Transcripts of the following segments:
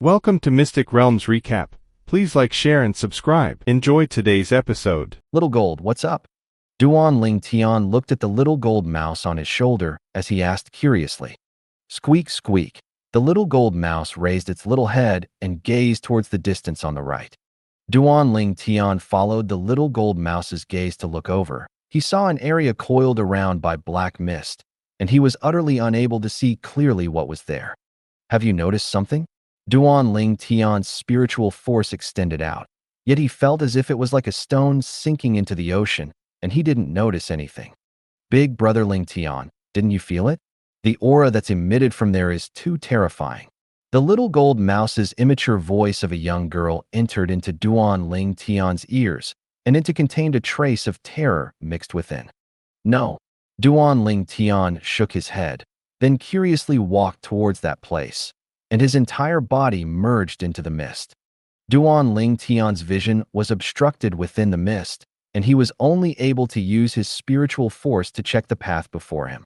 Welcome to Mystic Realms Recap. Please like, share, and subscribe. Enjoy today's episode. Little Gold, what's up? Duan Ling Tian looked at the little gold mouse on his shoulder as he asked curiously. Squeak, squeak. The little gold mouse raised its little head and gazed towards the distance on the right. Duan Ling Tian followed the little gold mouse's gaze to look over. He saw an area coiled around by black mist, and he was utterly unable to see clearly what was there. Have you noticed something? Duan Ling Tian's spiritual force extended out, yet he felt as if it was like a stone sinking into the ocean, and he didn't notice anything. Big brother Ling Tian, didn't you feel it? The aura that's emitted from there is too terrifying. The little gold mouse's immature voice of a young girl entered into Duan Ling Tian's ears, and it contained a trace of terror mixed within. No. Duan Ling Tian shook his head, then curiously walked towards that place, and his entire body merged into the mist. Duan Ling Tian's vision was obstructed within the mist, and he was only able to use his spiritual force to check the path before him.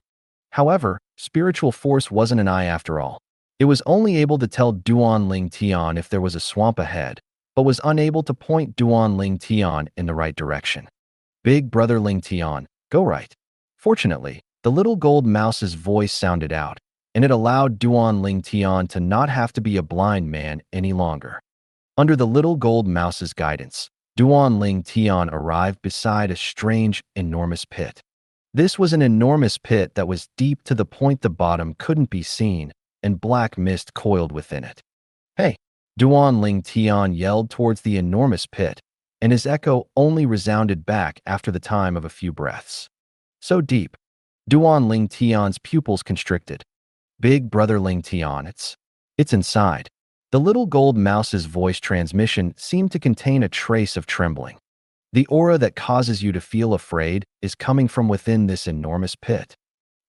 However, spiritual force wasn't an eye after all. It was only able to tell Duan Ling Tian if there was a swamp ahead, but was unable to point Duan Ling Tian in the right direction. Big brother Ling Tian, go right. Fortunately, the little gold mouse's voice sounded out, and it allowed Duan Ling Tian to not have to be a blind man any longer. Under the little gold mouse's guidance, Duan Ling Tian arrived beside a strange, enormous pit. This was an enormous pit that was deep to the point the bottom couldn't be seen, and black mist coiled within it. Hey! Duan Ling Tian yelled towards the enormous pit, and his echo only resounded back after the time of a few breaths. So deep. Duan Ling Tian's pupils constricted. Big brother Ling Tian, it's inside. The little gold mouse's voice transmission seemed to contain a trace of trembling. The aura that causes you to feel afraid is coming from within this enormous pit.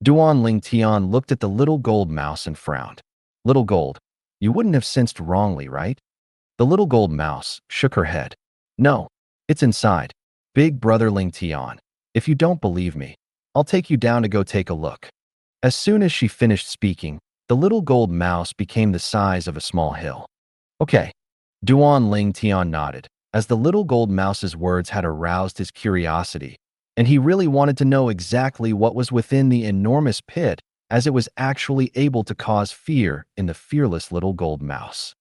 Duan Ling Tian looked at the little gold mouse and frowned. Little Gold, you wouldn't have sensed wrongly, right? The little gold mouse shook her head. No, it's inside. Big brother Ling Tian, if you don't believe me, I'll take you down to go take a look. As soon as she finished speaking, the little gold mouse became the size of a small hill. Okay. Duan Ling Tian nodded, as the little gold mouse's words had aroused his curiosity, and he really wanted to know exactly what was within the enormous pit, as it was actually able to cause fear in the fearless little gold mouse.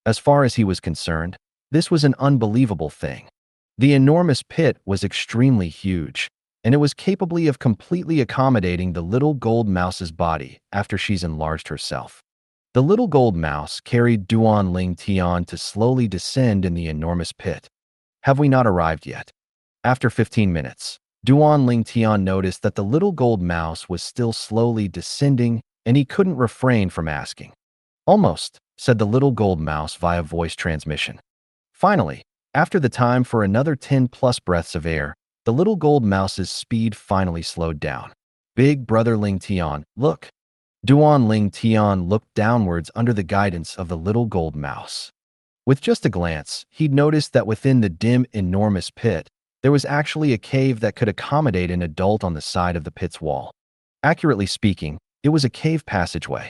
As far as he was concerned, this was an unbelievable thing. The enormous pit was extremely huge, and it was capable of completely accommodating the little gold mouse's body after she's enlarged herself. The little gold mouse carried Duan Ling Tian to slowly descend in the enormous pit. Have we not arrived yet? After 15 minutes, Duan Ling Tian noticed that the little gold mouse was still slowly descending, and he couldn't refrain from asking. Almost, said the little gold mouse via voice transmission. Finally, after the time for another 10+ breaths of air, the little gold mouse's speed finally slowed down. Big brother Ling Tian, look. Duan Ling Tian looked downwards under the guidance of the little gold mouse. With just a glance, he'd noticed that within the dim, enormous pit, there was actually a cave that could accommodate an adult on the side of the pit's wall. Accurately speaking, it was a cave passageway.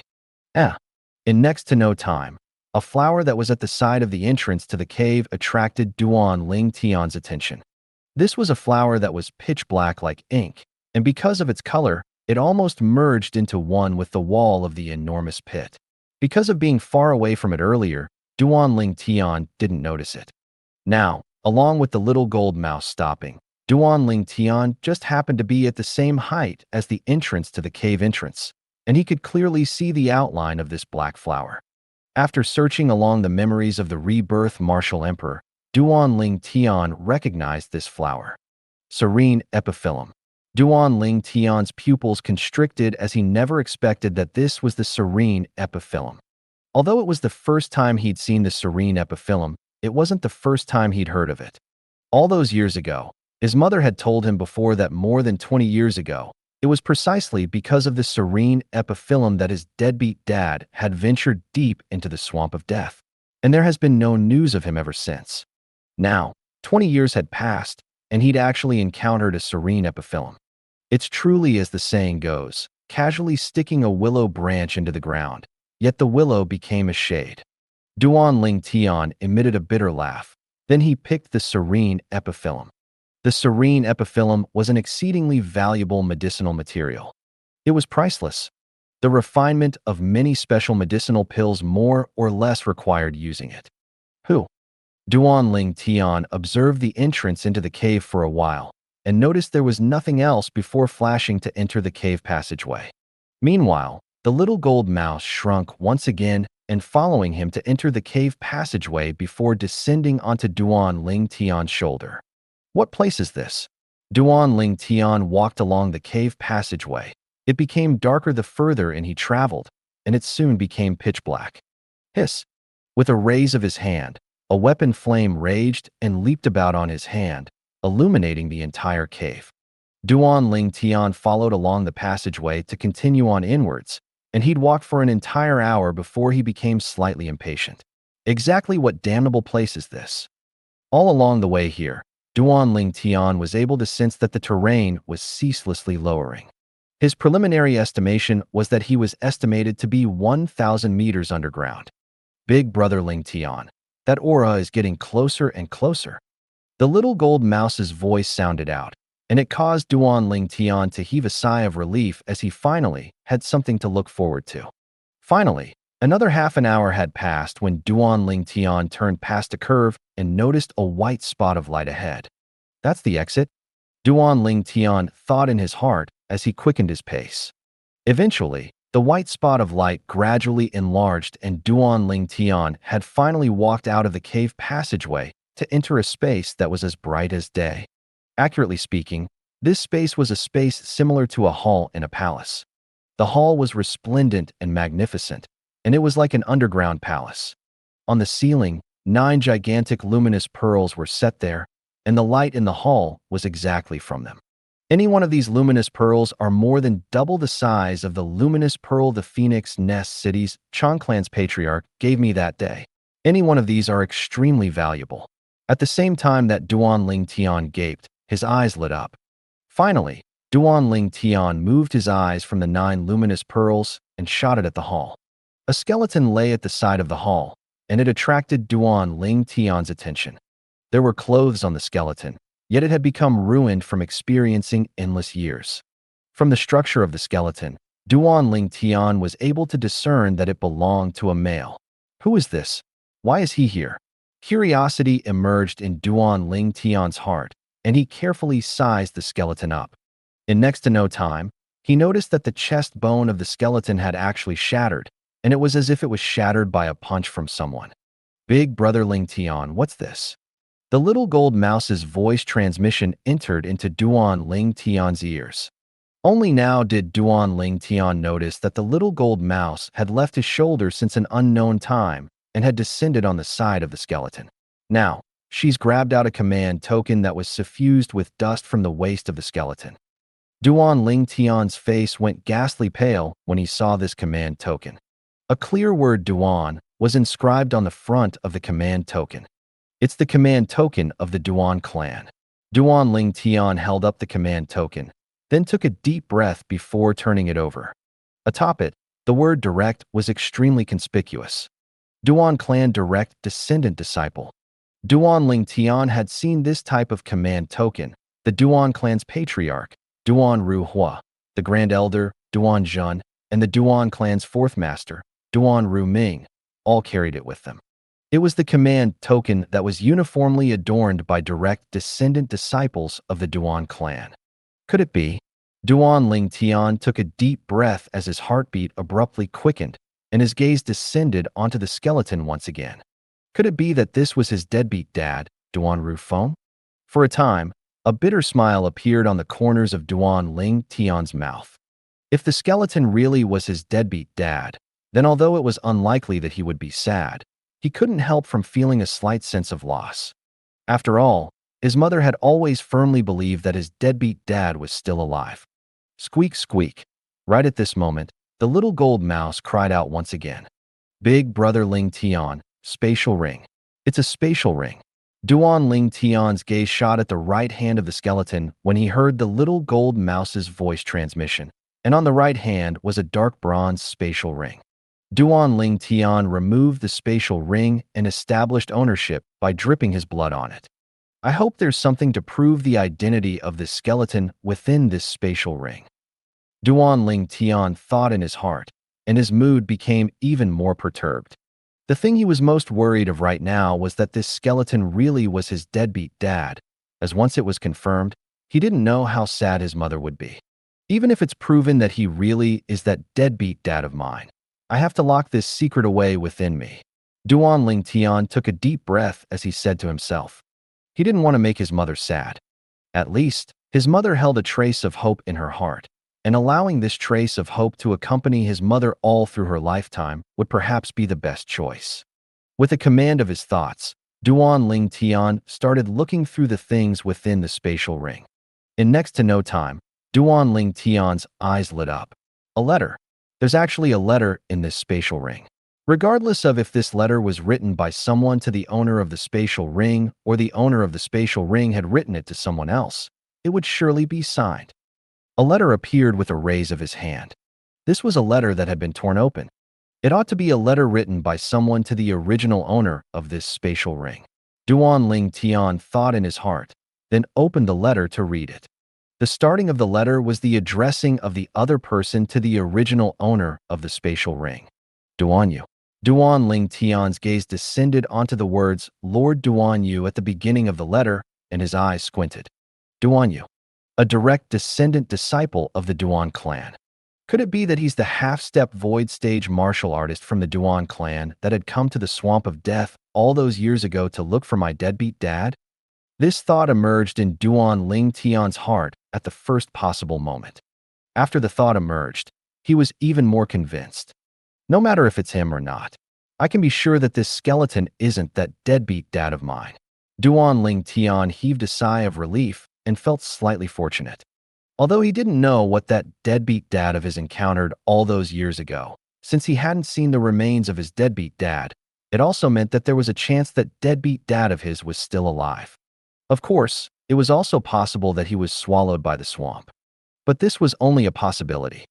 In next to no time, a flower that was at the side of the entrance to the cave attracted Duan Ling Tian's attention. This was a flower that was pitch black like ink, and because of its color, it almost merged into one with the wall of the enormous pit. Because of being far away from it earlier, Duan Ling Tian didn't notice it. Now, along with the little gold mouse stopping, Duan Ling Tian just happened to be at the same height as the entrance to the cave entrance, and he could clearly see the outline of this black flower. After searching along the memories of the Rebirth Martial Emperor, Duan Ling Tian recognized this flower. Serene epiphyllum. Duan Ling Tian's pupils constricted as he never expected that this was the serene epiphyllum. Although it was the first time he'd seen the serene epiphyllum, it wasn't the first time he'd heard of it. All those years ago, his mother had told him before that more than 20 years ago, it was precisely because of the serene epiphyllum that his deadbeat dad had ventured deep into the swamp of death, and there has been no news of him ever since. Now, 20 years had passed, and he'd actually encountered a serene epiphyllum. It's truly as the saying goes, casually sticking a willow branch into the ground, yet the willow became a shade. Duan Ling Tian emitted a bitter laugh. Then he picked the serene epiphyllum. The serene epiphyllum was an exceedingly valuable medicinal material. It was priceless. The refinement of many special medicinal pills more or less required using it. Who? Duan Ling Tian observed the entrance into the cave for a while and noticed there was nothing else before flashing to enter the cave passageway. Meanwhile, the little gold mouse shrunk once again and following him to enter the cave passageway before descending onto Duan Ling Tian's shoulder. What place is this? Duan Ling Tian walked along the cave passageway. It became darker the further in he traveled, and it soon became pitch black. Hiss! With a raise of his hand, a weapon flame raged and leaped about on his hand, illuminating the entire cave. Duan Ling Tian followed along the passageway to continue on inwards, and he'd walked for an entire hour before he became slightly impatient. Exactly what damnable place is this? All along the way here, Duan Ling Tian was able to sense that the terrain was ceaselessly lowering. His preliminary estimation was that he was estimated to be 1,000 meters underground. Big brother Ling Tian, that aura is getting closer and closer. The little gold mouse's voice sounded out, and it caused Duan Ling Tian to heave a sigh of relief as he finally had something to look forward to. Finally, another half an hour had passed when Duan Ling Tian turned past a curve and noticed a white spot of light ahead. That's the exit, Duan Ling Tian thought in his heart as he quickened his pace. Eventually, the white spot of light gradually enlarged and Duan Ling Tian had finally walked out of the cave passageway to enter a space that was as bright as day. Accurately speaking, this space was a space similar to a hall in a palace. The hall was resplendent and magnificent, and it was like an underground palace. On the ceiling, 9 gigantic luminous pearls were set there, and the light in the hall was exactly from them. Any one of these luminous pearls are more than double the size of the luminous pearl the Phoenix Nest City's Chong Clan's patriarch gave me that day. Any one of these are extremely valuable. At the same time that Duan Ling Tian gaped, his eyes lit up. Finally, Duan Ling Tian moved his eyes from the 9 luminous pearls and shot it at the hall. A skeleton lay at the side of the hall, and it attracted Duan Ling Tian's attention. There were clothes on the skeleton, yet it had become ruined from experiencing endless years. From the structure of the skeleton, Duan Ling Tian was able to discern that it belonged to a male. Who is this? Why is he here? Curiosity emerged in Duan Ling Tian's heart, and he carefully sized the skeleton up. In next to no time, he noticed that the chest bone of the skeleton had actually shattered, and it was as if it was shattered by a punch from someone. Big brother Ling Tian, what's this? The little gold mouse's voice transmission entered into Duan Ling Tian's ears. Only now did Duan Ling Tian notice that the little gold mouse had left his shoulder since an unknown time and had descended on the side of the skeleton. Now, she's grabbed out a command token that was suffused with dust from the waist of the skeleton. Duan Ling Tian's face went ghastly pale when he saw this command token. A clear word Duan was inscribed on the front of the command token. It's the command token of the Duan clan. Duan Ling Tian held up the command token, then took a deep breath before turning it over. Atop it, the word direct was extremely conspicuous. Duan clan direct descendant disciple. Duan Ling Tian had seen this type of command token. The Duan clan's patriarch, Duan Ru Hua, the grand elder, Duan Zhun, and the Duan clan's fourth master, Duan Ru Ming, all carried it with them. It was the command token that was uniformly adorned by direct descendant disciples of the Duan clan. Could it be? Duan Ling Tian took a deep breath as his heartbeat abruptly quickened and his gaze descended onto the skeleton once again. Could it be that this was his deadbeat dad, Duan Ru Feng? For a time, a bitter smile appeared on the corners of Duan Ling Tian's mouth. If the skeleton really was his deadbeat dad, then although it was unlikely that he would be sad, he couldn't help from feeling a slight sense of loss. After all, his mother had always firmly believed that his deadbeat dad was still alive. Squeak, squeak. Right at this moment, the little gold mouse cried out once again. Big brother Ling Tian, spatial ring. It's a spatial ring. Duan Ling Tian's gaze shot at the right hand of the skeleton when he heard the little gold mouse's voice transmission, and on the right hand was a dark bronze spatial ring. Duan Ling Tian removed the spatial ring and established ownership by dripping his blood on it. I hope there's something to prove the identity of this skeleton within this spatial ring. Duan Ling Tian thought in his heart, and his mood became even more perturbed. The thing he was most worried of right now was that this skeleton really was his deadbeat dad, as once it was confirmed, he didn't know how sad his mother would be. Even if it's proven that he really is that deadbeat dad of mine, I have to lock this secret away within me. Duan Ling Tian took a deep breath as he said to himself. He didn't want to make his mother sad. At least, his mother held a trace of hope in her heart, and allowing this trace of hope to accompany his mother all through her lifetime would perhaps be the best choice. With a command of his thoughts, Duan Ling Tian started looking through the things within the spatial ring. In next to no time, Duan Ling Tian's eyes lit up. A letter. There's actually a letter in this spatial ring. Regardless of if this letter was written by someone to the owner of the spatial ring or the owner of the spatial ring had written it to someone else, it would surely be signed. A letter appeared with a raise of his hand. This was a letter that had been torn open. It ought to be a letter written by someone to the original owner of this spatial ring. Duan Ling Tian thought in his heart, then opened the letter to read it. The starting of the letter was the addressing of the other person to the original owner of the spatial ring. Duan Yu. Duan Ling Tian's gaze descended onto the words Lord Duan Yu at the beginning of the letter, and his eyes squinted. Duan Yu. A direct descendant disciple of the Duan clan. Could it be that he's the half-step void stage martial artist from the Duan clan that had come to the swamp of death all those years ago to look for my deadbeat dad? This thought emerged in Duan Ling Tian's heart at the first possible moment. After the thought emerged, he was even more convinced. No matter if it's him or not, I can be sure that this skeleton isn't that deadbeat dad of mine. Duan Ling Tian heaved a sigh of relief and felt slightly fortunate. Although he didn't know what that deadbeat dad of his encountered all those years ago, since he hadn't seen the remains of his deadbeat dad, it also meant that there was a chance that deadbeat dad of his was still alive. Of course, it was also possible that he was swallowed by the swamp. But this was only a possibility.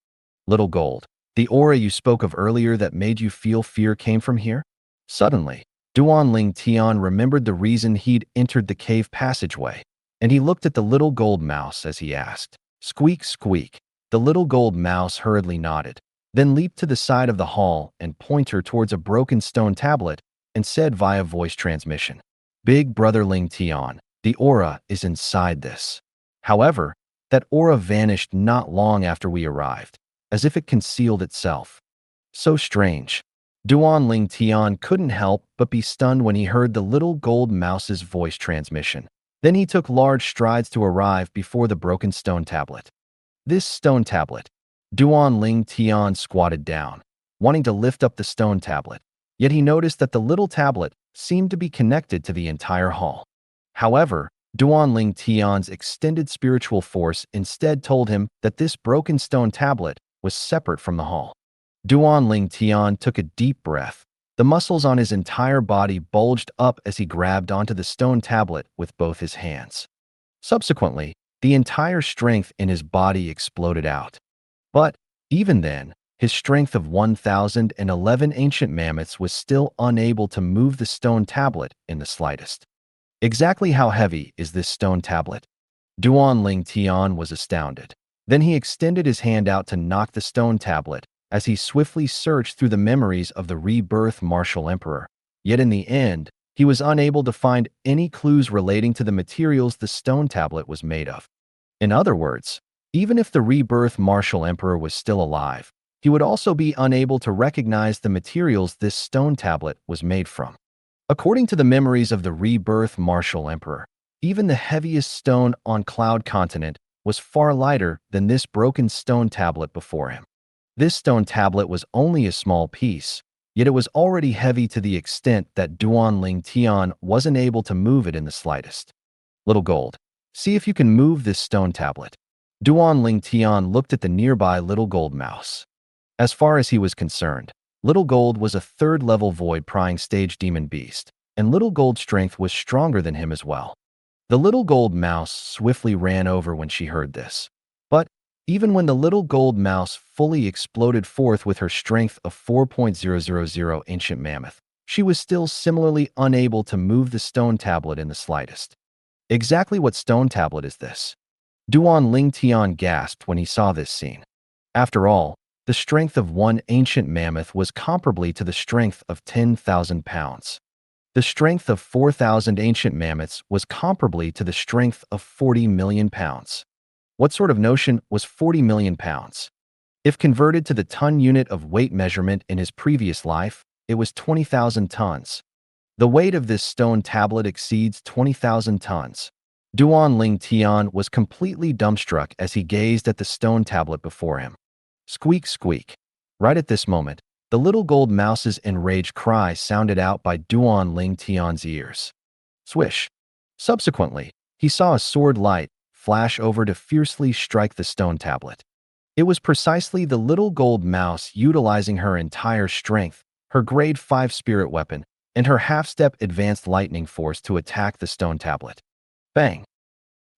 Little Gold, the aura you spoke of earlier that made you feel fear came from here? Suddenly, Duan Ling Tian remembered the reason he'd entered the cave passageway, and he looked at the little gold mouse as he asked. Squeak, squeak. The little gold mouse hurriedly nodded, then leaped to the side of the hall and pointed towards a broken stone tablet and said via voice transmission, Big Brother Ling Tian, the aura is inside this. However, that aura vanished not long after we arrived, as if it concealed itself. So strange. Duan Ling Tian couldn't help but be stunned when he heard the little gold mouse's voice transmission. Then he took large strides to arrive before the broken stone tablet. This stone tablet. Duan Ling Tian squatted down, wanting to lift up the stone tablet, yet he noticed that the little tablet seemed to be connected to the entire hall. However, Duan Ling Tian's extended spiritual force instead told him that this broken stone tablet was separate from the hall. Duan Ling Tian took a deep breath. The muscles on his entire body bulged up as he grabbed onto the stone tablet with both his hands. Subsequently, the entire strength in his body exploded out. But, even then, his strength of 1,011 ancient mammoths was still unable to move the stone tablet in the slightest. Exactly how heavy is this stone tablet? Duan Ling Tian was astounded. Then he extended his hand out to knock the stone tablet as he swiftly searched through the memories of the Rebirth Martial Emperor. Yet in the end, he was unable to find any clues relating to the materials the stone tablet was made of. In other words, even if the Rebirth Martial Emperor was still alive, he would also be unable to recognize the materials this stone tablet was made from. According to the memories of the Rebirth Martial Emperor, even the heaviest stone on Cloud Continent was far lighter than this broken stone tablet before him. This stone tablet was only a small piece, yet it was already heavy to the extent that Duan Ling Tian wasn't able to move it in the slightest. Little Gold, see if you can move this stone tablet. Duan Ling Tian looked at the nearby little gold mouse. As far as he was concerned, Little Gold was a third-level void prying stage demon beast, and Little Gold's strength was stronger than him as well. The little gold mouse swiftly ran over when she heard this. But, Even when the little gold mouse fully exploded forth with her strength of 4.000 ancient mammoth, she was still similarly unable to move the stone tablet in the slightest. Exactly what stone tablet is this? Duan Ling Tian gasped when he saw this scene. After all, the strength of one ancient mammoth was comparably to the strength of 10,000 pounds. The strength of 4,000 ancient mammoths was comparably to the strength of 40 million pounds. What sort of notion was 40 million pounds? If converted to the ton unit of weight measurement in his previous life, it was 20,000 tons. The weight of this stone tablet exceeds 20,000 tons. Duan Ling Tian was completely dumbstruck as he gazed at the stone tablet before him. Squeak, squeak. Right at this moment, the little gold mouse's enraged cry sounded out by Duan Ling Tian's ears. Swish. Subsequently, he saw a sword light flash over to fiercely strike the stone tablet. It was precisely the little gold mouse utilizing her entire strength, her grade 5 spirit weapon, and her half-step advanced lightning force to attack the stone tablet. Bang!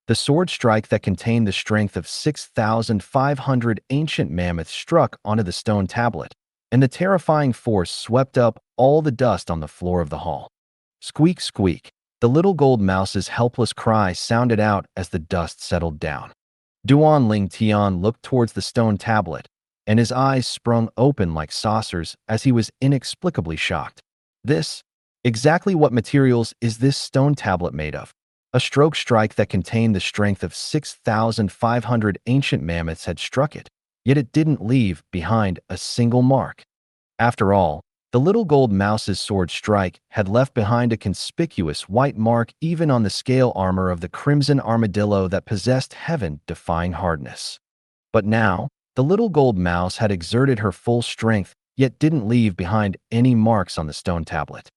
The sword strike that contained the strength of 6,500 ancient mammoths struck onto the stone tablet, and the terrifying force swept up all the dust on the floor of the hall. Squeak, squeak. The little gold mouse's helpless cry sounded out as the dust settled down. Duan Ling Tian looked towards the stone tablet, and his eyes sprung open like saucers as he was inexplicably shocked. Exactly what materials is this stone tablet made of? A stroke strike that contained the strength of 6,500 ancient mammoths had struck it, yet it didn't leave behind a single mark. After all, the little gold mouse's sword strike had left behind a conspicuous white mark even on the scale armor of the crimson armadillo that possessed heaven-defying hardness. But now, the little gold mouse had exerted her full strength, yet didn't leave behind any marks on the stone tablet.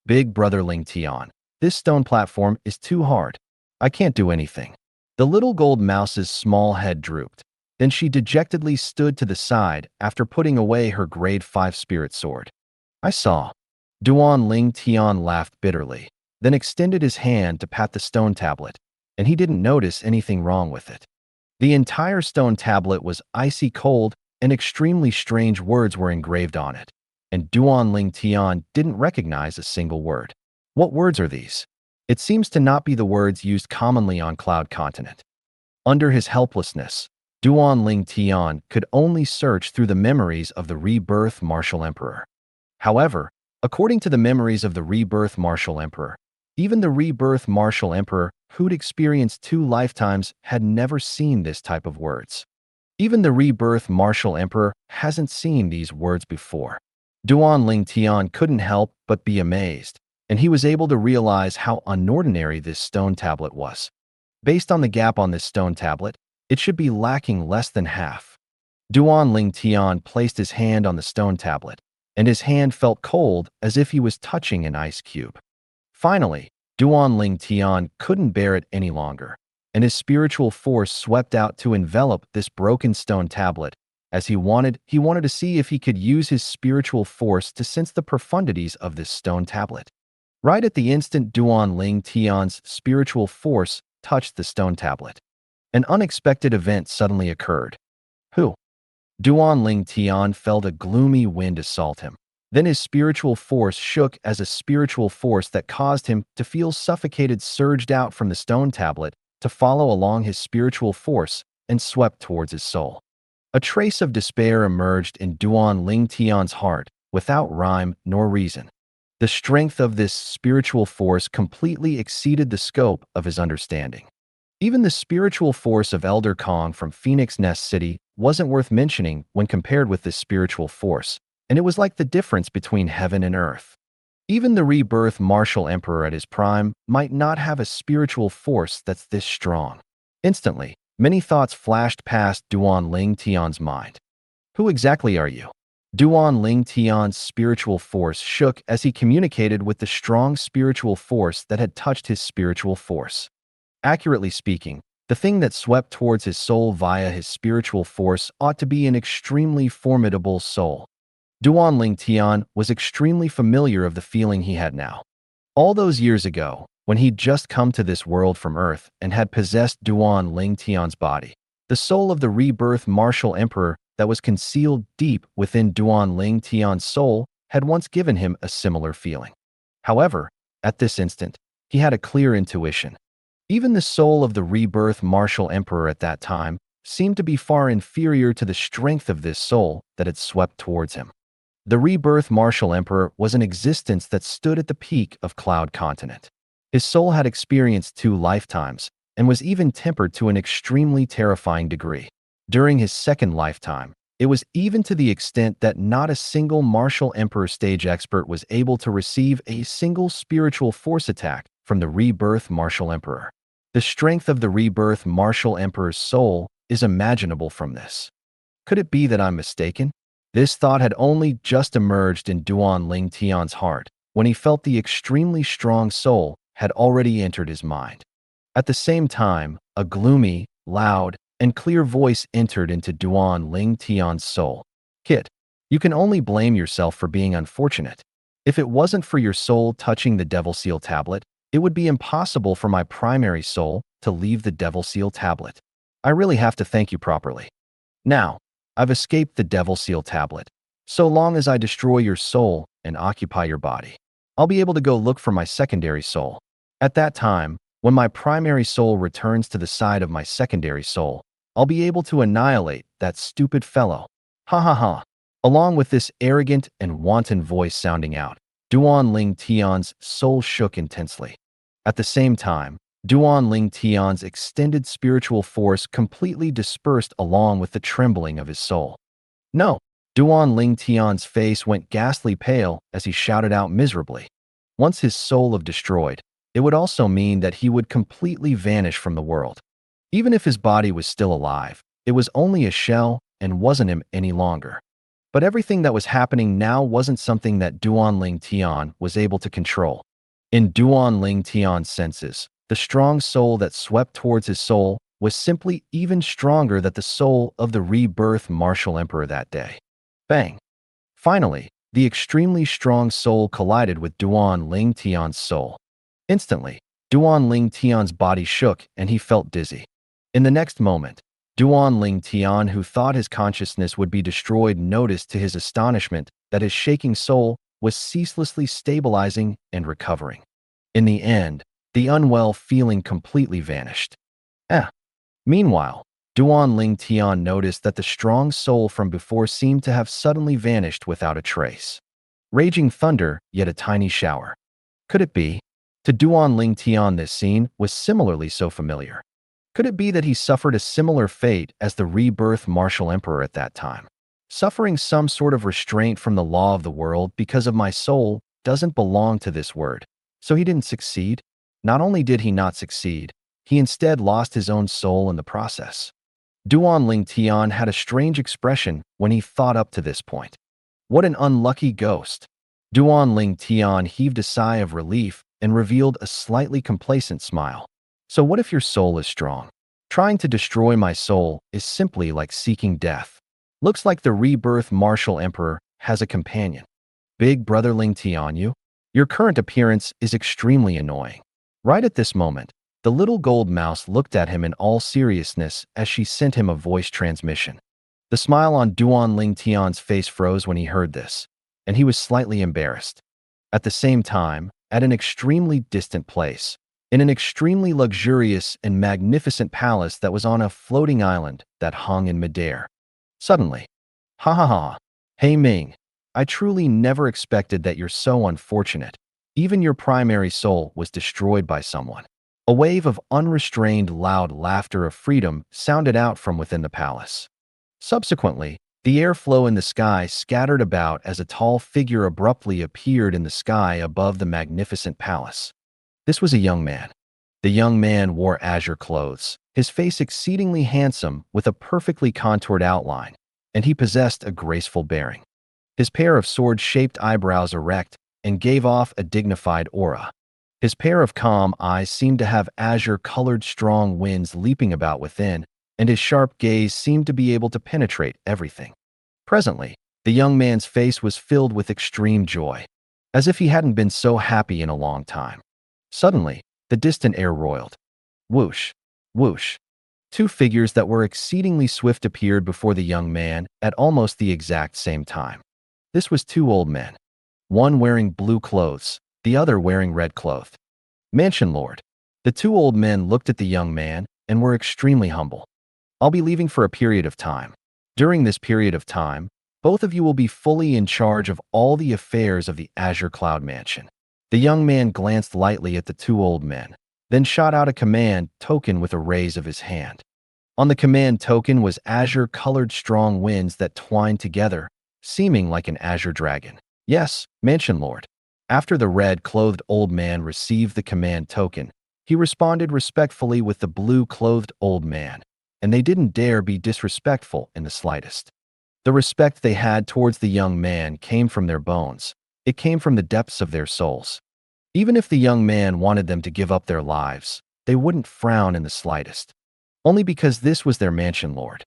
Big Brother Ling Tian, this stone platform is too hard. I can't do anything. The little gold mouse's small head drooped. Then she dejectedly stood to the side after putting away her grade 5 spirit sword. I saw. Duan Ling Tian laughed bitterly, then extended his hand to pat the stone tablet, and he didn't notice anything wrong with it. The entire stone tablet was icy cold, and extremely strange words were engraved on it, and Duan Ling Tian didn't recognize a single word. What words are these? It seems to not be the words used commonly on Cloud Continent. Under his helplessness, Duan Ling Tian could only search through the memories of the Rebirth Martial Emperor. However, according to the memories of the Rebirth Martial Emperor, even the Rebirth Martial Emperor, who'd experienced 2 lifetimes, had never seen this type of words. Even the Rebirth Martial Emperor hasn't seen these words before. Duan Ling Tian couldn't help but be amazed, and he was able to realize how unordinary this stone tablet was. Based on the gap on this stone tablet, it should be lacking less than half. Duan Ling Tian placed his hand on the stone tablet, and his hand felt cold as if he was touching an ice cube. Finally, Duan Ling Tian couldn't bear it any longer, and his spiritual force swept out to envelop this broken stone tablet, as he wanted to see if he could use his spiritual force to sense the profundities of this stone tablet. Right at the instant Duan Ling Tian's spiritual force touched the stone tablet, an unexpected event suddenly occurred. Who? Duan Ling Tian felt a gloomy wind assault him. Then his spiritual force shook as a spiritual force that caused him to feel suffocated surged out from the stone tablet to follow along his spiritual force and swept towards his soul. A trace of despair emerged in Duan Ling Tian's heart without rhyme nor reason. The strength of this spiritual force completely exceeded the scope of his understanding. Even the spiritual force of Elder Kong from Phoenix Nest City wasn't worth mentioning when compared with this spiritual force, and it was like the difference between heaven and earth. Even the Rebirth Martial Emperor at his prime might not have a spiritual force that's this strong. Instantly, many thoughts flashed past Duan Ling Tian's mind. Who exactly are you? Duan Ling Tian's spiritual force shook as he communicated with the strong spiritual force that had touched his spiritual force. Accurately speaking, the thing that swept towards his soul via his spiritual force ought to be an extremely formidable soul. Duan Ling Tian was extremely familiar of the feeling he had now. All those years ago, when he'd just come to this world from Earth and had possessed Duan Ling Tian's body, The soul of the Rebirth Martial Emperor that was concealed deep within Duan Ling Tian's soul had once given him a similar feeling. However, at this instant, he had a clear intuition. Even the soul of the Rebirth Martial Emperor at that time seemed to be far inferior to the strength of this soul that had swept towards him. The Rebirth Martial Emperor was an existence that stood at the peak of Cloud Continent. His soul had experienced 2 lifetimes and was even tempered to an extremely terrifying degree. During his second lifetime, it was even to the extent that not a single Martial Emperor stage expert was able to receive a single spiritual force attack from the Rebirth Martial Emperor. The strength of the Rebirth Martial Emperor's soul is imaginable from this. Could it be that I'm mistaken? This thought had only just emerged in Duan Ling Tian's heart when he felt the extremely strong soul had already entered his mind. At the same time, a gloomy, loud, and clear voice entered into Duan Ling Tian's soul. Kid, you can only blame yourself for being unfortunate. If it wasn't for your soul touching the Devil Seal tablet, it would be impossible for my primary soul to leave the Devil Seal tablet. I really have to thank you properly. Now, I've escaped the Devil Seal tablet. So long as I destroy your soul and occupy your body, I'll be able to go look for my secondary soul. At that time, when my primary soul returns to the side of my secondary soul, I'll be able to annihilate that stupid fellow. Ha ha ha. Along with this arrogant and wanton voice sounding out, Duan Ling Tian's soul shook intensely. At the same time, Duan Ling Tian's extended spiritual force completely dispersed along with the trembling of his soul. No! Duan Ling Tian's face went ghastly pale as he shouted out miserably. Once his soul was destroyed, it would also mean that he would completely vanish from the world. Even if his body was still alive, it was only a shell and wasn't him any longer. But everything that was happening now wasn't something that Duan Ling Tian was able to control. In Duan Ling Tian's senses, the strong soul that swept towards his soul was simply even stronger than the soul of the Rebirth Martial Emperor that day. Bang! Finally, the extremely strong soul collided with Duan Ling Tian's soul. Instantly, Duan Ling Tian's body shook and he felt dizzy. In the next moment, Duan Ling Tian, who thought his consciousness would be destroyed, noticed to his astonishment that his shaking soul was ceaselessly stabilizing and recovering. In the end, the unwell feeling completely vanished. Meanwhile, Duan Ling Tian noticed that the strong soul from before seemed to have suddenly vanished without a trace. Raging thunder, yet a tiny shower. Could it be? To Duan Ling Tian, this scene was similarly so familiar. Could it be that he suffered a similar fate as the Rebirth Martial Emperor at that time? Suffering some sort of restraint from the law of the world because of my soul doesn't belong to this word. So he didn't succeed? Not only did he not succeed, he instead lost his own soul in the process. Duan Ling Tian had a strange expression when he thought up to this point. What an unlucky ghost. Duan Ling Tian heaved a sigh of relief and revealed a slightly complacent smile. So what if your soul is strong? Trying to destroy my soul is simply like seeking death. Looks like the Rebirth Martial Emperor has a companion. Big brother Ling Tian, your current appearance is extremely annoying. Right at this moment, the little gold mouse looked at him in all seriousness as she sent him a voice transmission. The smile on Duan Ling Tian's face froze when he heard this, and he was slightly embarrassed. At the same time, at an extremely distant place, in an extremely luxurious and magnificent palace that was on a floating island that hung in midair. Suddenly, ha ha ha, hey Ming, I truly never expected that you're so unfortunate. Even your primary soul was destroyed by someone. A wave of unrestrained loud laughter of freedom sounded out from within the palace. Subsequently, the airflow in the sky scattered about as a tall figure abruptly appeared in the sky above the magnificent palace. This was a young man. The young man wore azure clothes, his face exceedingly handsome with a perfectly contoured outline, and he possessed a graceful bearing. His pair of sword-shaped eyebrows erect and gave off a dignified aura. His pair of calm eyes seemed to have azure-colored strong winds leaping about within, and his sharp gaze seemed to be able to penetrate everything. Presently, the young man's face was filled with extreme joy, as if he hadn't been so happy in a long time. Suddenly, the distant air roiled. Whoosh, whoosh. Two figures that were exceedingly swift appeared before the young man at almost the exact same time. This was two old men, one wearing blue clothes, the other wearing red clothes. Mansion Lord. The two old men looked at the young man and were extremely humble. I'll be leaving for a period of time. During this period of time, both of you will be fully in charge of all the affairs of the Azure Cloud Mansion. The young man glanced lightly at the two old men, then shot out a command token with a raise of his hand. On the command token was azure-colored strong winds that twined together, seeming like an azure dragon. Yes, Mansion Lord. After the red-clothed old man received the command token, he responded respectfully with the blue-clothed old man, and they didn't dare be disrespectful in the slightest. The respect they had towards the young man came from their bones. It came from the depths of their souls. Even if the young man wanted them to give up their lives, they wouldn't frown in the slightest. Only because this was their Mansion Lord.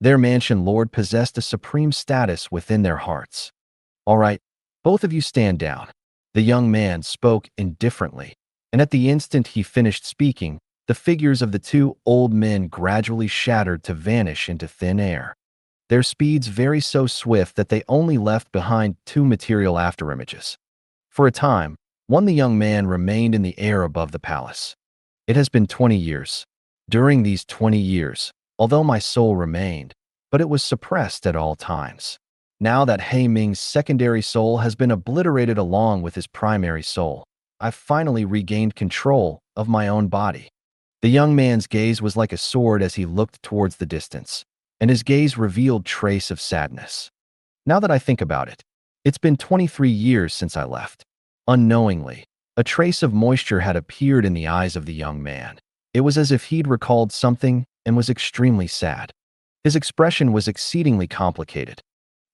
Their Mansion Lord possessed a supreme status within their hearts. All right, both of you stand down. The young man spoke indifferently, and at the instant he finished speaking, the figures of the two old men gradually shattered to vanish into thin air. Their speeds very so swift that they only left behind two material afterimages. For a time, the young man remained in the air above the palace. It has been 20 years. During these 20 years, although my soul remained, but it was suppressed at all times. Now that He Ming's secondary soul has been obliterated along with his primary soul, I've finally regained control of my own body. The young man's gaze was like a sword as he looked towards the distance, and his gaze revealed trace of sadness. Now that I think about it, it's been 23 years since I left. Unknowingly, a trace of moisture had appeared in the eyes of the young man. It was as if he'd recalled something and was extremely sad. His expression was exceedingly complicated.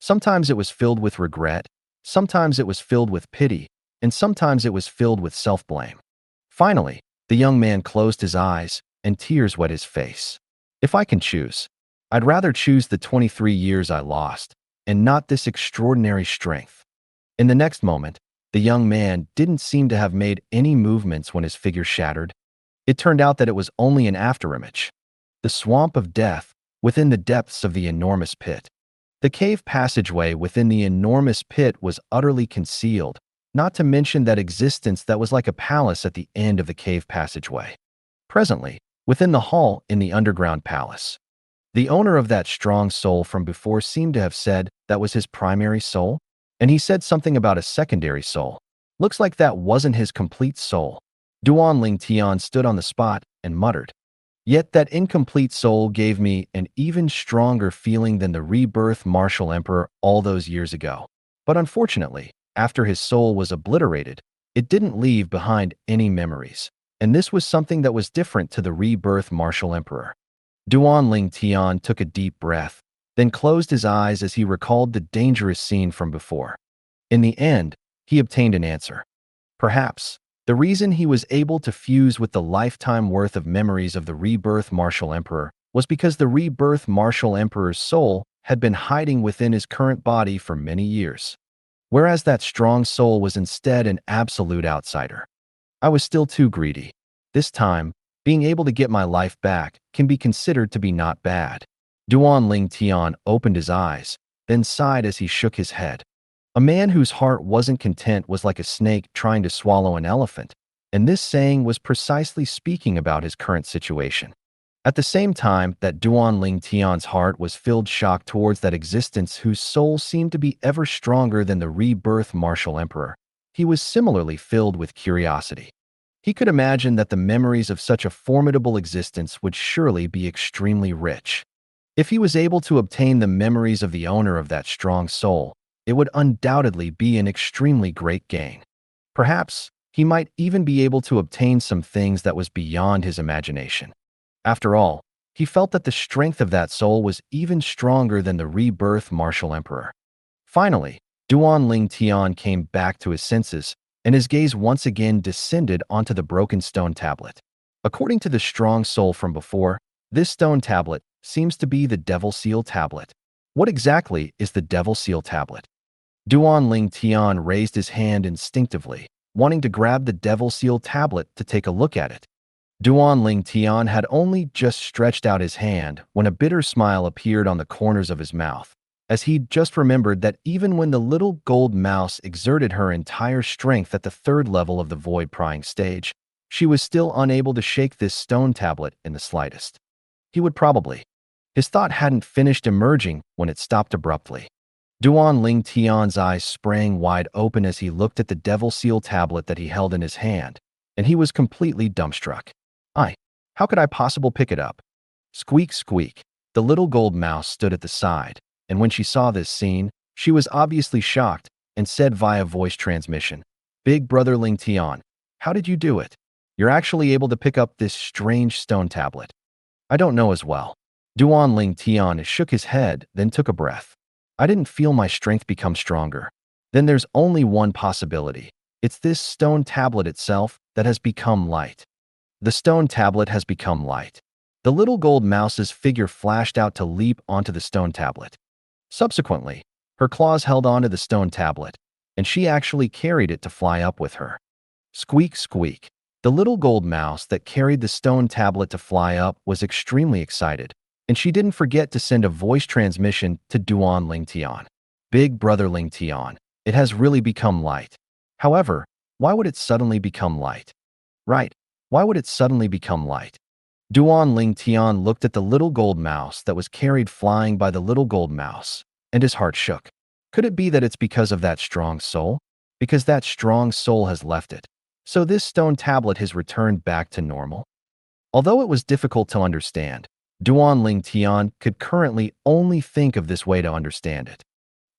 Sometimes it was filled with regret, sometimes it was filled with pity, and sometimes it was filled with self-blame. Finally, the young man closed his eyes, and tears wet his face. If I can choose, I'd rather choose the 23 years I lost, and not this extraordinary strength. In the next moment, the young man didn't seem to have made any movements when his figure shattered. It turned out that it was only an afterimage. The swamp of death within the depths of the enormous pit. The cave passageway within the enormous pit was utterly concealed, not to mention that existence that was like a palace at the end of the cave passageway. Presently, within the hall in the underground palace, the owner of that strong soul from before seemed to have said that was his primary soul, and he said something about a secondary soul. Looks like that wasn't his complete soul. Duan Ling Tian stood on the spot and muttered, "Yet that incomplete soul gave me an even stronger feeling than the Rebirth Martial Emperor all those years ago. But unfortunately, after his soul was obliterated, it didn't leave behind any memories, and this was something that was different to the Rebirth Martial Emperor." Duan Ling Tian took a deep breath, then closed his eyes as he recalled the dangerous scene from before. In the end, he obtained an answer. Perhaps the reason he was able to fuse with the lifetime worth of memories of the Rebirth Martial Emperor was because the Rebirth Martial Emperor's soul had been hiding within his current body for many years, whereas that strong soul was instead an absolute outsider. I was still too greedy. This time, being able to get my life back can be considered to be not bad. Duan Ling Tian opened his eyes, then sighed as he shook his head. A man whose heart wasn't content was like a snake trying to swallow an elephant, and this saying was precisely speaking about his current situation. At the same time that Duan Ling Tian's heart was filled shock towards that existence whose soul seemed to be ever stronger than the Rebirth Martial Emperor, he was similarly filled with curiosity. He could imagine that the memories of such a formidable existence would surely be extremely rich. If he was able to obtain the memories of the owner of that strong soul, it would undoubtedly be an extremely great gain. Perhaps he might even be able to obtain some things that was beyond his imagination. After all, he felt that the strength of that soul was even stronger than the Rebirth Martial Emperor. Finally, Duan Ling Tian came back to his senses, and his gaze once again descended onto the broken stone tablet. According to the strong soul from before, this stone tablet seems to be the Devil Seal tablet. What exactly is the Devil Seal tablet? Duan Ling Tian raised his hand instinctively, wanting to grab the Devil Seal tablet to take a look at it. Duan Ling Tian had only just stretched out his hand when a bitter smile appeared on the corners of his mouth, as he'd just remembered that even when the little gold mouse exerted her entire strength at the third level of the void prying stage, she was still unable to shake this stone tablet in the slightest. He would probably. His thought hadn't finished emerging when it stopped abruptly. Duan Ling Tian's eyes sprang wide open as he looked at the devil seal tablet that he held in his hand, and he was completely dumbstruck. How could I possibly pick it up? Squeak, squeak. The little gold mouse stood at the side, and when she saw this scene, she was obviously shocked and said via voice transmission, "Big brother Ling Tian, how did you do it? You're actually able to pick up this strange stone tablet." "I don't know as well." Duan Ling Tian shook his head, then took a breath. "I didn't feel my strength become stronger. Then there's only one possibility. It's this stone tablet itself that has become light." The stone tablet has become light. The little gold mouse's figure flashed out to leap onto the stone tablet. Subsequently, her claws held onto the stone tablet, and she actually carried it to fly up with her. Squeak, squeak. The little gold mouse that carried the stone tablet to fly up was extremely excited, and she didn't forget to send a voice transmission to Duan Ling Tian. "Big brother Ling Tian, it has really become light." However, why would it suddenly become light? Right. Why would it suddenly become light? Duan Ling Tian looked at the little gold mouse that was carried flying by the little gold mouse, and his heart shook. Could it be that it's because of that strong soul? Because that strong soul has left it. So this stone tablet has returned back to normal? Although it was difficult to understand, Duan Ling Tian could currently only think of this way to understand it.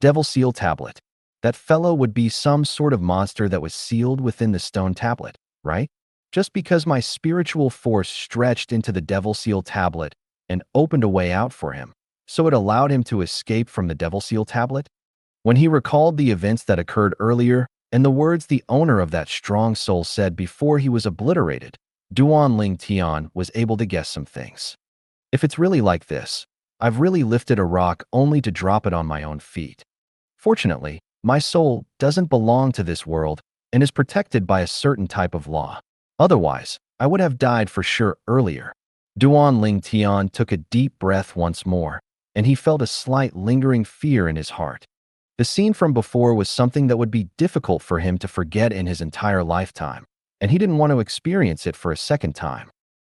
Devil seal tablet. That fellow would be some sort of monster that was sealed within the stone tablet, right? Just because my spiritual force stretched into the devil seal tablet and opened a way out for him, so it allowed him to escape from the devil seal tablet? When he recalled the events that occurred earlier and the words the owner of that strong soul said before he was obliterated, Duan Ling Tian was able to guess some things. If it's really like this, I've really lifted a rock only to drop it on my own feet. Fortunately, my soul doesn't belong to this world and is protected by a certain type of law. Otherwise, I would have died for sure earlier. Duan Ling Tian took a deep breath once more, and he felt a slight lingering fear in his heart. The scene from before was something that would be difficult for him to forget in his entire lifetime, and he didn't want to experience it for a second time.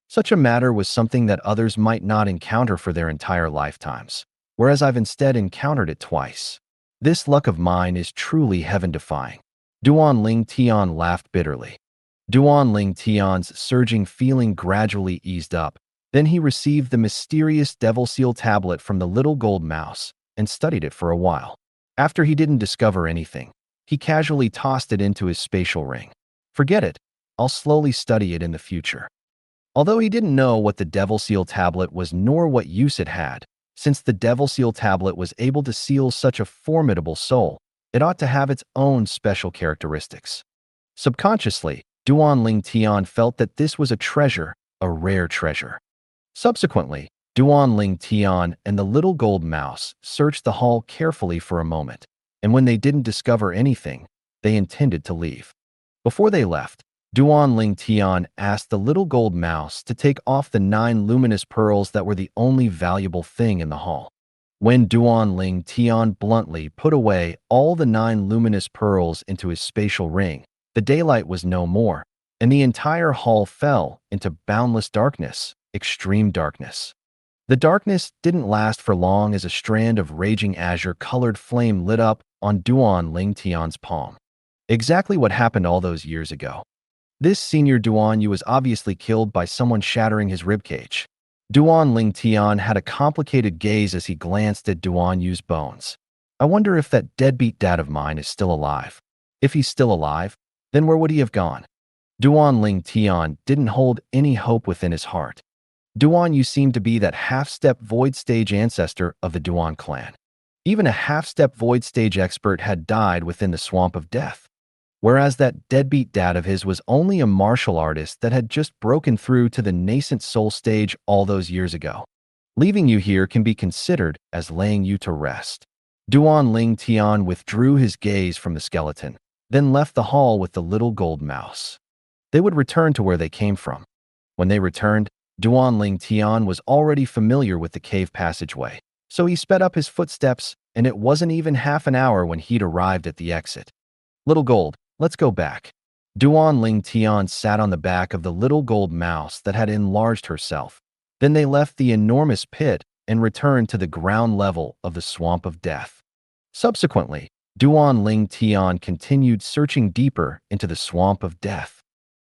Such a matter was something that others might not encounter for their entire lifetimes, whereas I've instead encountered it twice. This luck of mine is truly heaven-defying. Duan Ling Tian laughed bitterly. Duan Ling Tian's surging feeling gradually eased up. Then he received the mysterious devil seal tablet from the little gold mouse and studied it for a while. After he didn't discover anything, he casually tossed it into his spatial ring. "Forget it. I'll slowly study it in the future." Although he didn't know what the devil seal tablet was nor what use it had, since the devil seal tablet was able to seal such a formidable soul, it ought to have its own special characteristics. Subconsciously, Duan Ling Tian felt that this was a treasure, a rare treasure. Subsequently, Duan Ling Tian and the little gold mouse searched the hall carefully for a moment, and when they didn't discover anything, they intended to leave. Before they left, Duan Ling Tian asked the little gold mouse to take off the 9 luminous pearls that were the only valuable thing in the hall. When Duan Ling Tian bluntly put away all the 9 luminous pearls into his spatial ring, the daylight was no more, and the entire hall fell into boundless darkness, extreme darkness. The darkness didn't last for long as a strand of raging azure-colored flame lit up on Duan Ling Tian's palm. Exactly what happened all those years ago. This senior Duan Yu was obviously killed by someone shattering his ribcage. Duan Ling Tian had a complicated gaze as he glanced at Duan Yu's bones. "I wonder if that deadbeat dad of mine is still alive. If he's still alive, then where would he have gone?" Duan Ling Tian didn't hold any hope within his heart. Duan Yu seemed to be that half-step void stage ancestor of the Duan clan. Even a half-step void stage expert had died within the swamp of death, whereas that deadbeat dad of his was only a martial artist that had just broken through to the nascent soul stage all those years ago. Leaving you here can be considered as laying you to rest. Duan Ling Tian withdrew his gaze from the skeleton, then left the hall with the little gold mouse. They would return to where they came from. When they returned, Duan Ling Tian was already familiar with the cave passageway, so he sped up his footsteps, and it wasn't even half an hour when he'd arrived at the exit. Little Gold, let's go back. Duan Ling Tian sat on the back of the little gold mouse that had enlarged herself. Then they left the enormous pit and returned to the ground level of the Swamp of Death. Subsequently, Duan Ling Tian continued searching deeper into the Swamp of Death.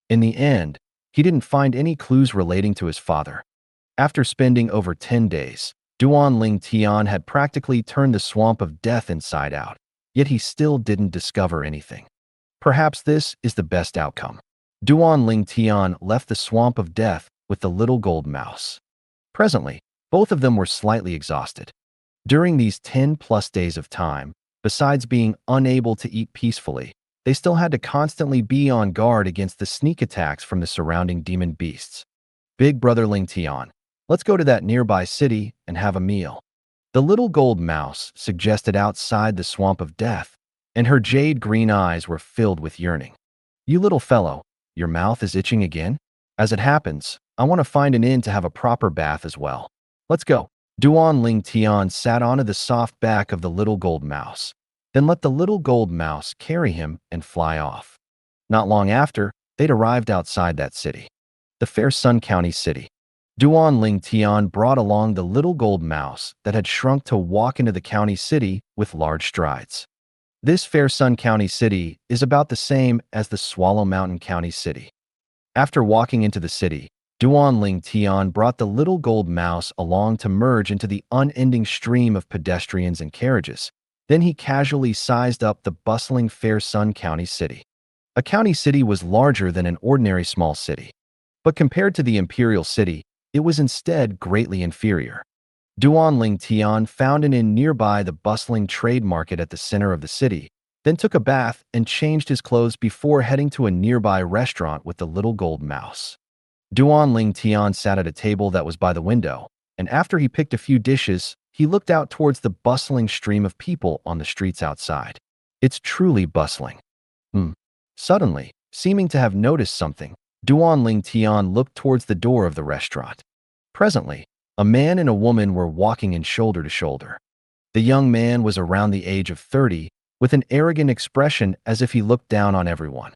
In the end, he didn't find any clues relating to his father. After spending over 10 days, Duan Ling Tian had practically turned the Swamp of Death inside out, yet he still didn't discover anything. Perhaps this is the best outcome. Duan Ling Tian left the Swamp of Death with the little gold mouse. Presently, both of them were slightly exhausted. During these 10+ days of time, besides being unable to eat peacefully, they still had to constantly be on guard against the sneak attacks from the surrounding demon beasts. Big Brother Ling Tian, let's go to that nearby city and have a meal. The little gold mouse suggested outside the Swamp of Death, and her jade green eyes were filled with yearning. You little fellow, your mouth is itching again? As it happens, I want to find an inn to have a proper bath as well. Let's go. Duan Ling Tian sat onto the soft back of the little gold mouse, then let the little gold mouse carry him and fly off. Not long after, they'd arrived outside that city, the Fair Sun County city. Duan Ling Tian brought along the little gold mouse that had shrunk to walk into the county city with large strides. This Fair Sun County city is about the same as the Swallow Mountain County city. After walking into the city, Duan Ling Tian brought the little gold mouse along to merge into the unending stream of pedestrians and carriages. Then he casually sized up the bustling Fair Sun County city. A county city was larger than an ordinary small city, but compared to the imperial city, it was instead greatly inferior. Duan Ling Tian found an inn nearby the bustling trade market at the center of the city, then took a bath and changed his clothes before heading to a nearby restaurant with the little gold mouse. Duan Ling Tian sat at a table that was by the window, and after he picked a few dishes, he looked out towards the bustling stream of people on the streets outside. It's truly bustling. Suddenly, seeming to have noticed something, Duan Ling Tian looked towards the door of the restaurant. Presently, a man and a woman were walking in shoulder to shoulder. The young man was around the age of 30, with an arrogant expression as if he looked down on everyone.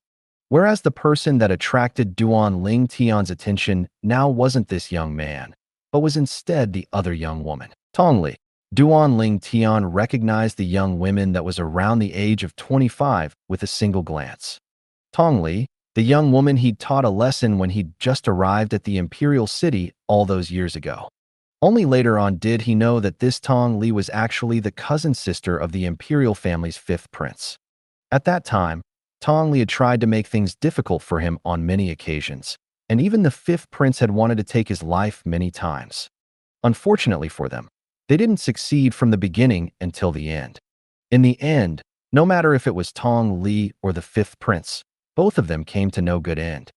Whereas the person that attracted Duan Ling Tian's attention now wasn't this young man, but was instead the other young woman, Tong Li. Duan Ling Tian recognized the young woman that was around the age of 25 with a single glance. Tong Li, the young woman he'd taught a lesson when he'd just arrived at the imperial city all those years ago. Only later on did he know that this Tong Li was actually the cousin sister of the imperial family's fifth prince. At that time, Tong Li had tried to make things difficult for him on many occasions, and even the fifth prince had wanted to take his life many times. Unfortunately for them, they didn't succeed from the beginning until the end. In the end, no matter if it was Tong Li or the fifth prince, both of them came to no good end.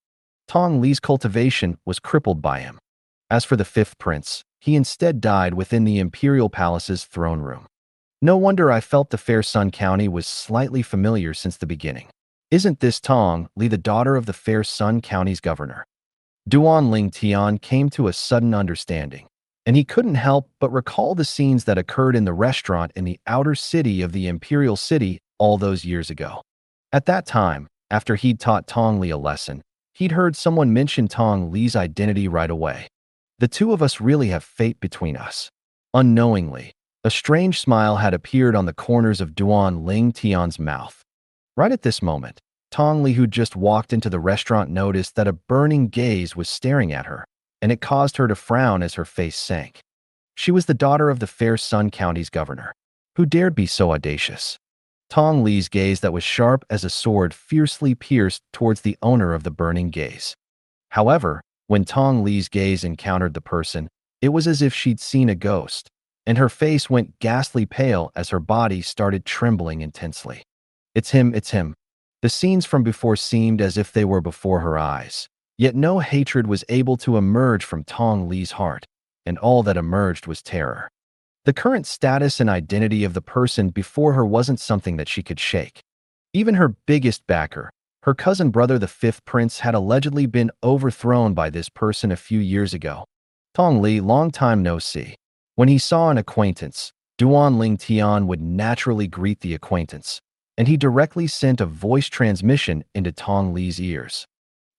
Tong Li's cultivation was crippled by him. As for the fifth prince, he instead died within the imperial palace's throne room. No wonder I felt the Fair Sun County was slightly familiar since the beginning. Isn't this Tong Li the daughter of the Fair Sun County's governor? Duan Ling Tian came to a sudden understanding, and he couldn't help but recall the scenes that occurred in the restaurant in the outer city of the imperial city all those years ago. At that time, after he'd taught Tong Li a lesson, he'd heard someone mention Tong Li's identity right away. The two of us really have fate between us. Unknowingly, a strange smile had appeared on the corners of Duan Ling Tian's mouth. Right at this moment, Tong Li, who just walked into the restaurant, noticed that a burning gaze was staring at her, and it caused her to frown as her face sank. She was the daughter of the Fair Sun County's governor. Who dared be so audacious? Tong Li's gaze that was sharp as a sword fiercely pierced towards the owner of the burning gaze. However, when Tong Li's gaze encountered the person, it was as if she'd seen a ghost, and her face went ghastly pale as her body started trembling intensely. It's him, it's him. The scenes from before seemed as if they were before her eyes, yet no hatred was able to emerge from Tong Li's heart, and all that emerged was terror. The current status and identity of the person before her wasn't something that she could shake. Even her biggest backer, Her cousin brother, the fifth prince, had allegedly been overthrown by this person a few years ago. Tong Li, long time no see. When he saw an acquaintance, Duan Ling Tian would naturally greet the acquaintance, and he directly sent a voice transmission into Tong Li's ears.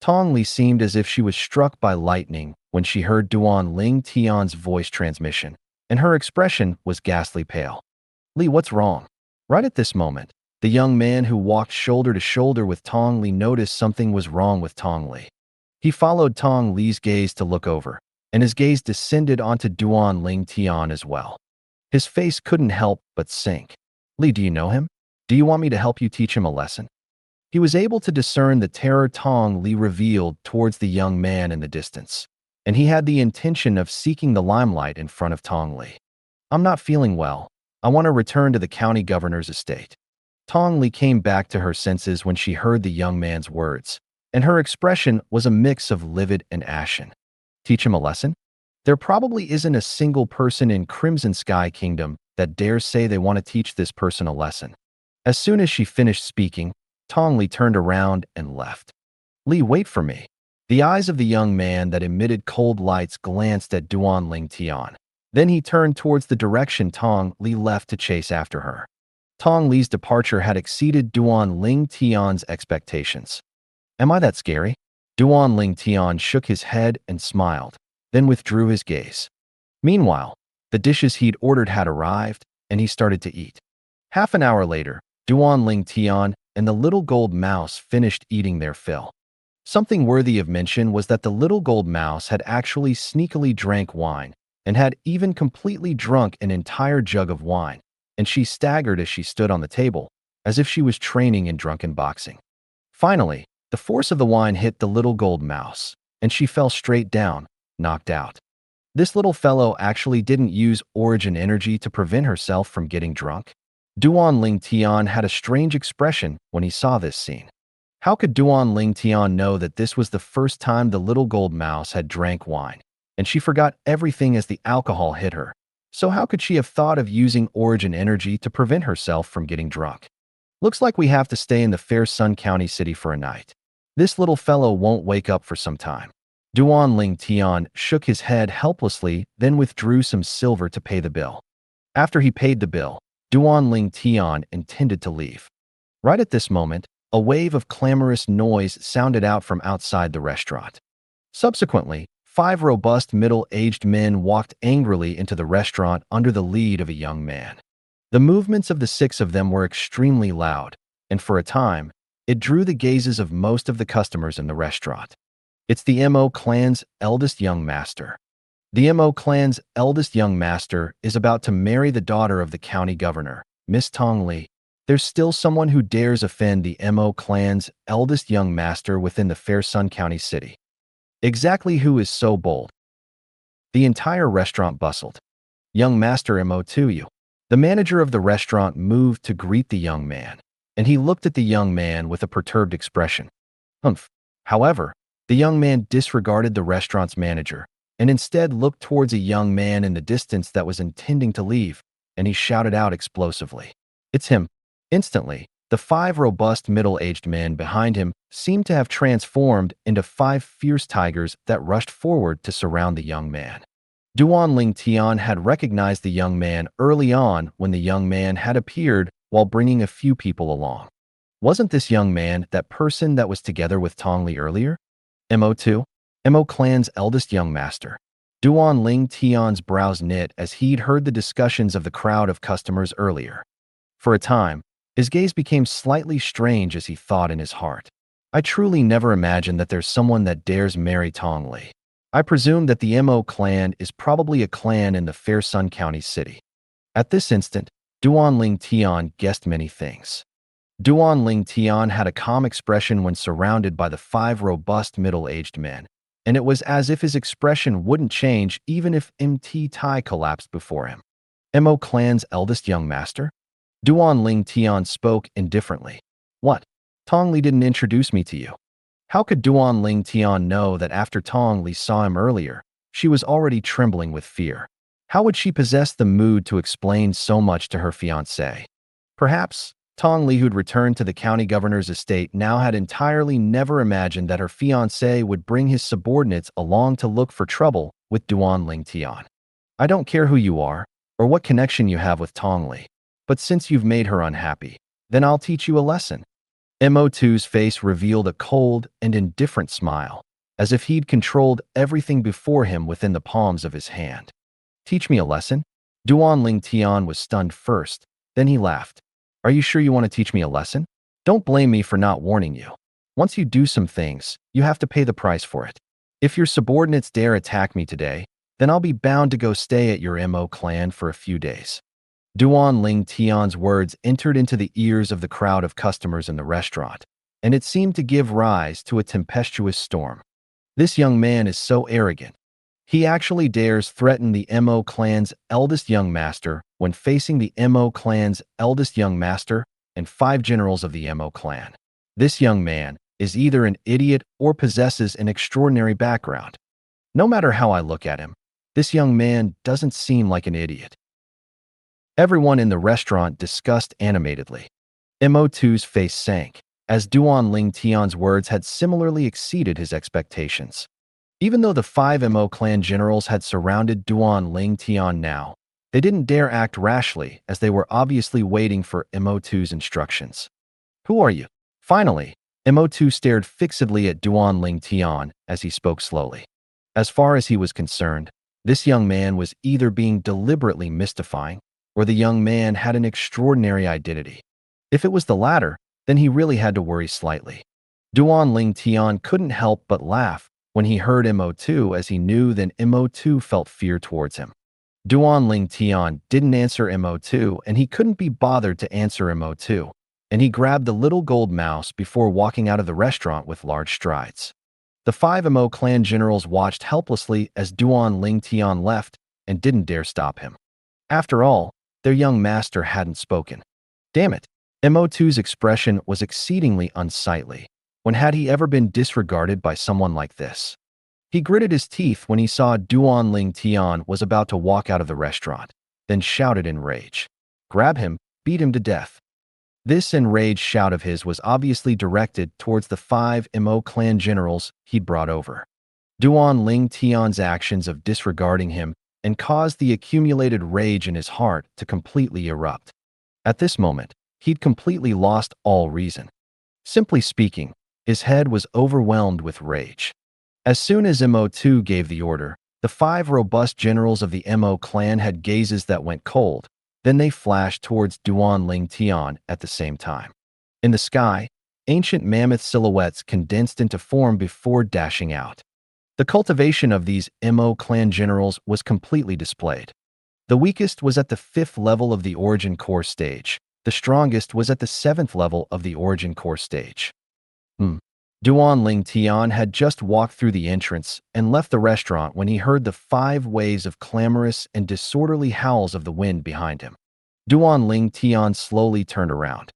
Tong Li seemed as if she was struck by lightning when she heard Duan Ling Tian's voice transmission, and her expression was ghastly pale. Li, what's wrong? Right at this moment, the young man who walked shoulder to shoulder with Tong Li noticed something was wrong with Tong Li. He followed Tong Li's gaze to look over, and his gaze descended onto Duan Ling Tian as well. His face couldn't help but sink. Li, do you know him? Do you want me to help you teach him a lesson? He was able to discern the terror Tong Li revealed towards the young man in the distance, and he had the intention of seeking the limelight in front of Tong Li. I'm not feeling well. I want to return to the county governor's estate. Tong Li came back to her senses when she heard the young man's words, and her expression was a mix of livid and ashen. Teach him a lesson? There probably isn't a single person in Crimson Sky Kingdom that dares say they want to teach this person a lesson. As soon as she finished speaking, Tong Li turned around and left. Li, wait for me. The eyes of the young man that emitted cold lights glanced at Duan Ling Tian. Then he turned towards the direction Tong Li left to chase after her. Tong Li's departure had exceeded Duan Ling Tian's expectations. Am I that scary? Duan Ling Tian shook his head and smiled, then withdrew his gaze. Meanwhile, the dishes he'd ordered had arrived, and he started to eat. Half an hour later, Duan Ling Tian and the little gold mouse finished eating their fill. Something worthy of mention was that the little gold mouse had actually sneakily drank wine and had even completely drunk an entire jug of wine, and she staggered as she stood on the table, as if she was training in drunken boxing. Finally, the force of the wine hit the little gold mouse, and she fell straight down, knocked out. This little fellow actually didn't use origin energy to prevent herself from getting drunk. Duan Ling Tian had a strange expression when he saw this scene. How could Duan Ling Tian know that this was the first time the little gold mouse had drank wine, and she forgot everything as the alcohol hit her? So how could she have thought of using origin energy to prevent herself from getting drunk? Looks like we have to stay in the Fair Sun County City for a night. This little fellow won't wake up for some time. Duan Ling Tian shook his head helplessly, then withdrew some silver to pay the bill. After he paid the bill, Duan Ling Tian intended to leave. Right at this moment, a wave of clamorous noise sounded out from outside the restaurant. Subsequently, 5 robust middle-aged men walked angrily into the restaurant under the lead of a young man. The movements of the 6 of them were extremely loud, and for a time, it drew the gazes of most of the customers in the restaurant. It's the Mo clan's eldest young master. The Mo clan's eldest young master is about to marry the daughter of the county governor, Miss Tong Li. There's still someone who dares offend the Mo clan's eldest young master within the Fair Sun County City. Exactly who is so bold? The entire restaurant bustled. Young Master Mo to you. The manager of the restaurant moved to greet the young man, and he looked at the young man with a perturbed expression. Humph. However, the young man disregarded the restaurant's manager and instead looked towards a young man in the distance that was intending to leave, and he shouted out explosively, "It's him!" Instantly, the 5 robust middle-aged men behind him seemed to have transformed into 5 fierce tigers that rushed forward to surround the young man. Duan Ling Tian had recognized the young man early on when the young man had appeared while bringing a few people along. Wasn't this young man that person that was together with Tong Li earlier? Mo2? Mo clan's eldest young master. Duan Ling Tian's brows knit as he'd heard the discussions of the crowd of customers earlier. For a time, his gaze became slightly strange as he thought in his heart. I truly never imagined that there's someone that dares marry Tong Li. I presume that the Mo clan is probably a clan in the Fair Sun County City. At this instant, Duan Ling Tian guessed many things. Duan Ling Tian had a calm expression when surrounded by the 5 robust middle-aged men, and it was as if his expression wouldn't change even if MT Tai collapsed before him. Mo clan's eldest young master? Duan Ling Tian spoke indifferently. What? Tong Li didn't introduce me to you. How could Duan Ling Tian know that after Tong Li saw him earlier, she was already trembling with fear? How would she possess the mood to explain so much to her fiancé? Perhaps Tong Li, who'd returned to the county governor's estate, now had entirely never imagined that her fiancé would bring his subordinates along to look for trouble with Duan Ling Tian. I don't care who you are or what connection you have with Tong Li, but since you've made her unhappy, then I'll teach you a lesson. Mo2's face revealed a cold and indifferent smile, as if he'd controlled everything before him within the palms of his hand. Teach me a lesson? Duan Ling Tian was stunned first, then he laughed. Are you sure you want to teach me a lesson? Don't blame me for not warning you. Once you do some things, you have to pay the price for it. If your subordinates dare attack me today, then I'll be bound to go stay at your Mo clan for a few days. Duan Ling Tian's words entered into the ears of the crowd of customers in the restaurant, and it seemed to give rise to a tempestuous storm. This young man is so arrogant. He actually dares threaten the Mo clan's eldest young master when facing the Mo clan's eldest young master and 5 generals of the Mo clan. This young man is either an idiot or possesses an extraordinary background. No matter how I look at him, this young man doesn't seem like an idiot. Everyone in the restaurant discussed animatedly. Mo2's face sank, as Duan Ling Tian's words had similarly exceeded his expectations. Even though the 5 Mo clan generals had surrounded Duan Ling Tian now, they didn't dare act rashly as they were obviously waiting for Mo2's instructions. Who are you? Finally, Mo2 stared fixedly at Duan Ling Tian as he spoke slowly. As far as he was concerned, this young man was either being deliberately mystifying or the young man had an extraordinary identity. If it was the latter, then he really had to worry slightly. Duan Ling Tian couldn't help but laugh when he heard Mo2, as he knew that Mo2 felt fear towards him. Duan Ling Tian didn't answer Mo2, and he couldn't be bothered to answer Mo2, and he grabbed the little gold mouse before walking out of the restaurant with large strides. The 5 Mo clan generals watched helplessly as Duan Ling Tian left and didn't dare stop him. After all, their young master hadn't spoken. Damn it! Mo2's expression was exceedingly unsightly. When had he ever been disregarded by someone like this? He gritted his teeth when he saw Duan Ling Tian was about to walk out of the restaurant, then shouted in rage. Grab him, beat him to death. This enraged shout of his was obviously directed towards the 5 Mo clan generals he'd brought over. Duan Ling Tian's actions of disregarding him and caused the accumulated rage in his heart to completely erupt. At this moment, he'd completely lost all reason. Simply speaking, his head was overwhelmed with rage. As soon as Mo2 gave the order, the 5 robust generals of the Mo clan had gazes that went cold. Then they flashed towards Duan Ling Tian at the same time. In the sky, ancient mammoth silhouettes condensed into form before dashing out. The cultivation of these Mo clan generals was completely displayed. The weakest was at the 5th level of the origin core stage. The strongest was at the 7th level of the origin core stage. Duan Ling Tian had just walked through the entrance and left the restaurant when he heard the 5 waves of clamorous and disorderly howls of the wind behind him. Duan Ling Tian slowly turned around.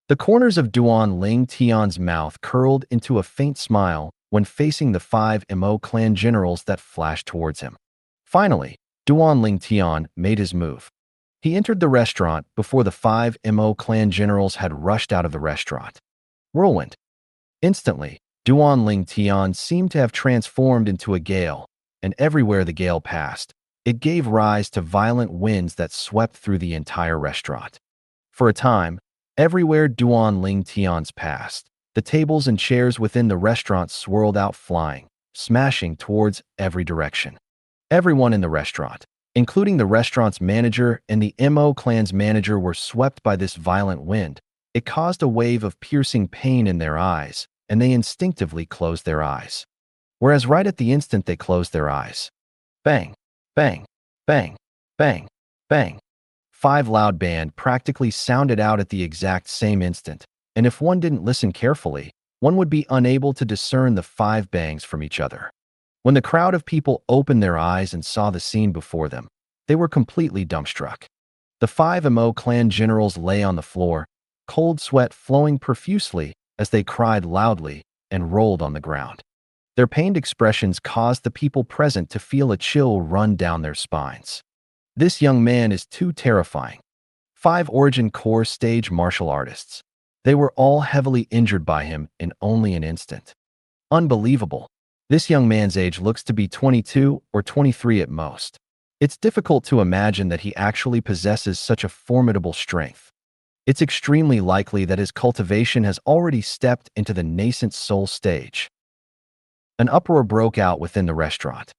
The corners of Duan Ling Tian's mouth curled into a faint smile when facing the 5 Mo clan generals that flashed towards him. Finally, Duan Ling Tian made his move. He entered the restaurant before the 5 Mo clan generals had rushed out of the restaurant. Whirlwind. Instantly, Duan Ling Tian seemed to have transformed into a gale, and everywhere the gale passed, it gave rise to violent winds that swept through the entire restaurant. For a time, everywhere Duan Ling Tian's passed, the tables and chairs within the restaurant swirled out flying, smashing towards every direction. Everyone in the restaurant, including the restaurant's manager and the Mo clan's manager, were swept by this violent wind. It caused a wave of piercing pain in their eyes, and they instinctively closed their eyes. Whereas right at the instant they closed their eyes, bang, bang, bang, bang, bang, 5 loud band practically sounded out at the exact same instant, and if one didn't listen carefully, one would be unable to discern the 5 bangs from each other. When the crowd of people opened their eyes and saw the scene before them, they were completely dumbstruck. The 5 Mo clan generals lay on the floor, cold sweat flowing profusely as they cried loudly and rolled on the ground. Their pained expressions caused the people present to feel a chill run down their spines. This young man is too terrifying. 5 origin core stage martial artists. They were all heavily injured by him in only an instant. Unbelievable. This young man's age looks to be 22 or 23 at most. It's difficult to imagine that he actually possesses such a formidable strength. It's extremely likely that his cultivation has already stepped into the nascent soul stage. An uproar broke out within the restaurant.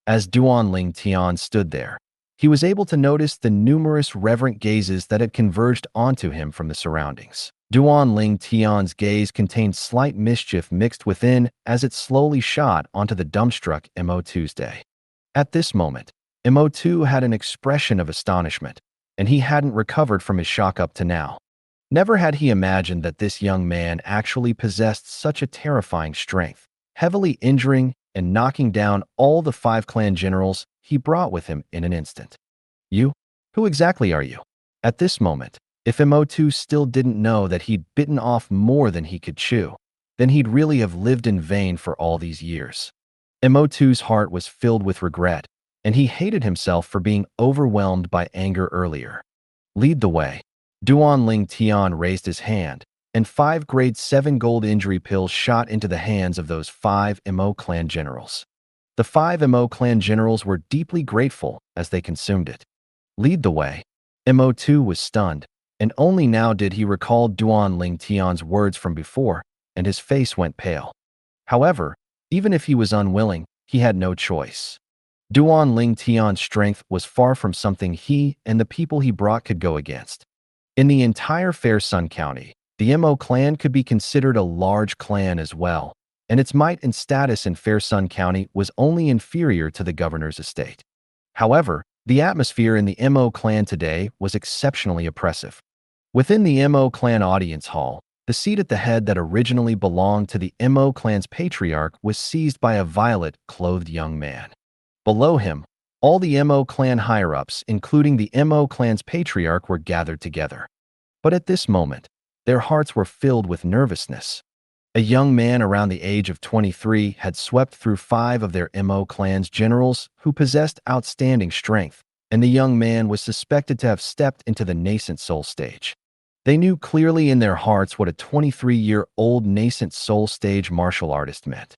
As Duan Ling Tian stood there, he was able to notice the numerous reverent gazes that had converged onto him from the surroundings. Duan Ling Tian's gaze contained slight mischief mixed within as it slowly shot onto the dumbstruck Mo Tuesday. At this moment, Mo2 had an expression of astonishment, and he hadn't recovered from his shock up to now. Never had he imagined that this young man actually possessed such a terrifying strength, heavily injuring and knocking down all the 5 clan generals he brought with him in an instant. You? Who exactly are you? At this moment, if Mo2 still didn't know that he'd bitten off more than he could chew, then he'd really have lived in vain for all these years. Mo2's heart was filled with regret, and he hated himself for being overwhelmed by anger earlier. Lead the way. Duan Ling Tian raised his hand, and 5 grade 7 gold injury pills shot into the hands of those 5 Mo clan generals. The 5 Mo clan generals were deeply grateful as they consumed it. Lead the way. Mo2 was stunned, and only now did he recall Duan Ling Tian's words from before, and his face went pale. However, even if he was unwilling, he had no choice. Duan Ling Tian's strength was far from something he and the people he brought could go against. In the entire Fair Sun County, the Mo clan could be considered a large clan as well, and its might and status in Fair Sun County was only inferior to the governor's estate. However, the atmosphere in the Mo clan today was exceptionally oppressive. Within the Mo clan audience hall, the seat at the head that originally belonged to the Mo clan's patriarch was seized by a violet-clothed young man. Below him, all the Mo clan higher-ups, including the Mo clan's patriarch, were gathered together. But at this moment, their hearts were filled with nervousness. A young man around the age of 23 had swept through 5 of their Mo clan's generals who possessed outstanding strength, and the young man was suspected to have stepped into the nascent soul stage. They knew clearly in their hearts what a 23-year-old nascent soul stage martial artist meant.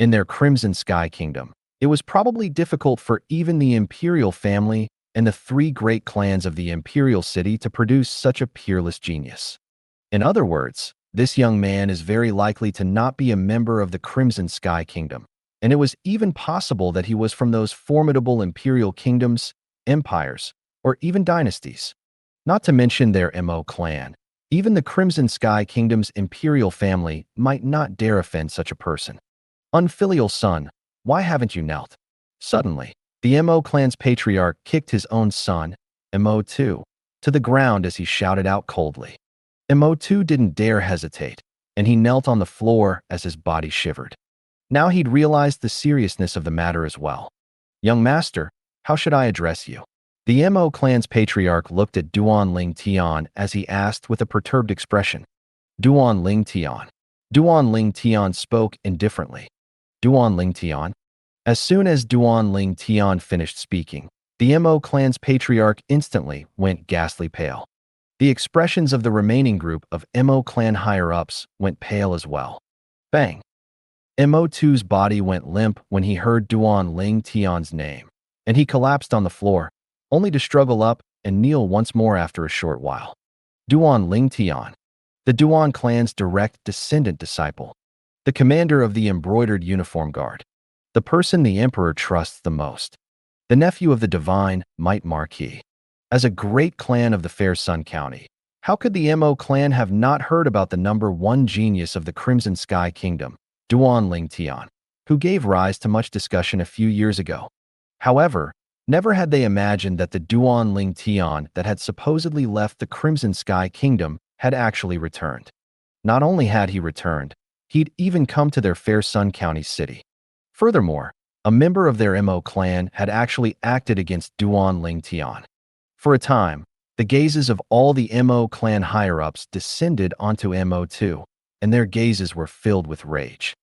In their Crimson Sky Kingdom, it was probably difficult for even the imperial family and the 3 great clans of the imperial city to produce such a peerless genius. In other words, this young man is very likely to not be a member of the Crimson Sky Kingdom, and it was even possible that he was from those formidable imperial kingdoms, empires, or even dynasties. Not to mention their Mo clan, even the Crimson Sky Kingdom's imperial family might not dare offend such a person. Unfilial son, why haven't you knelt? Suddenly, the Mo clan's patriarch kicked his own son, Mo2, to the ground as he shouted out coldly. Mo2 didn't dare hesitate, and he knelt on the floor as his body shivered. Now he'd realized the seriousness of the matter as well. Young master, how should I address you? The Mo clan's patriarch looked at Duan Ling Tian as he asked with a perturbed expression. Duan Ling Tian. Duan Ling Tian spoke indifferently. Duan Ling Tian? As soon as Duan Ling Tian finished speaking, the Mo clan's patriarch instantly went ghastly pale. The expressions of the remaining group of Mo clan higher-ups went pale as well. Bang! Mo2's body went limp when he heard Duan Ling Tian's name, and he collapsed on the floor, only to struggle up and kneel once more after a short while. Duan Ling Tian, the Duan clan's direct descendant disciple, the commander of the embroidered uniform guard, the person the emperor trusts the most, the nephew of the divine Might Marquis. As a great clan of the Fair Sun County, how could the Mo clan have not heard about the #1 genius of the Crimson Sky Kingdom, Duan Ling Tian, who gave rise to much discussion a few years ago? However, never had they imagined that the Duan Ling Tian that had supposedly left the Crimson Sky Kingdom had actually returned. Not only had he returned, he'd even come to their Fair Sun County city. Furthermore, a member of their Mo clan had actually acted against Duan Ling Tian. For a time, the gazes of all the Mo clan higher-ups descended onto Mo2, and their gazes were filled with rage.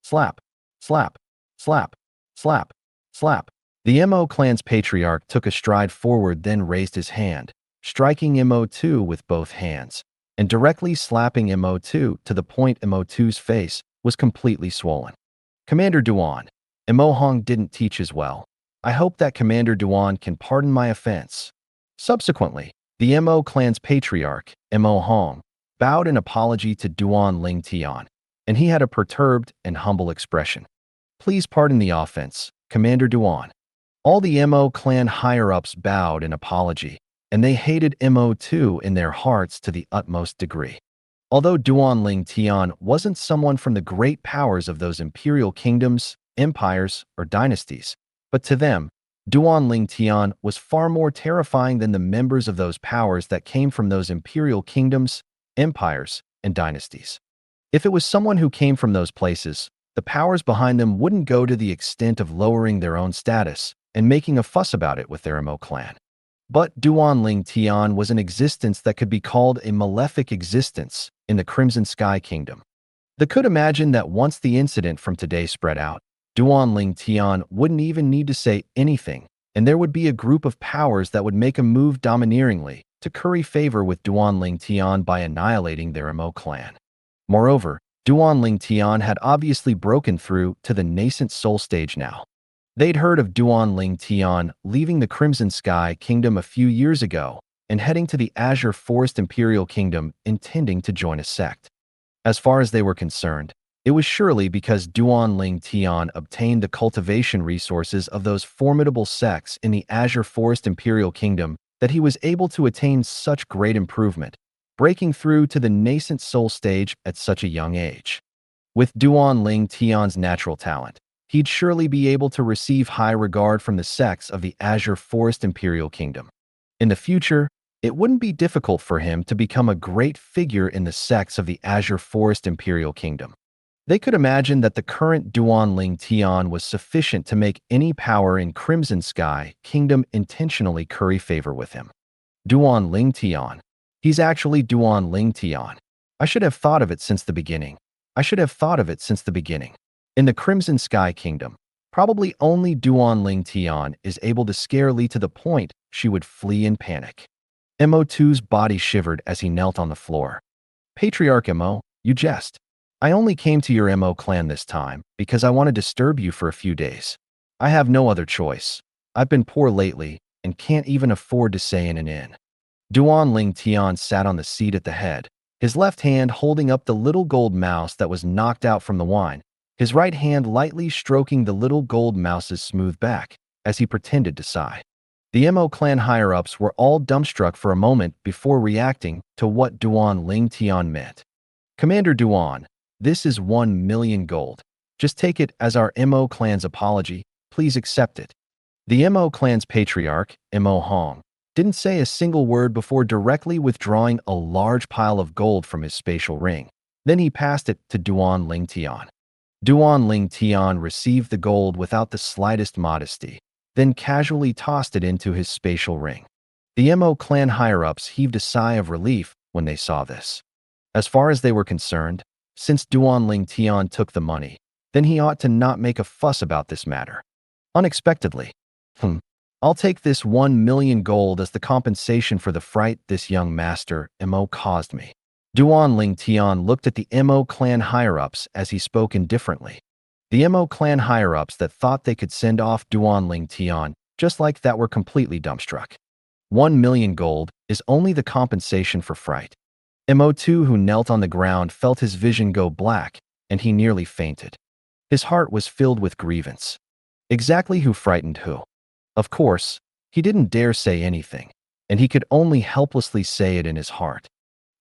Slap, slap, slap, slap, slap. The Mo clan's patriarch took a stride forward, then raised his hand, striking MO2 with both hands, and directly slapping MO2 to the point MO2's face was completely swollen. Commander Duan, Mo Hong didn't teach as well. I hope that Commander Duan can pardon my offense. Subsequently, the Mo clan's patriarch, Mo Hong, bowed in apology to Duan Ling Tian, and he had a perturbed and humble expression. Please pardon the offense, Commander Duan. All the Mo clan higher-ups bowed in apology, and they hated Mo2 in their hearts to the utmost degree. Although Duan Ling Tian wasn't someone from the great powers of those imperial kingdoms, empires, or dynasties, but to them, Duan Ling Tian was far more terrifying than the members of those powers that came from those imperial kingdoms, empires, and dynasties. If it was someone who came from those places, the powers behind them wouldn't go to the extent of lowering their own status and making a fuss about it with their Mo clan. But Duan Ling Tian was an existence that could be called a malefic existence in the Crimson Sky Kingdom. They could imagine that once the incident from today spread out, Duan Ling Tian wouldn't even need to say anything, and there would be a group of powers that would make a move domineeringly to curry favor with Duan Ling Tian by annihilating their Mo clan. Moreover, Duan Ling Tian had obviously broken through to the nascent soul stage now. They'd heard of Duan Ling Tian leaving the Crimson Sky Kingdom a few years ago and heading to the Azure Forest Imperial Kingdom intending to join a sect. As far as they were concerned, it was surely because Duan Ling Tian obtained the cultivation resources of those formidable sects in the Azure Forest Imperial Kingdom that he was able to attain such great improvement, breaking through to the nascent soul stage at such a young age. With Duan Ling Tian's natural talent, he'd surely be able to receive high regard from the sects of the Azure Forest Imperial Kingdom. In the future, it wouldn't be difficult for him to become a great figure in the sects of the Azure Forest Imperial Kingdom. They could imagine that the current Duan Ling Tian was sufficient to make any power in Crimson Sky Kingdom intentionally curry favor with him. Duan Ling Tian. He's actually Duan Ling Tian. I should have thought of it since the beginning. In the Crimson Sky Kingdom, probably only Duan Ling Tian is able to scare Li to the point she would flee in panic. Mo2's body shivered as he knelt on the floor. Patriarch Mo, you jest. I only came to your Mo clan this time because I want to disturb you for a few days. I have no other choice. I've been poor lately and can't even afford to stay in an inn. Duan Ling Tian sat on the seat at the head, his left hand holding up the little gold mouse that was knocked out from the wine, his right hand lightly stroking the little gold mouse's smooth back as he pretended to sigh. The Mo clan higher-ups were all dumbstruck for a moment before reacting to what Duan Ling Tian meant. Commander Duan, this is 1 million gold. Just take it as our Mo clan's apology. Please accept it. The Mo clan's patriarch, Mo Hong, didn't say a single word before directly withdrawing a large pile of gold from his spatial ring. Then he passed it to Duan Ling Tian. Duan Ling Tian received the gold without the slightest modesty, then casually tossed it into his spatial ring. The Mo clan higher-ups heaved a sigh of relief when they saw this. As far as they were concerned, since Duan Ling Tian took the money, then he ought to not make a fuss about this matter. Unexpectedly, I'll take this 1 million gold as the compensation for the fright this young master, Mo, caused me. Duan Ling Tian looked at the Mo clan higher-ups as he spoke indifferently. The Mo clan higher-ups that thought they could send off Duan Ling Tian just like that were completely dumbstruck. 1 million gold is only the compensation for fright. Mo2, who knelt on the ground, felt his vision go black, and he nearly fainted. His heart was filled with grievance. Exactly who frightened who? Of course, he didn't dare say anything, and he could only helplessly say it in his heart.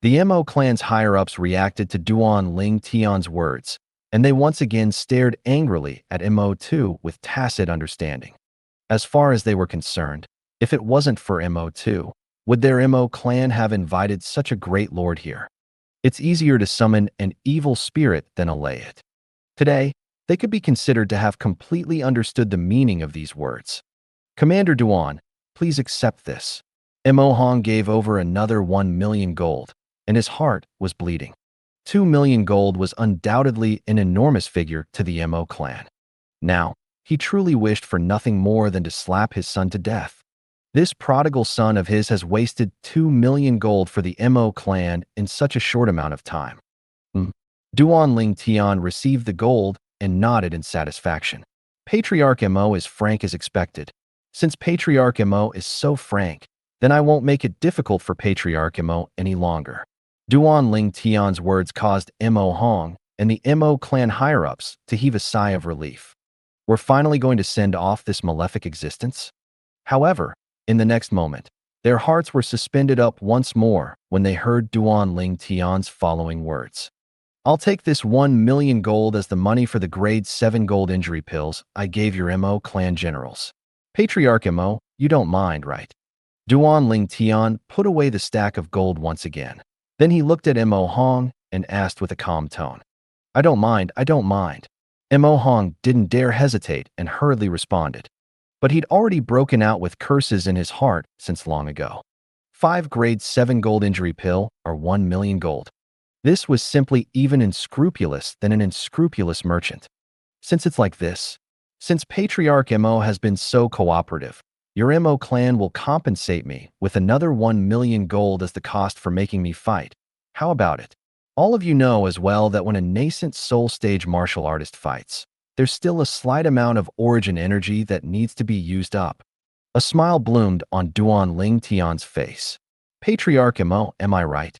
The Mo clan's higher-ups reacted to Duan Ling Tian's words, and they once again stared angrily at Mo2 with tacit understanding. As far as they were concerned, if it wasn't for Mo2, would their Mo clan have invited such a great lord here? It's easier to summon an evil spirit than allay it. Today, they could be considered to have completely understood the meaning of these words. Commander Duan, please accept this. Mo Hong gave over another 1 million gold, and his heart was bleeding. 2 million gold was undoubtedly an enormous figure to the Mo clan. Now, he truly wished for nothing more than to slap his son to death. This prodigal son of his has wasted 2 million gold for the Mo clan in such a short amount of time. Hmm. Duan Ling Tian received the gold and nodded in satisfaction. Patriarch Mo is frank as expected. Since Patriarch Mo is so frank, then I won't make it difficult for Patriarch Mo any longer. Duan Ling Tian's words caused Mo Hong and the Mo clan higher-ups to heave a sigh of relief. We're finally going to send off this malefic existence? However, in the next moment, their hearts were suspended up once more when they heard Duan Ling Tian's following words. I'll take this 1 million gold as the money for the grade 7 gold injury pills I gave your Mo clan generals. Patriarch Mo, you don't mind, right? Duan Ling Tian put away the stack of gold once again. Then he looked at Mo Hong and asked with a calm tone. I don't mind, I don't mind. Mo Hong didn't dare hesitate and hurriedly responded. But he'd already broken out with curses in his heart since long ago. 5 grade 7 gold injury pill or 1 million gold. This was simply even unscrupulous than an unscrupulous merchant. Since it's like this, since Patriarch Mo has been so cooperative, your Mo clan will compensate me with another 1 million gold as the cost for making me fight. How about it? All of you know as well that when a nascent soul stage martial artist fights, there's still a slight amount of origin energy that needs to be used up. A smile bloomed on Duan Ling Tian's face. Patriarch Mo, am I right?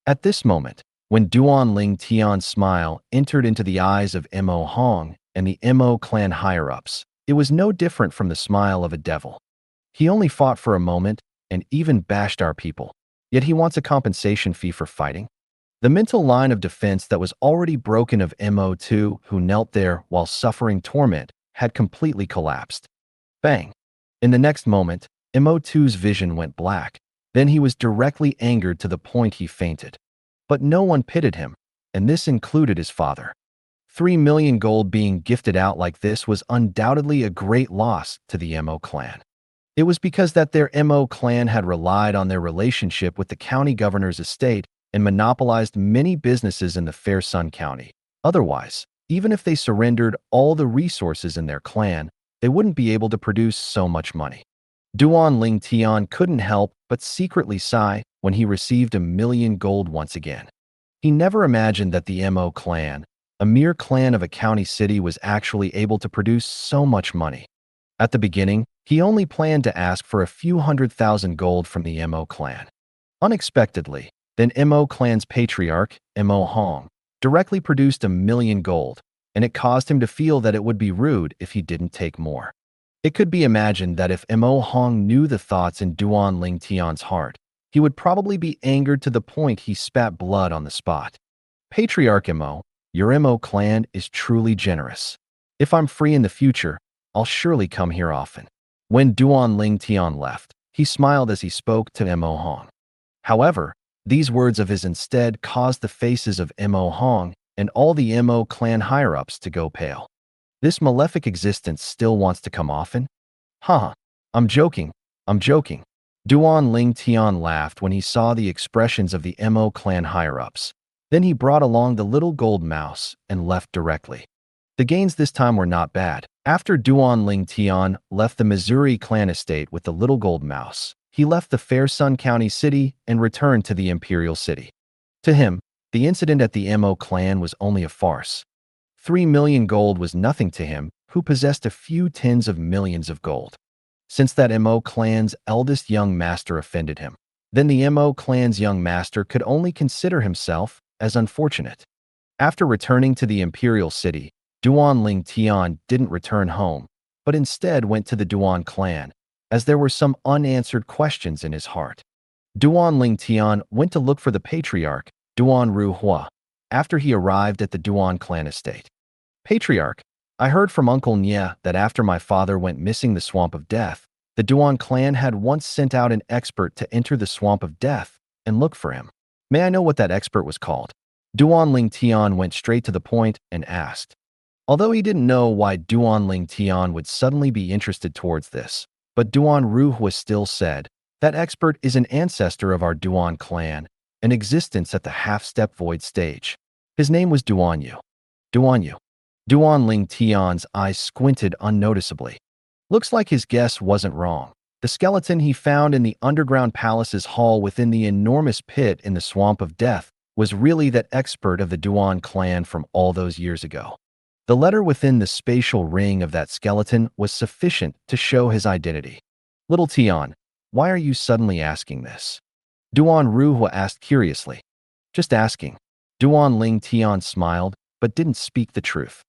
At this moment, when Duan Ling Tian's smile entered into the eyes of Mo Hong and the Mo clan higher-ups, it was no different from the smile of a devil. He only fought for a moment and even bashed our people, yet he wants a compensation fee for fighting? The mental line of defense that was already broken of Mo2, who knelt there while suffering torment, had completely collapsed. Bang! In the next moment, Mo2's vision went black. Then he was directly angered to the point he fainted. But no one pitied him, and this included his father. 3 million gold being gifted out like this was undoubtedly a great loss to the Mo clan. It was because that their Mo clan had relied on their relationship with the county governor's estate and monopolized many businesses in the Fair Sun County. Otherwise, even if they surrendered all the resources in their clan, they wouldn't be able to produce so much money. Duan Ling Tian couldn't help but secretly sigh when he received 1 million gold once again. He never imagined that the Mo clan, a mere clan of a county city, was actually able to produce so much money. At the beginning, he only planned to ask for a few 100,000 gold from the Mo clan. Unexpectedly, then Mo clan's patriarch, Mo Hong, directly produced 1 million gold, and it caused him to feel that it would be rude if he didn't take more. It could be imagined that if Mo Hong knew the thoughts in Duan Ling Tian's heart, he would probably be angered to the point he spat blood on the spot. Patriarch Mo, your Mo clan is truly generous. If I'm free in the future, I'll surely come here often. When Duan Ling Tian left, he smiled as he spoke to Mo Hong. However, these words of his instead caused the faces of Mo Hong and all the Mo clan higher-ups to go pale. This malefic existence still wants to come often? Haha, I'm joking. Duan Ling Tian laughed when he saw the expressions of the Mo clan higher-ups. Then he brought along the little gold mouse and left directly. The gains this time were not bad. After Duan Ling Tian left the Missouri clan estate with the little gold mouse, he left the Fair Sun County city and returned to the Imperial City. To him, the incident at the Mo clan was only a farce. 3 million gold was nothing to him, who possessed a few tens of millions of gold. Since that Mo clan's eldest young master offended him, then the Mo clan's young master could only consider himself as unfortunate. After returning to the Imperial City, Duan Ling Tian didn't return home, but instead went to the Duan clan, as there were some unanswered questions in his heart. Duan Ling Tian went to look for the patriarch, Duan Ru Hua, after he arrived at the Duan clan estate. Patriarch, I heard from Uncle Nye that after my father went missing the Swamp of Death, the Duan clan had once sent out an expert to enter the Swamp of Death and look for him. May I know what that expert was called? Duan Ling Tian went straight to the point and asked. Although he didn't know why Duan Ling Tian would suddenly be interested towards this, but Duan Ru Hua still said, that expert is an ancestor of our Duan clan, an existence at the half-step void stage. His name was Duan Yu. Duan Yu. Duan Ling Tian's eyes squinted unnoticeably. Looks like his guess wasn't wrong. The skeleton he found in the underground palace's hall within the enormous pit in the Swamp of Death was really that expert of the Duan clan from all those years ago. The letter within the spatial ring of that skeleton was sufficient to show his identity. Little Tian, why are you suddenly asking this? Duan Ruhua asked curiously. Just asking. Duan Ling Tian smiled, but didn't speak the truth.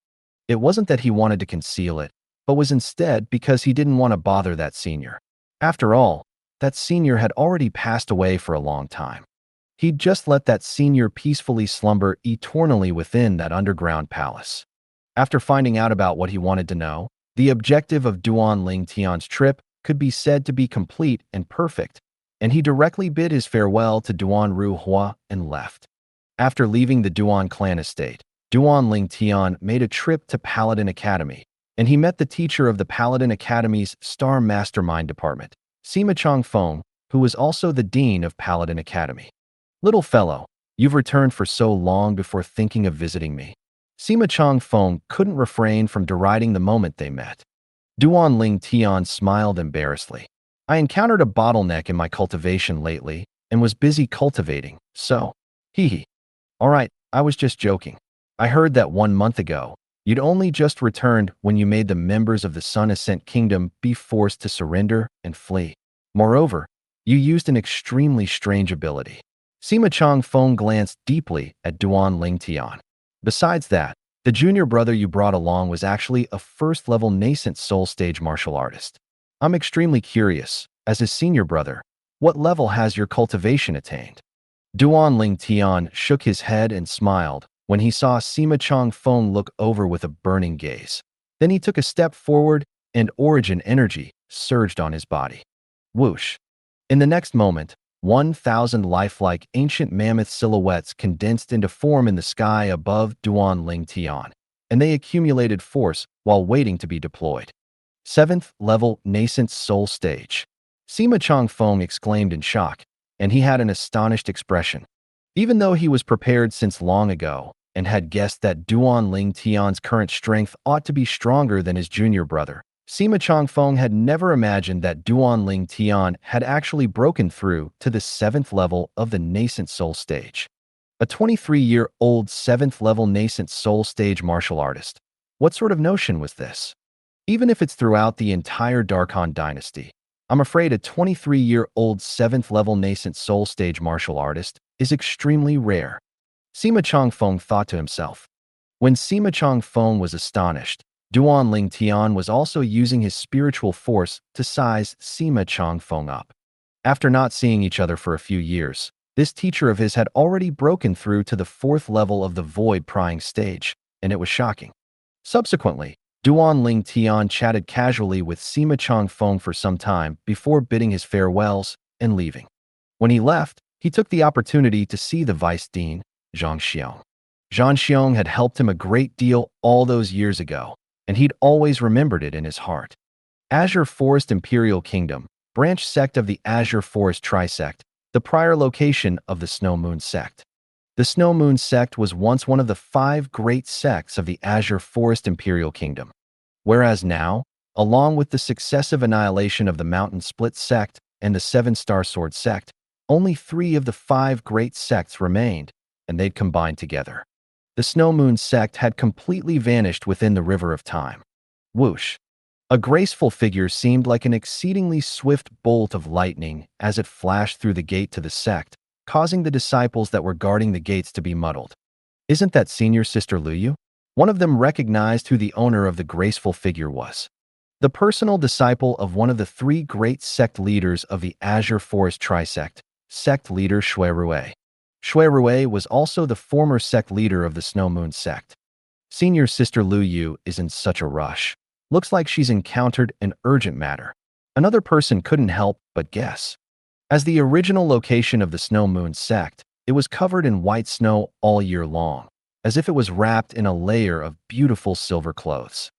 It wasn't that he wanted to conceal it, but was instead because he didn't want to bother that senior. After all, that senior had already passed away for a long time. He'd just let that senior peacefully slumber eternally within that underground palace. After finding out about what he wanted to know, the objective of Duan Ling Tian's trip could be said to be complete and perfect, and he directly bid his farewell to Duan Ruhua and left. After leaving the Duan clan estate, Duan Ling Tian made a trip to Paladin Academy, and he met the teacher of the Paladin Academy's Star Mastermind Department, Sima Changfeng, who was also the dean of Paladin Academy. Little fellow, you've returned for so long before thinking of visiting me. Sima Changfeng couldn't refrain from deriding the moment they met. Duan Ling Tian smiled embarrassedly. I encountered a bottleneck in my cultivation lately and was busy cultivating, so, hee. All right, I was just joking. I heard that 1 month ago, you'd only just returned when you made the members of the Sun Ascent Kingdom be forced to surrender and flee. Moreover, you used an extremely strange ability. Sima Changfeng glanced deeply at Duan Ling Tian. Besides that, the junior brother you brought along was actually a first-level nascent soul stage martial artist. I'm extremely curious, as his senior brother, what level has your cultivation attained? Duan Ling Tian shook his head and smiled when he saw Sima Changfeng look over with a burning gaze. Then he took a step forward, and origin energy surged on his body. Whoosh! In the next moment, 1,000 lifelike ancient mammoth silhouettes condensed into form in the sky above Duan Ling Tian, and they accumulated force while waiting to be deployed. 7th level nascent soul stage. Sima Changfeng exclaimed in shock, and he had an astonished expression. Even though he was prepared since long ago and had guessed that Duan Ling Tian's current strength ought to be stronger than his junior brother, Sima Changfeng had never imagined that Duan Ling Tian had actually broken through to the 7th level of the nascent soul stage. A 23-year-old 7th level nascent soul stage martial artist. What sort of notion was this? Even if it's throughout the entire Darkhan dynasty, I'm afraid a 23-year-old 7th level nascent soul stage martial artist is extremely rare. Sima Changfeng thought to himself. When Sima Changfeng was astonished, Duan Ling Tian was also using his spiritual force to size Sima Changfeng up. After not seeing each other for a few years, this teacher of his had already broken through to the 4th level of the void prying stage, and it was shocking. Subsequently, Duan Ling Tian chatted casually with Sima Changfeng for some time before bidding his farewells and leaving. When he left, he took the opportunity to see the vice dean, Zhang Xiong. Zhang Xiong had helped him a great deal all those years ago, and he'd always remembered it in his heart. Azure Forest Imperial Kingdom, branch sect of the Azure Forest Trisect, the prior location of the Snow Moon sect. The Snow Moon sect was once one of the 5 great sects of the Azure Forest Imperial Kingdom. Whereas now, along with the successive annihilation of the Mountain Split sect and the 7-Star Sword sect, only 3 of the 5 great sects remained, and they'd combined together. The Snow Moon sect had completely vanished within the river of time. Whoosh! A graceful figure seemed like an exceedingly swift bolt of lightning as it flashed through the gate to the sect, causing the disciples that were guarding the gates to be muddled. Isn't that senior sister Luyu? One of them recognized who the owner of the graceful figure was. The personal disciple of one of the 3 great sect leaders of the Azure Forest Trisect, sect leader Shui Rui. Shui Rui was also the former sect leader of the Snow Moon sect. Senior sister Lu Yu is in such a rush. Looks like she's encountered an urgent matter. Another person couldn't help but guess. As the original location of the Snow Moon sect, it was covered in white snow all year long, as if it was wrapped in a layer of beautiful silver clothes.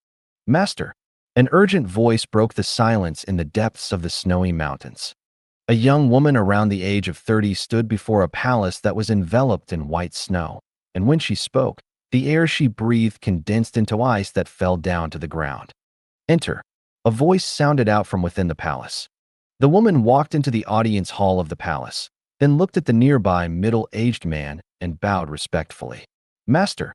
Master, an urgent voice broke the silence in the depths of the snowy mountains. A young woman around the age of 30 stood before a palace that was enveloped in white snow, and when she spoke, the air she breathed condensed into ice that fell down to the ground. Enter. A voice sounded out from within the palace. The woman walked into the audience hall of the palace, then looked at the nearby middle-aged man and bowed respectfully. Master.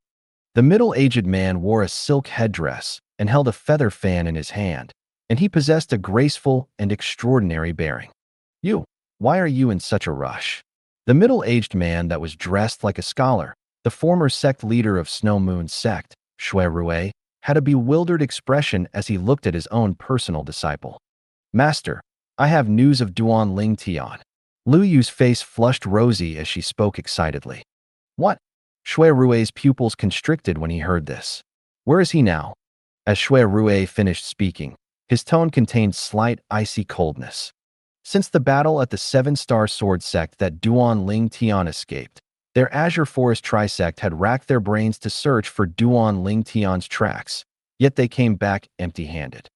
The middle-aged man wore a silk headdress and held a feather fan in his hand, and he possessed a graceful and extraordinary bearing. Why are you in such a rush? The middle-aged man that was dressed like a scholar, the former sect leader of Snow Moon's sect, Shui Rue, had a bewildered expression as he looked at his own personal disciple. Master, I have news of Duan Ling Tian. Lu Yu's face flushed rosy as she spoke excitedly. What? Shui Rue's pupils constricted when he heard this. Where is he now? As Shui Rue finished speaking, his tone contained slight icy coldness. Since the battle at the Seven-Star Sword Sect that Duan Ling Tian escaped, their Azure Forest Trisect had racked their brains to search for Duan Ling Tian's tracks, yet they came back empty-handed.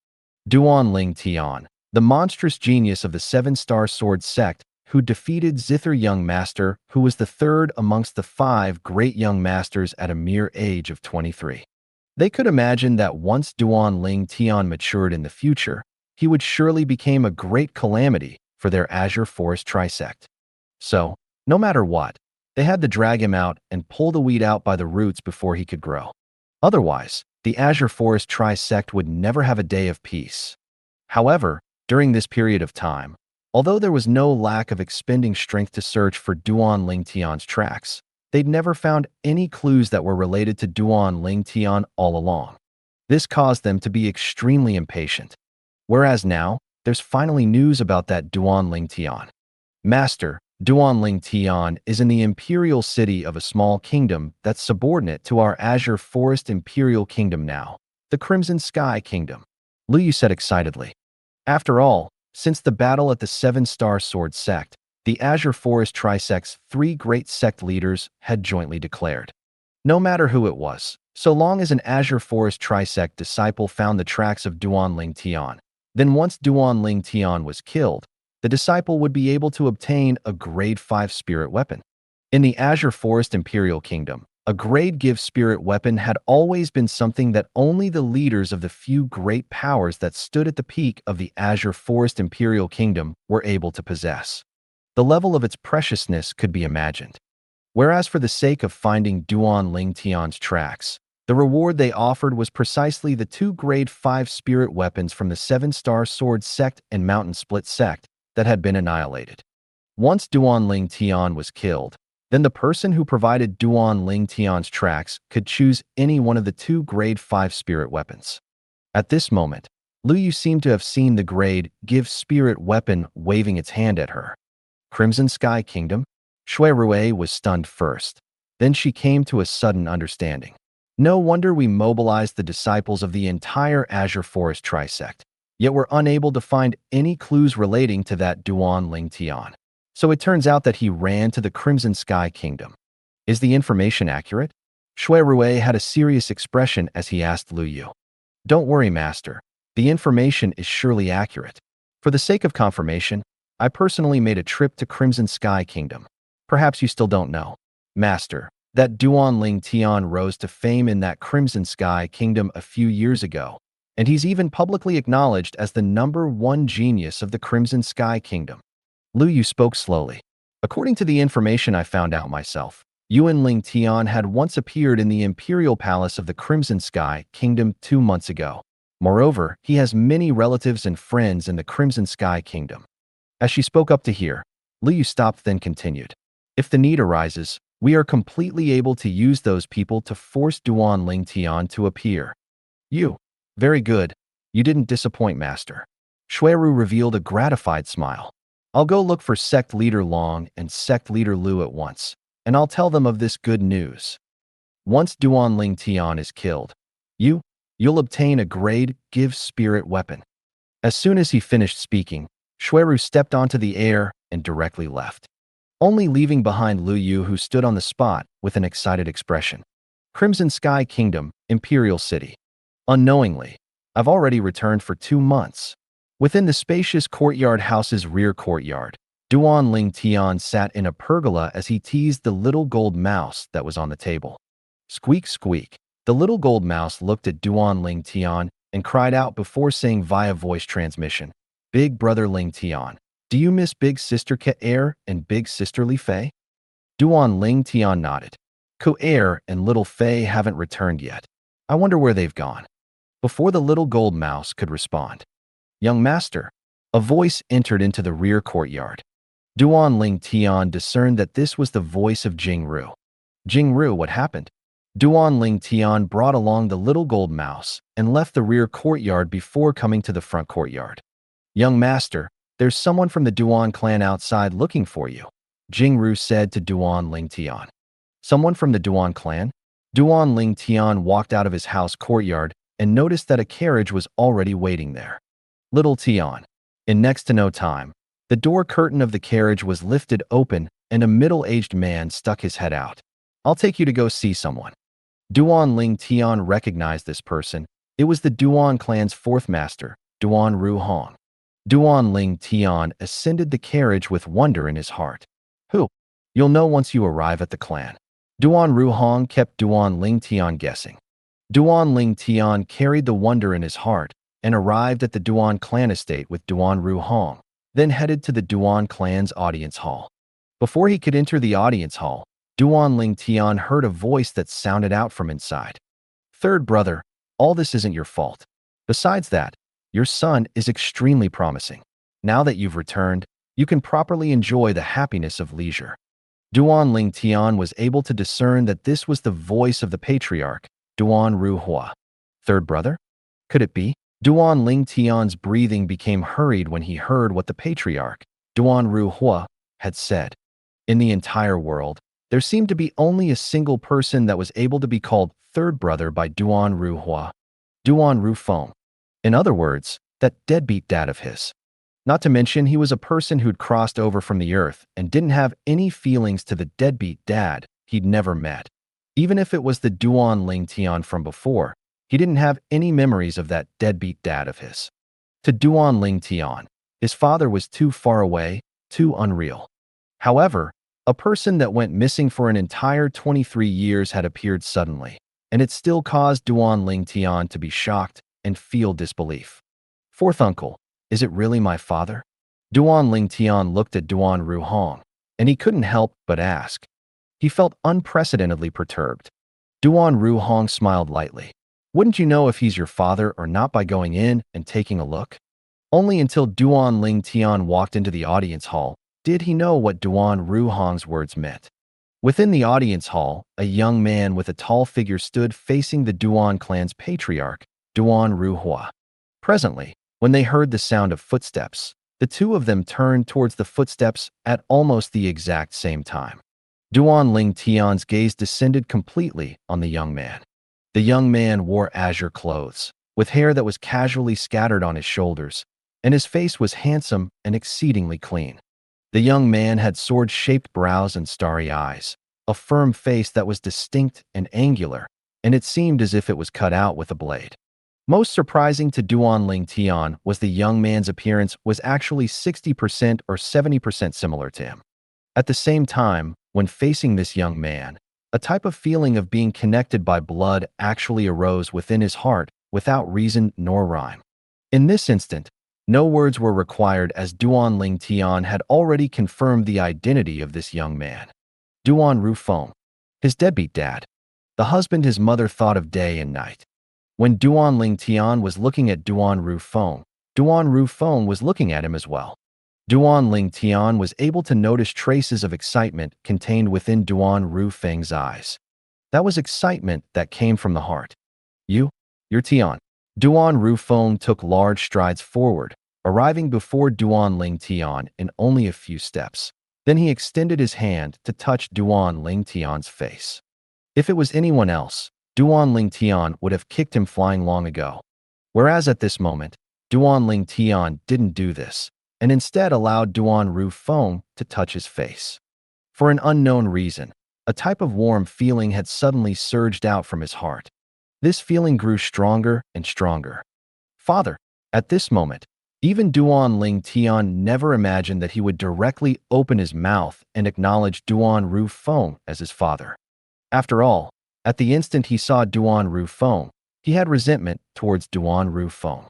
Duan Ling Tian, the monstrous genius of the Seven-Star Sword Sect, who defeated Zither Young Master, who was the third amongst the 5 great young masters at a mere age of 23. They could imagine that once Duan Ling Tian matured in the future, he would surely become a great calamity for their Azure Forest Trisect. So, no matter what, they had to drag him out and pull the weed out by the roots before he could grow. Otherwise, the Azure Forest Trisect would never have a day of peace. However, during this period of time, although there was no lack of expending strength to search for Duan Ling Tian's tracks, they'd never found any clues that were related to Duan Ling Tian all along. This caused them to be extremely impatient. Whereas now, there's finally news about that Duan Ling Tian. Master, Duan Ling Tian is in the imperial city of a small kingdom that's subordinate to our Azure Forest Imperial Kingdom now, the Crimson Sky Kingdom, Lu Yu said excitedly. After all, since the battle at the Seven-Star Sword Sect, the Azure Forest Trisect's 3 great sect leaders had jointly declared. No matter who it was, so long as an Azure Forest Trisect disciple found the tracks of Duan Ling Tian, then once Duan Ling Tian was killed, the disciple would be able to obtain a Grade 5 spirit weapon. In the Azure Forest Imperial Kingdom, a Grade 5 spirit weapon had always been something that only the leaders of the few great powers that stood at the peak of the Azure Forest Imperial Kingdom were able to possess. The level of its preciousness could be imagined. Whereas for the sake of finding Duan Ling Tian's tracks, the reward they offered was precisely the 2 Grade 5 spirit weapons from the Seven-Star Sword Sect and Mountain Split Sect that had been annihilated. Once Duan Ling Tian was killed, then the person who provided Duan Ling Tian's tracks could choose any one of the 2 Grade 5 spirit weapons. At this moment, Lu Yu seemed to have seen the Grade 5 spirit weapon waving its hand at her. Crimson Sky Kingdom? Shui Rue was stunned first. Then she came to a sudden understanding. No wonder we mobilized the disciples of the entire Azure Forest Trisect, yet were unable to find any clues relating to that Duan Ling Tian. So it turns out that he ran to the Crimson Sky Kingdom. Is the information accurate? Shui Rue had a serious expression as he asked Lu Yu. Don't worry, Master. The information is surely accurate. For the sake of confirmation, I personally made a trip to Crimson Sky Kingdom. Perhaps you still don't know. Master, that Duan Ling Tian rose to fame in that Crimson Sky Kingdom a few years ago, and he's even publicly acknowledged as the #1 genius of the Crimson Sky Kingdom. Lu Yu spoke slowly. According to the information I found out myself, Yuan Ling Tian had once appeared in the Imperial Palace of the Crimson Sky Kingdom 2 months ago. Moreover, he has many relatives and friends in the Crimson Sky Kingdom. As she spoke up to here, Lu Yu stopped then continued. If the need arises, we are completely able to use those people to force Duan Ling Tian to appear. Very good. You didn't disappoint, Master. Shuiru revealed a gratified smile. I'll go look for Sect Leader Long and Sect Leader Lu at once, and I'll tell them of this good news. Once Duan Ling Tian is killed, you'll obtain a Grade 5 spirit weapon. As soon as he finished speaking, Shuiru stepped onto the air and directly left, only leaving behind Lu Yu, who stood on the spot with an excited expression. Crimson Sky Kingdom, Imperial City. Unknowingly, I've already returned for 2 months. Within the spacious courtyard house's rear courtyard, Duan Ling Tian sat in a pergola as he teased the little gold mouse that was on the table. Squeak, squeak. The little gold mouse looked at Duan Ling Tian and cried out before saying via voice transmission, Big brother Ling Tian, do you miss big sister Ke Air and big sister Li Fei? Duan Ling Tian nodded. Ko Air and little Fei haven't returned yet. I wonder where they've gone. Before the little gold mouse could respond, young master, a voice entered into the rear courtyard. Duan Ling Tian discerned that this was the voice of Jingru. Jingru, what happened? Duan Ling Tian brought along the little gold mouse and left the rear courtyard before coming to the front courtyard. Young master, there's someone from the Duan clan outside looking for you, Jingru said to Duan Ling Tian. Someone from the Duan clan? Duan Ling Tian walked out of his house courtyard and noticed that a carriage was already waiting there. Little Tian. In next to no time, the door curtain of the carriage was lifted open and a middle-aged man stuck his head out. I'll take you to go see someone. Duan Ling Tian recognized this person. It was the Duan clan's fourth master, Duan Ru Hong. Duan Ling Tian ascended the carriage with wonder in his heart. Who? You'll know once you arrive at the clan. Duan Ru Hong kept Duan Ling Tian guessing. Duan Ling Tian carried the wonder in his heart and arrived at the Duan clan estate with Duan Ru Hong, then headed to the Duan clan's audience hall. Before he could enter the audience hall, Duan Ling Tian heard a voice that sounded out from inside. Third brother, all this isn't your fault. Besides that, your son is extremely promising. Now that you've returned, you can properly enjoy the happiness of leisure. Duan Ling Tian was able to discern that this was the voice of the patriarch, Duan Ru Hua. Third brother? Could it be? Duan Ling Tian's breathing became hurried when he heard what the patriarch, Duan Ru Hua, had said. In the entire world, there seemed to be only a single person that was able to be called third brother by Duan Ru Hua, Duan Ru Feng. In other words, that deadbeat dad of his. Not to mention he was a person who'd crossed over from the earth and didn't have any feelings to the deadbeat dad he'd never met. Even if it was the Duan Ling Tian from before, he didn't have any memories of that deadbeat dad of his. To Duan Ling Tian, his father was too far away, too unreal. However, a person that went missing for an entire 23 years had appeared suddenly, and it still caused Duan Ling Tian to be shocked and feel disbelief. Fourth uncle, is it really my father? Duan Ling Tian looked at Duan Ru Hong, and he couldn't help but ask. He felt unprecedentedly perturbed. Duan Ru Hong smiled lightly. Wouldn't you know if he's your father or not by going in and taking a look? Only until Duan Ling Tian walked into the audience hall did he know what Duan Ru Hong's words meant. Within the audience hall, a young man with a tall figure stood facing the Duan clan's patriarch, Duan Ru Hua. Presently, when they heard the sound of footsteps, the two of them turned towards the footsteps at almost the exact same time. Duan Ling Tian's gaze descended completely on the young man. The young man wore azure clothes, with hair that was casually scattered on his shoulders, and his face was handsome and exceedingly clean. The young man had sword-shaped brows and starry eyes, a firm face that was distinct and angular, and it seemed as if it was cut out with a blade. Most surprising to Duan Ling Tian was the young man's appearance was actually 60% or 70% similar to him. At the same time, when facing this young man, a type of feeling of being connected by blood actually arose within his heart without reason nor rhyme. In this instant, no words were required as Duan Ling Tian had already confirmed the identity of this young man. Duan Ru Feng, his deadbeat dad, the husband his mother thought of day and night. When Duan Ling Tian was looking at Duan Ru Feng was looking at him as well. Duan Ling Tian was able to notice traces of excitement contained within Duan Ru Feng's eyes. That was excitement that came from the heart. You're Tian. Duan Ru Feng took large strides forward, arriving before Duan Ling Tian in only a few steps. Then he extended his hand to touch Duan Ling Tian's face. If it was anyone else, Duan Ling Tian would have kicked him flying long ago. Whereas at this moment, Duan Ling Tian didn't do this, and instead allowed Duan Ru Feng to touch his face. For an unknown reason, a type of warm feeling had suddenly surged out from his heart. This feeling grew stronger and stronger. Father, at this moment, even Duan Ling Tian never imagined that he would directly open his mouth and acknowledge Duan Ru Feng as his father. After all, at the instant he saw Duan Ru Feng, he had resentment towards Duan Ru Feng.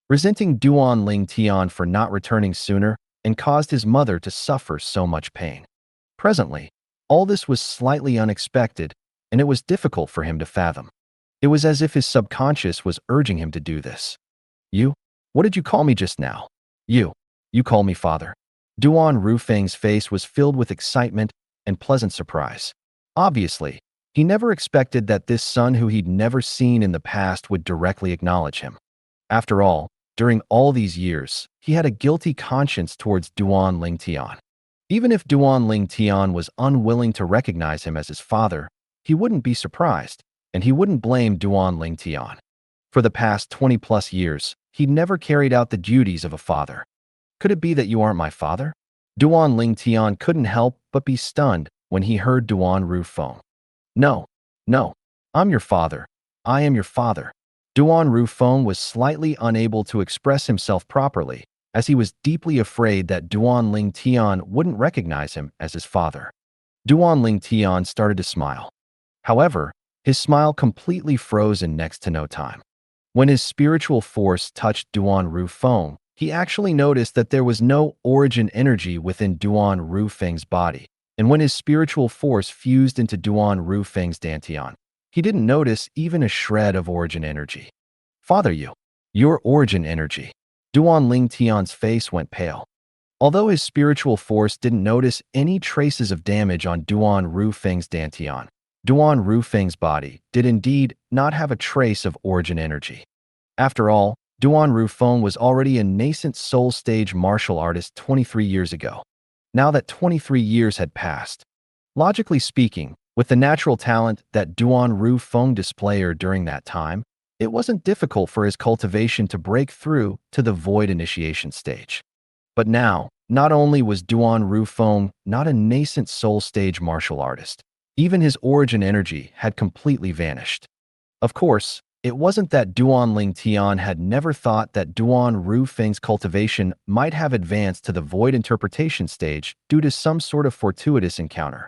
resenting Duan Ling Tian for not returning sooner and caused his mother to suffer so much pain. Presently, all this was slightly unexpected, and it was difficult for him to fathom. It was as if his subconscious was urging him to do this. You? What did you call me just now? You call me father. Duan Rufeng's face was filled with excitement and pleasant surprise. Obviously, he never expected that this son who he'd never seen in the past would directly acknowledge him. After all, during all these years, he had a guilty conscience towards Duan Ling Tian. Even if Duan Ling Tian was unwilling to recognize him as his father, he wouldn't be surprised, and he wouldn't blame Duan Ling Tian. For the past 20-plus years, he'd never carried out the duties of a father. Could it be that you aren't my father? Duan Ling Tian couldn't help but be stunned when he heard Duan Rufeng. No, I'm your father. I am your father. Duan Rufeng was slightly unable to express himself properly, as he was deeply afraid that Duan Ling Tian wouldn't recognize him as his father. Duan Ling Tian started to smile. However, his smile completely froze in next to no time. When his spiritual force touched Duan Rufeng, he actually noticed that there was no origin energy within Duan Rufeng's body, and when his spiritual force fused into Duan Rufeng's dantian, he didn't notice even a shred of origin energy. Father, your origin energy. Duan Ling Tian's face went pale. Although his spiritual force didn't notice any traces of damage on Duan Rufeng's dantian, Duan Rufeng's body did indeed not have a trace of origin energy. After all, Duan Rufeng was already a nascent soul stage martial artist 23 years ago. Now that 23 years had passed, logically speaking, with the natural talent that Duan Rufeng displayed during that time, it wasn't difficult for his cultivation to break through to the void initiation stage. But now, not only was Duan Rufeng not a nascent soul stage martial artist, even his origin energy had completely vanished. Of course, it wasn't that Duan Ling Tian had never thought that Duan Rufeng's cultivation might have advanced to the void interpretation stage due to some sort of fortuitous encounter.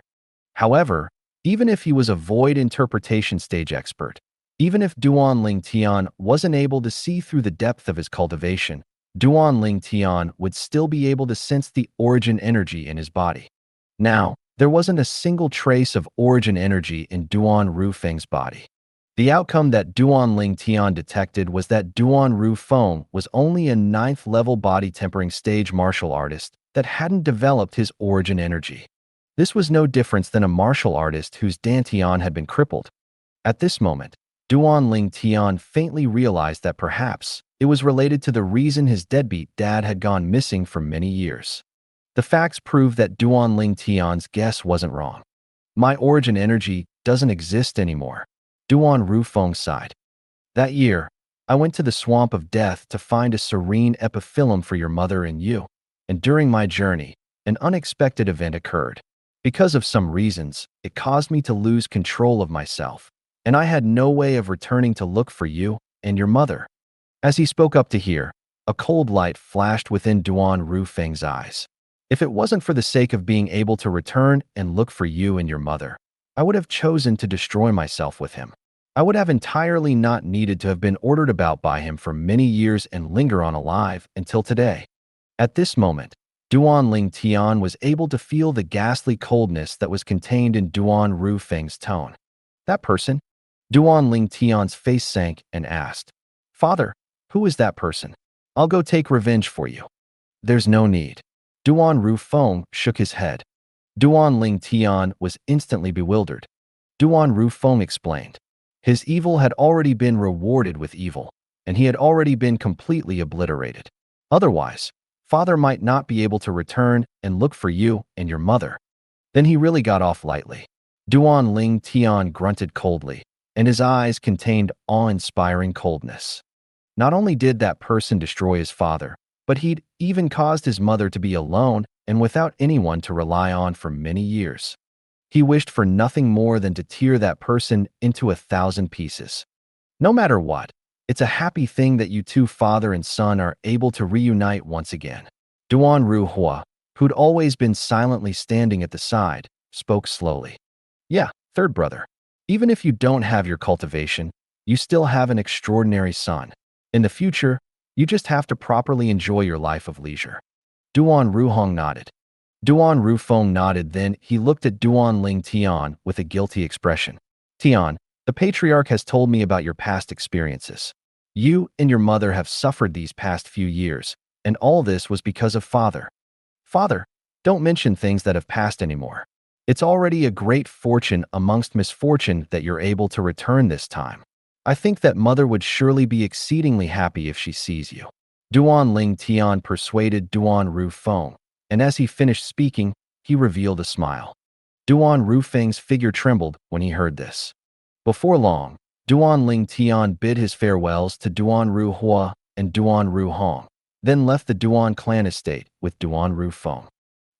However, even if he was a void interpretation stage expert, even if Duan Ling Tian wasn't able to see through the depth of his cultivation, Duan Ling Tian would still be able to sense the origin energy in his body. Now, there wasn't a single trace of origin energy in Duan Rufeng's body. The outcome that Duan Ling Tian detected was that Duan Rufeng was only a 9th-level body-tempering stage martial artist that hadn't developed his origin energy. This was no different than a martial artist whose dantian had been crippled. At this moment, Duan Ling Tian faintly realized that perhaps it was related to the reason his deadbeat dad had gone missing for many years. The facts proved that Duan Ling Tian's guess wasn't wrong. My origin energy doesn't exist anymore. Duan Rufeng sighed. That year, I went to the swamp of death to find a serene epiphyllum for your mother and you, and during my journey, an unexpected event occurred. Because of some reasons, it caused me to lose control of myself, and I had no way of returning to look for you and your mother. As he spoke up to hear, a cold light flashed within Duan Rufeng's eyes. If it wasn't for the sake of being able to return and look for you and your mother, I would have chosen to destroy myself with him. I would have entirely not needed to have been ordered about by him for many years and linger on alive until today. At this moment, Duan Ling Tian was able to feel the ghastly coldness that was contained in Duan Rufeng's tone. That person? Duan Ling Tian's face sank and asked, Father, who is that person? I'll go take revenge for you. There's no need. Duan Rufeng shook his head. Duan Ling Tian was instantly bewildered. Duan Rufeng explained. His evil had already been rewarded with evil, and he had already been completely obliterated. Otherwise, Father might not be able to return and look for you and your mother. Then he really got off lightly. Duan Ling Tian grunted coldly, and his eyes contained awe-inspiring coldness. Not only did that person destroy his father, but he'd even caused his mother to be alone and without anyone to rely on for many years. He wished for nothing more than to tear that person into 1,000 pieces. No matter what, it's a happy thing that you two, father and son, are able to reunite once again. Duan Ruhua, who'd always been silently standing at the side, spoke slowly. Yeah, third brother. Even if you don't have your cultivation, you still have an extraordinary son. In the future, You just have to properly enjoy your life of leisure. Duan Ruhong nodded. Duan Rufeng nodded, then he looked at Duan Ling Tian with a guilty expression. Tian, the patriarch has told me about your past experiences. You and your mother have suffered these past few years, and all this was because of father. Father, don't mention things that have passed anymore. It's already a great fortune amongst misfortune that you're able to return this time. I think that mother would surely be exceedingly happy if she sees you. Duan Ling Tian persuaded Duan Rufeng, and as he finished speaking, he revealed a smile. Duan Rufeng's figure trembled when he heard this. Before long, Duan Ling Tian bid his farewells to Duan Ru Hua and Duan Ru Hong, then left the Duan clan estate with Duan Rufeng.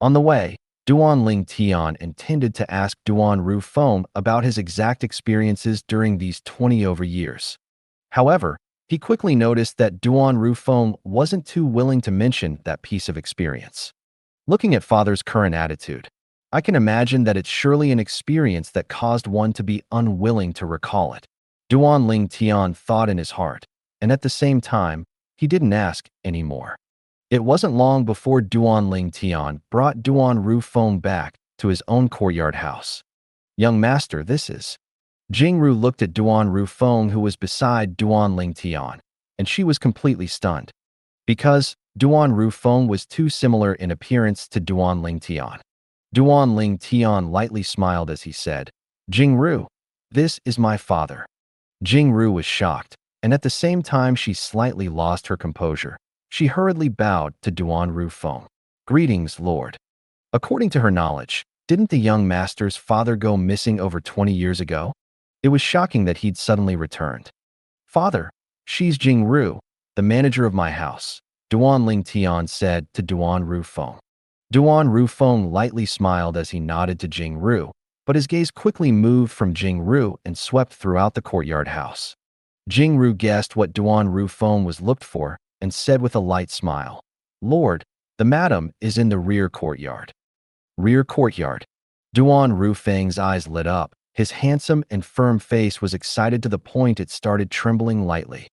On the way, Duan Ling Tian intended to ask Duan Rufeng about his exact experiences during these 20 over years. However, he quickly noticed that Duan Rufeng wasn't too willing to mention that piece of experience. Looking at father's current attitude, I can imagine that it's surely an experience that caused one to be unwilling to recall it. Duan Ling Tian thought in his heart, and at the same time, he didn't ask anymore. It wasn't long before Duan Ling Tian brought Duan Rufeng back to his own courtyard house. Young master, this is. Jingru looked at Duan Rufeng, who was beside Duan Ling Tian, and she was completely stunned. Because Duan Rufeng was too similar in appearance to Duan Ling Tian. Duan Ling Tian lightly smiled as he said, Jingru, this is my father. Jingru was shocked, and at the same time she slightly lost her composure. She hurriedly bowed to Duan Rufeng. Greetings, Lord. According to her knowledge, didn't the young master's father go missing over 20 years ago? It was shocking that he'd suddenly returned. Father, she's Jingru, the manager of my house, Duan Ling Tian said to Duan Rufeng. Duan Rufeng lightly smiled as he nodded to Jingru, but his gaze quickly moved from Jingru and swept throughout the courtyard house. Jingru guessed what Duan Rufeng was looked for and said with a light smile, Lord, the madam is in the rear courtyard. Rear courtyard. Duan Rufeng's eyes lit up. His handsome and firm face was excited to the point it started trembling lightly.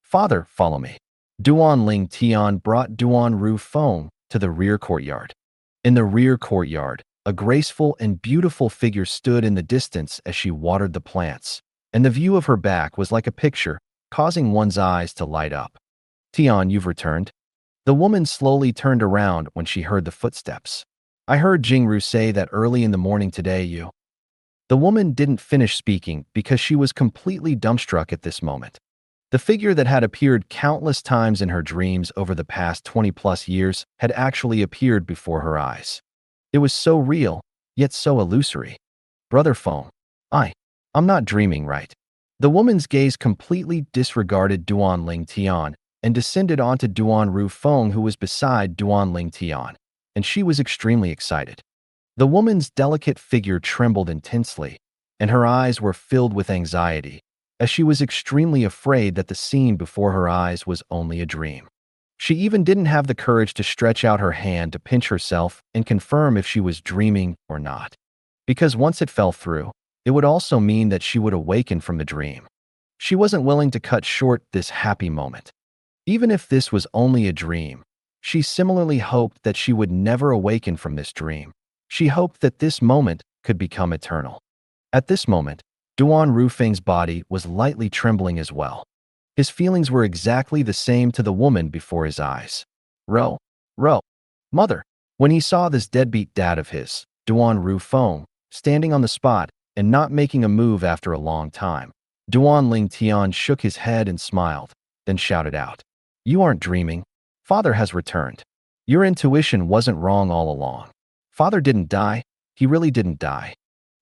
Father, follow me. Duan Ling Tian brought Duan Rufeng to the rear courtyard. In the rear courtyard, a graceful and beautiful figure stood in the distance as she watered the plants, and the view of her back was like a picture, causing one's eyes to light up. Tian, you've returned? The woman slowly turned around when she heard the footsteps. I heard Jingru say that early in the morning today you... The woman didn't finish speaking because she was completely dumbstruck at this moment. The figure that had appeared countless times in her dreams over the past 20+ years had actually appeared before her eyes. It was so real, yet so illusory. Brother Feng, I'm not dreaming, right? The woman's gaze completely disregarded Duan Ling Tian and descended onto Duan Rufeng, who was beside Duan Ling Tian, and she was extremely excited. The woman's delicate figure trembled intensely, and her eyes were filled with anxiety, as she was extremely afraid that the scene before her eyes was only a dream. She even didn't have the courage to stretch out her hand to pinch herself and confirm if she was dreaming or not, because once it fell through, it would also mean that she would awaken from the dream. She wasn't willing to cut short this happy moment. Even if this was only a dream, she similarly hoped that she would never awaken from this dream. She hoped that this moment could become eternal. At this moment, Duan Rufeng's body was lightly trembling as well. His feelings were exactly the same to the woman before his eyes. Ro, mother. When he saw this deadbeat dad of his, Duan Rufeng, standing on the spot and not making a move after a long time, Duan Ling Tian shook his head and smiled, then shouted out, You aren't dreaming. Father has returned. Your intuition wasn't wrong all along. Father didn't die. He really didn't die.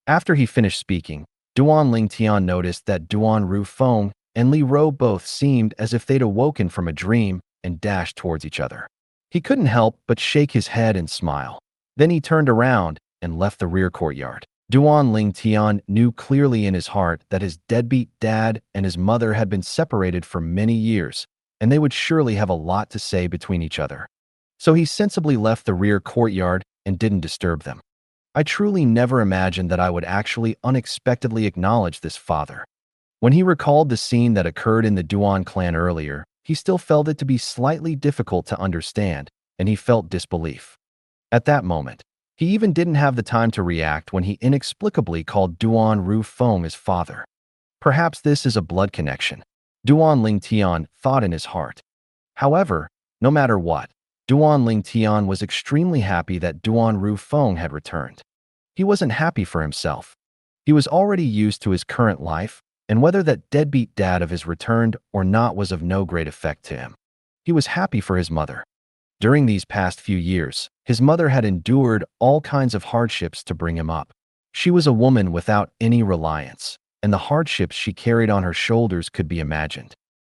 After he finished speaking, Duan Ling Tian noticed that Duan Rufeng and Li Ro both seemed as if they'd awoken from a dream and dashed towards each other. He couldn't help but shake his head and smile. Then he turned around and left the rear courtyard. Duan Ling Tian knew clearly in his heart that his deadbeat dad and his mother had been separated for many years, and they would surely have a lot to say between each other. So he sensibly left the rear courtyard and didn't disturb them. I truly never imagined that I would actually unexpectedly acknowledge this father. When he recalled the scene that occurred in the Duan clan earlier, he still felt it to be slightly difficult to understand, and he felt disbelief. At that moment, he even didn't have the time to react when he inexplicably called Duan Ru Feng his father. Perhaps this is a blood connection, Duan Ling Tian thought in his heart. However, no matter what, Duan Ling Tian was extremely happy that Duan Ru Feng had returned. He wasn't happy for himself. He was already used to his current life, and whether that deadbeat dad of his returned or not was of no great effect to him. He was happy for his mother. During these past few years, his mother had endured all kinds of hardships to bring him up. She was a woman without any reliance, and the hardships she carried on her shoulders could be imagined.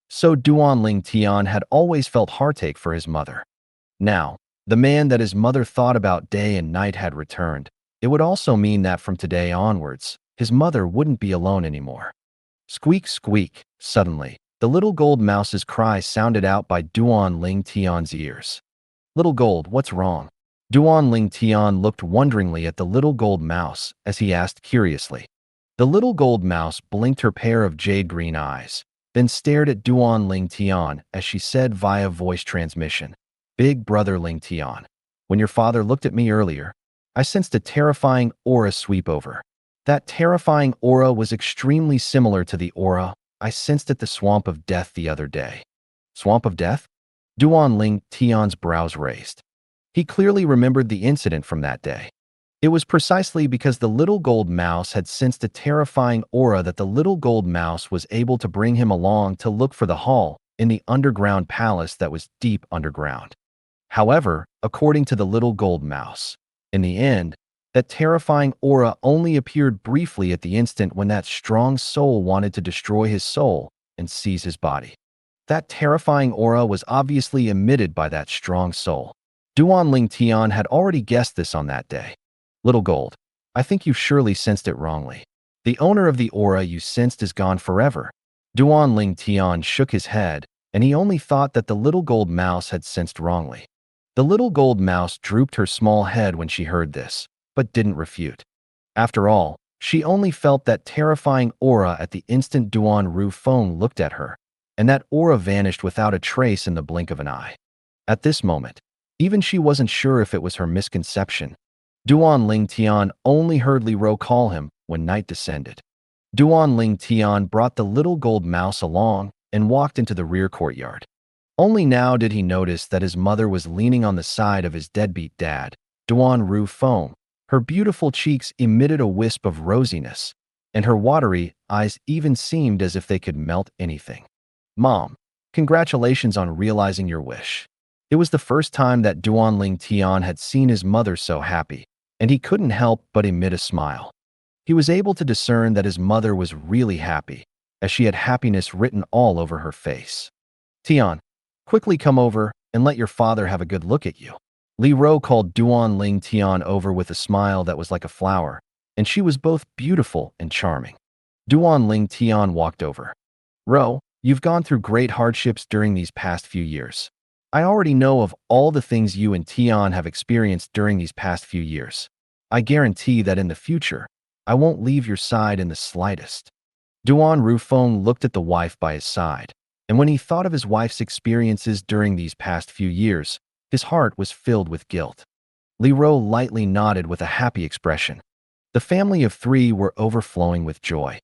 So Duan Ling Tian had always felt heartache for his mother. Now, the man that his mother thought about day and night had returned. It would also mean that from today onwards, his mother wouldn't be alone anymore. Squeak, squeak. Suddenly, the little gold mouse's cry sounded out by Duan Ling Tian's ears. Little Gold, what's wrong? Duan Ling Tian looked wonderingly at the little gold mouse as he asked curiously. The little gold mouse blinked her pair of jade-green eyes, then stared at Duan Ling Tian as she said via voice transmission, Big brother Ling Tian, when your father looked at me earlier, I sensed a terrifying aura sweep over. That terrifying aura was extremely similar to the aura I sensed at the Swamp of Death the other day. Swamp of Death? Duan Ling Tian's brows raised. He clearly remembered the incident from that day. It was precisely because the little gold mouse had sensed a terrifying aura that the little gold mouse was able to bring him along to look for the hall in the underground palace that was deep underground. However, according to the little gold mouse, in the end, that terrifying aura only appeared briefly at the instant when that strong soul wanted to destroy his soul and seize his body. That terrifying aura was obviously emitted by that strong soul. Duan Ling Tian had already guessed this on that day. Little Gold, I think you surely sensed it wrongly. The owner of the aura you sensed is gone forever. Duan Ling Tian shook his head, and he only thought that the little gold mouse had sensed wrongly. The little gold mouse drooped her small head when she heard this, but didn't refute. After all, she only felt that terrifying aura at the instant Duan Ru Feng looked at her, and that aura vanished without a trace in the blink of an eye. At this moment, even she wasn't sure if it was her misconception. Duan Ling Tian only heard Li Ro call him when night descended. Duan Ling Tian brought the little gold mouse along and walked into the rear courtyard. Only now did he notice that his mother was leaning on the side of his deadbeat dad, Duan Ru Feng. Her beautiful cheeks emitted a wisp of rosiness, and her watery eyes even seemed as if they could melt anything. Mom, congratulations on realizing your wish. It was the first time that Duan Ling Tian had seen his mother so happy, and he couldn't help but emit a smile. He was able to discern that his mother was really happy, as she had happiness written all over her face. Tian, quickly come over and let your father have a good look at you. Li Ro called Duan Ling Tian over with a smile that was like a flower, and she was both beautiful and charming. Duan Ling Tian walked over. Ro, you've gone through great hardships during these past few years. I already know of all the things you and Tian have experienced during these past few years. I guarantee that in the future, I won't leave your side in the slightest. Duan Ru Feng looked at the wife by his side, and when he thought of his wife's experiences during these past few years, his heart was filled with guilt. Li Ro lightly nodded with a happy expression. The family of three were overflowing with joy.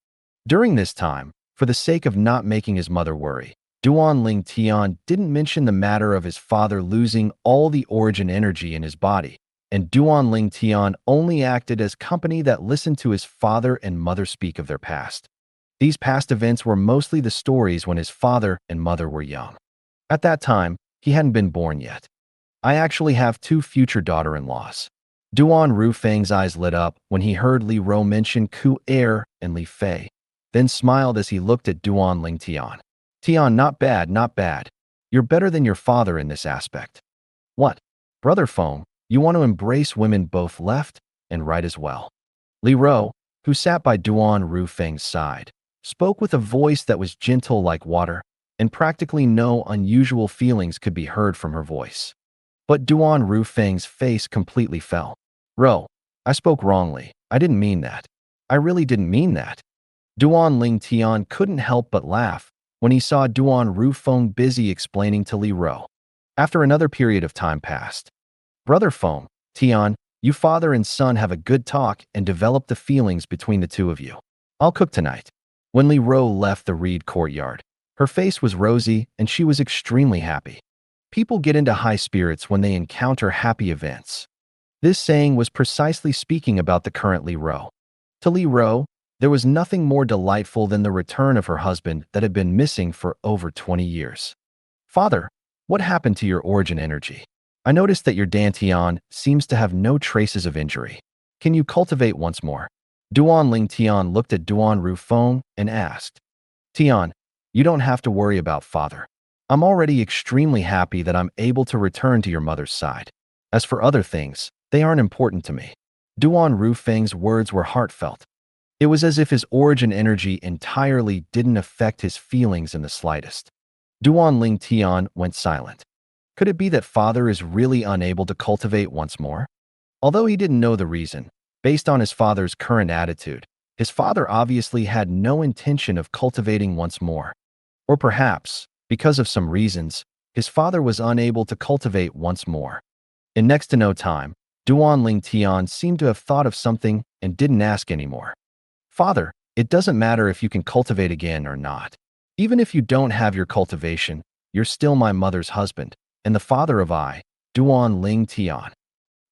During this time, for the sake of not making his mother worry, Duan Ling Tian didn't mention the matter of his father losing all the origin energy in his body, and Duan Ling Tian only acted as company that listened to his father and mother speak of their past. These past events were mostly the stories when his father and mother were young. At that time, he hadn't been born yet. I actually have 2 future daughter-in-laws. Duan Ru Feng's eyes lit up when he heard Li Ro mention Ku Er and Li Fei, then smiled as he looked at Duan Ling Tian. Tian, not bad, not bad. You're better than your father in this aspect. What? Brother Feng, you want to embrace women both left and right as well. Li Ro, who sat by Duan Ru Feng's side, spoke with a voice that was gentle like water, and practically no unusual feelings could be heard from her voice. But Duan Ru Feng's face completely fell. Ro, I spoke wrongly. I didn't mean that. I really didn't mean that. Duan Ling Tian couldn't help but laugh when he saw Duan Rufeng busy explaining to Li Ro. After another period of time passed. Brother Feng, Tian, you father and son have a good talk and develop the feelings between the two of you. I'll cook tonight. When Li Ro left the reed courtyard, her face was rosy and she was extremely happy. People get into high spirits when they encounter happy events. This saying was precisely speaking about the current Li Ro. To Li Ro, there was nothing more delightful than the return of her husband that had been missing for over 20 years. Father, what happened to your origin energy? I noticed that your Dantian seems to have no traces of injury. Can you cultivate once more? Duan Ling Tian looked at Duan Rufeng and asked, Tian, you don't have to worry about father. I'm already extremely happy that I'm able to return to your mother's side. As for other things, they aren't important to me. Duan Rufeng's words were heartfelt. It was as if his origin energy entirely didn't affect his feelings in the slightest. Duan Ling Tian went silent. Could it be that father is really unable to cultivate once more? Although he didn't know the reason, based on his father's current attitude, his father obviously had no intention of cultivating once more. Or perhaps, because of some reasons, his father was unable to cultivate once more. In next to no time, Duan Ling Tian seemed to have thought of something and didn't ask anymore. Father, it doesn't matter if you can cultivate again or not. Even if you don't have your cultivation, you're still my mother's husband, and the father of Duan Ling Tian.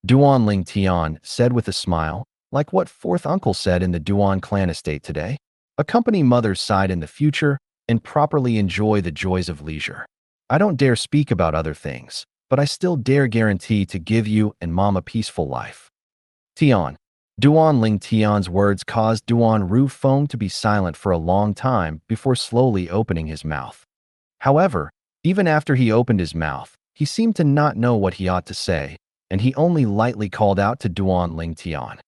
Duan Ling Tian said with a smile, like what fourth uncle said in the Duan clan estate today. Accompany mother's side in the future and properly enjoy the joys of leisure. I don't dare speak about other things, but I still dare guarantee to give you and mom a peaceful life. Tian. Duan Ling Tian's words caused Duan Rufeng to be silent for a long time before slowly opening his mouth. However, even after he opened his mouth, he seemed to not know what he ought to say, and he only lightly called out to Duan Ling Tian.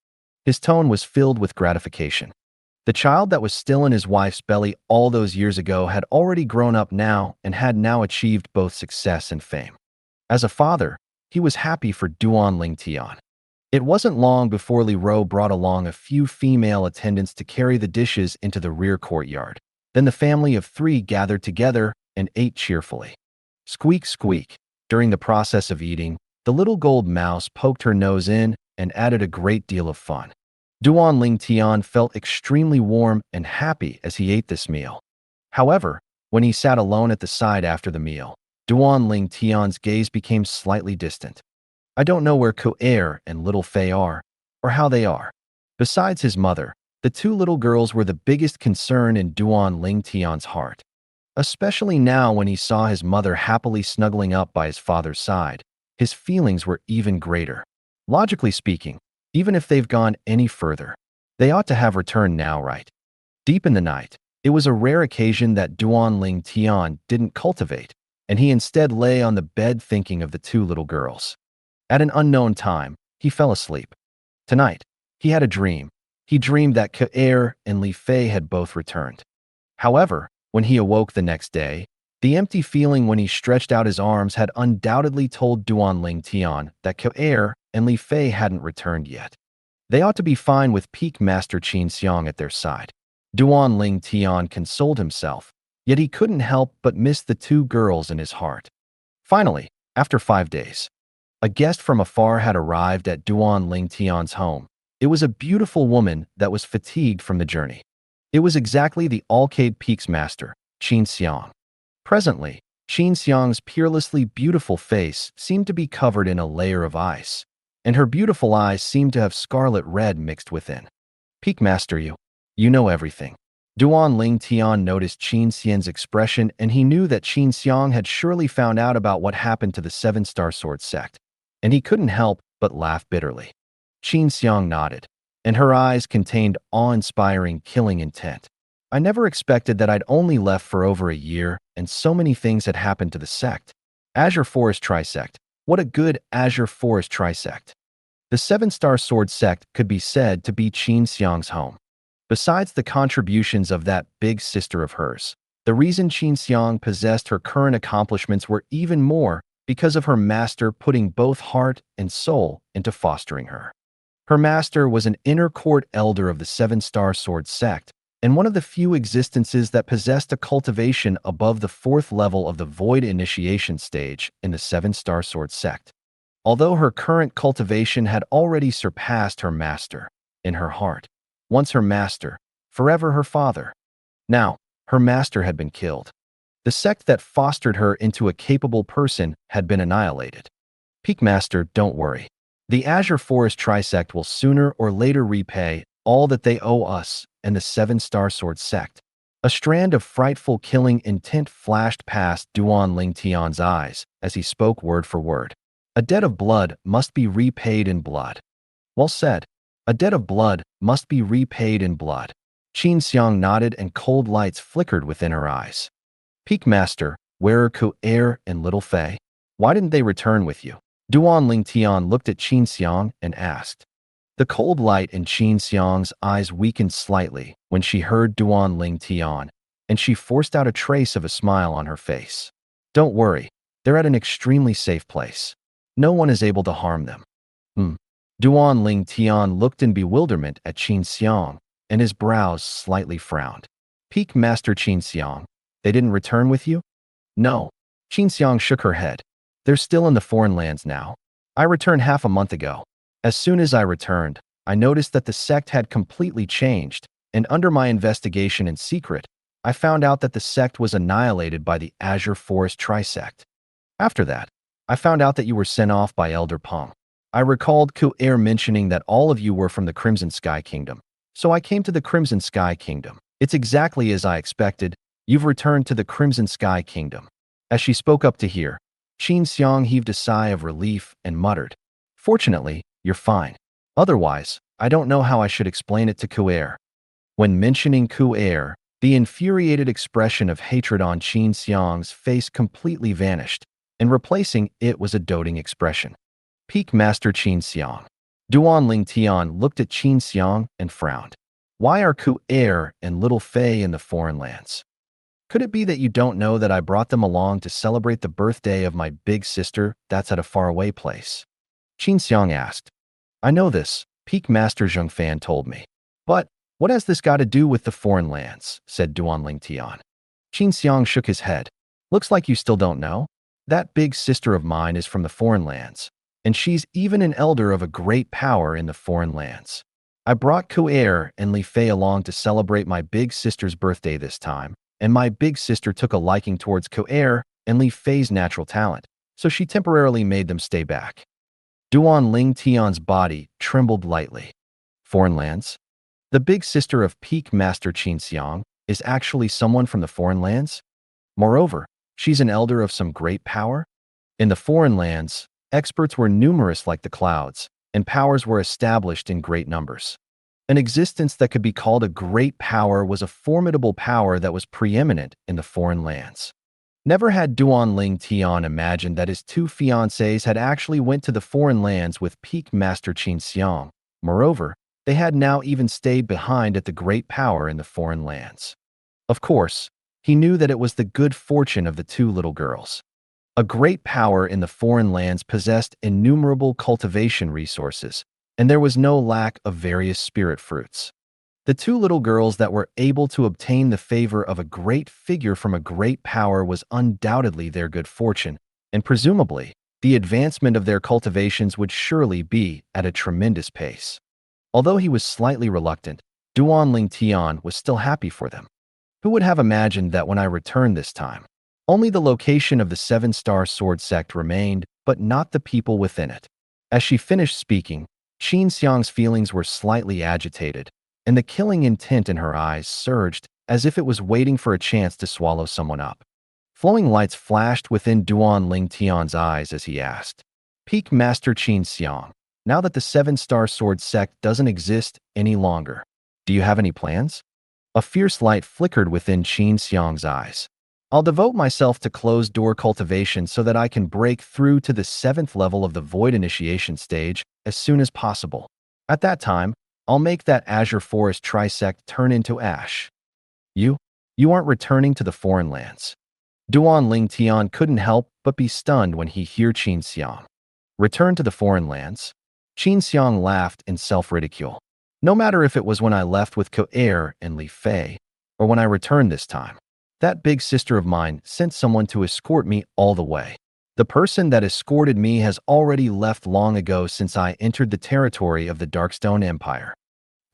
His tone was filled with gratification. The child that was still in his wife's belly all those years ago had already grown up now and had now achieved both success and fame. As a father, he was happy for Duan Ling Tian. It wasn't long before Li Ro brought along a few female attendants to carry the dishes into the rear courtyard. Then the family of three gathered together and ate cheerfully. Squeak, squeak. During the process of eating, the little gold mouse poked her nose in and added a great deal of fun. Duan Ling Tian felt extremely warm and happy as he ate this meal. However, when he sat alone at the side after the meal, Duan Ling Tian's gaze became slightly distant. I don't know where Ko-er and little Fei are, or how they are. Besides his mother, the two little girls were the biggest concern in Duan Ling Tian's heart. Especially now when he saw his mother happily snuggling up by his father's side, his feelings were even greater. Logically speaking, even if they've gone any further, they ought to have returned now, right? Deep in the night, it was a rare occasion that Duan Ling Tian didn't cultivate, and he instead lay on the bed thinking of the two little girls. At an unknown time, he fell asleep. Tonight, he had a dream. He dreamed that Ko-er and Li Fei had both returned. However, when he awoke the next day, the empty feeling when he stretched out his arms had undoubtedly told Duan Ling Tian that Ko-er and Li Fei hadn't returned yet. They ought to be fine with Peak Master Qin Xiang at their side. Duan Ling Tian consoled himself, yet he couldn't help but miss the two girls in his heart. Finally, after 5 days, a guest from afar had arrived at Duan Ling Tian's home. It was a beautiful woman that was fatigued from the journey. It was exactly the Alcade Peaks master, Qin Xiang. Presently, Qin Xiang's peerlessly beautiful face seemed to be covered in a layer of ice, and her beautiful eyes seemed to have scarlet red mixed within. Peak master, you know everything. Duan Ling Tian noticed Qin Xian's expression, and he knew that Qin Xiang had surely found out about what happened to the Seven-Star Sword sect, and he couldn't help but laugh bitterly. Qin Xiang nodded, and her eyes contained awe-inspiring killing intent. I never expected that I'd only left for over a year, and so many things had happened to the sect. Azure Forest Trisect. What a good Azure Forest Trisect. The Seven-Star Sword sect could be said to be Qin Xiang's home. Besides the contributions of that big sister of hers, the reason Qin Xiang possessed her current accomplishments were even more because of her master putting both heart and soul into fostering her. Her master was an inner court elder of the Seven-Star Sword sect, and one of the few existences that possessed a cultivation above the 4th level of the void initiation stage in the 7-star sword sect. Although her current cultivation had already surpassed her master, in her heart, once her master, forever her father. Now, her master had been killed. The sect that fostered her into a capable person had been annihilated. Peak Master, don't worry. The Azure Forest Trisect will sooner or later repay all that they owe us and the 7-star sword sect. A strand of frightful killing intent flashed past Duan Ling Tian's eyes as he spoke word for word. A debt of blood must be repaid in blood. Well said. A debt of blood must be repaid in blood. Qin Xiang nodded and cold lights flickered within her eyes. Peak Master, where are Ku Er and Little Fei? Why didn't they return with you? Duan Ling Tian looked at Qin Xiang and asked. The cold light in Qin Xiang's eyes weakened slightly when she heard Duan Ling Tian, and she forced out a trace of a smile on her face. Don't worry, they're at an extremely safe place. No one is able to harm them. Duan Ling Tian looked in bewilderment at Qin Xiang, and his brows slightly frowned. Peak Master Qin Xiang, they didn't return with you? No. Qin Xiang shook her head. They're still in the foreign lands now. I returned half a month ago. As soon as I returned, I noticed that the sect had completely changed, and under my investigation in secret, I found out that the sect was annihilated by the Azure Forest Trisect. After that, I found out that you were sent off by Elder Peng. I recalled Ku Er mentioning that all of you were from the Crimson Sky Kingdom, so I came to the Crimson Sky Kingdom. It's exactly as I expected. You've returned to the Crimson Sky Kingdom. As she spoke up to hear, Qin Xiang heaved a sigh of relief and muttered, Fortunately, you're fine. Otherwise, I don't know how I should explain it to Ku Er. When mentioning Ku Er, the infuriated expression of hatred on Qin Xiang's face completely vanished, and replacing it was a doting expression. Peak Master Qin Xiang. Duan Ling Tian looked at Qin Xiang and frowned. Why are Ku Er and Little Fei in the foreign lands? Could it be that you don't know that I brought them along to celebrate the birthday of my big sister that's at a faraway place? Qin Xiang asked. I know this, Peak Master Zheng Fan told me. But what has this got to do with the foreign lands? Said Duan Ling Tian. Qin Xiang shook his head. Looks like you still don't know. That big sister of mine is from the foreign lands, and she's even an elder of a great power in the foreign lands. I brought Ku Er and Li Fei along to celebrate my big sister's birthday this time, and my big sister took a liking towards Ku Er and Li Fei's natural talent, so she temporarily made them stay back. Duan Ling Tian's body trembled lightly. Foreign lands? The big sister of Peak Master Qin Xiang is actually someone from the foreign lands? Moreover, she's an elder of some great power? In the foreign lands, experts were numerous like the clouds, and powers were established in great numbers. An existence that could be called a great power was a formidable power that was preeminent in the foreign lands. Never had Duan Ling Tian imagined that his two fiancés had actually went to the foreign lands with Peak Master Qin Xiang. Moreover, they had now even stayed behind at the great power in the foreign lands. Of course, he knew that it was the good fortune of the two little girls. A great power in the foreign lands possessed innumerable cultivation resources, and there was no lack of various spirit fruits. The two little girls that were able to obtain the favor of a great figure from a great power was undoubtedly their good fortune, and presumably, the advancement of their cultivations would surely be at a tremendous pace. Although he was slightly reluctant, Duan Ling Tian was still happy for them. Who would have imagined that when I returned this time, only the location of the 7-star sword sect remained, but not the people within it? As she finished speaking, Qin Xiang's feelings were slightly agitated, and the killing intent in her eyes surged as if it was waiting for a chance to swallow someone up. Flowing lights flashed within Duan Ling Tian's eyes as he asked, Peak Master Qin Xiang, now that the 7-star sword sect doesn't exist any longer, do you have any plans? A fierce light flickered within Qin Xiang's eyes. I'll devote myself to closed-door cultivation so that I can break through to the 7th level of the void initiation stage as soon as possible. At that time, I'll make that Azure Forest Trisect turn into ash. You aren't returning to the foreign lands. Duan Ling Tian couldn't help but be stunned when he heard Qin Xiang. Return to the foreign lands? Qin Xiang laughed in self-ridicule. No matter if it was when I left with Ko-air and Li Fei, or when I returned this time. That big sister of mine sent someone to escort me all the way. The person that escorted me has already left long ago since I entered the territory of the Darkstone Empire.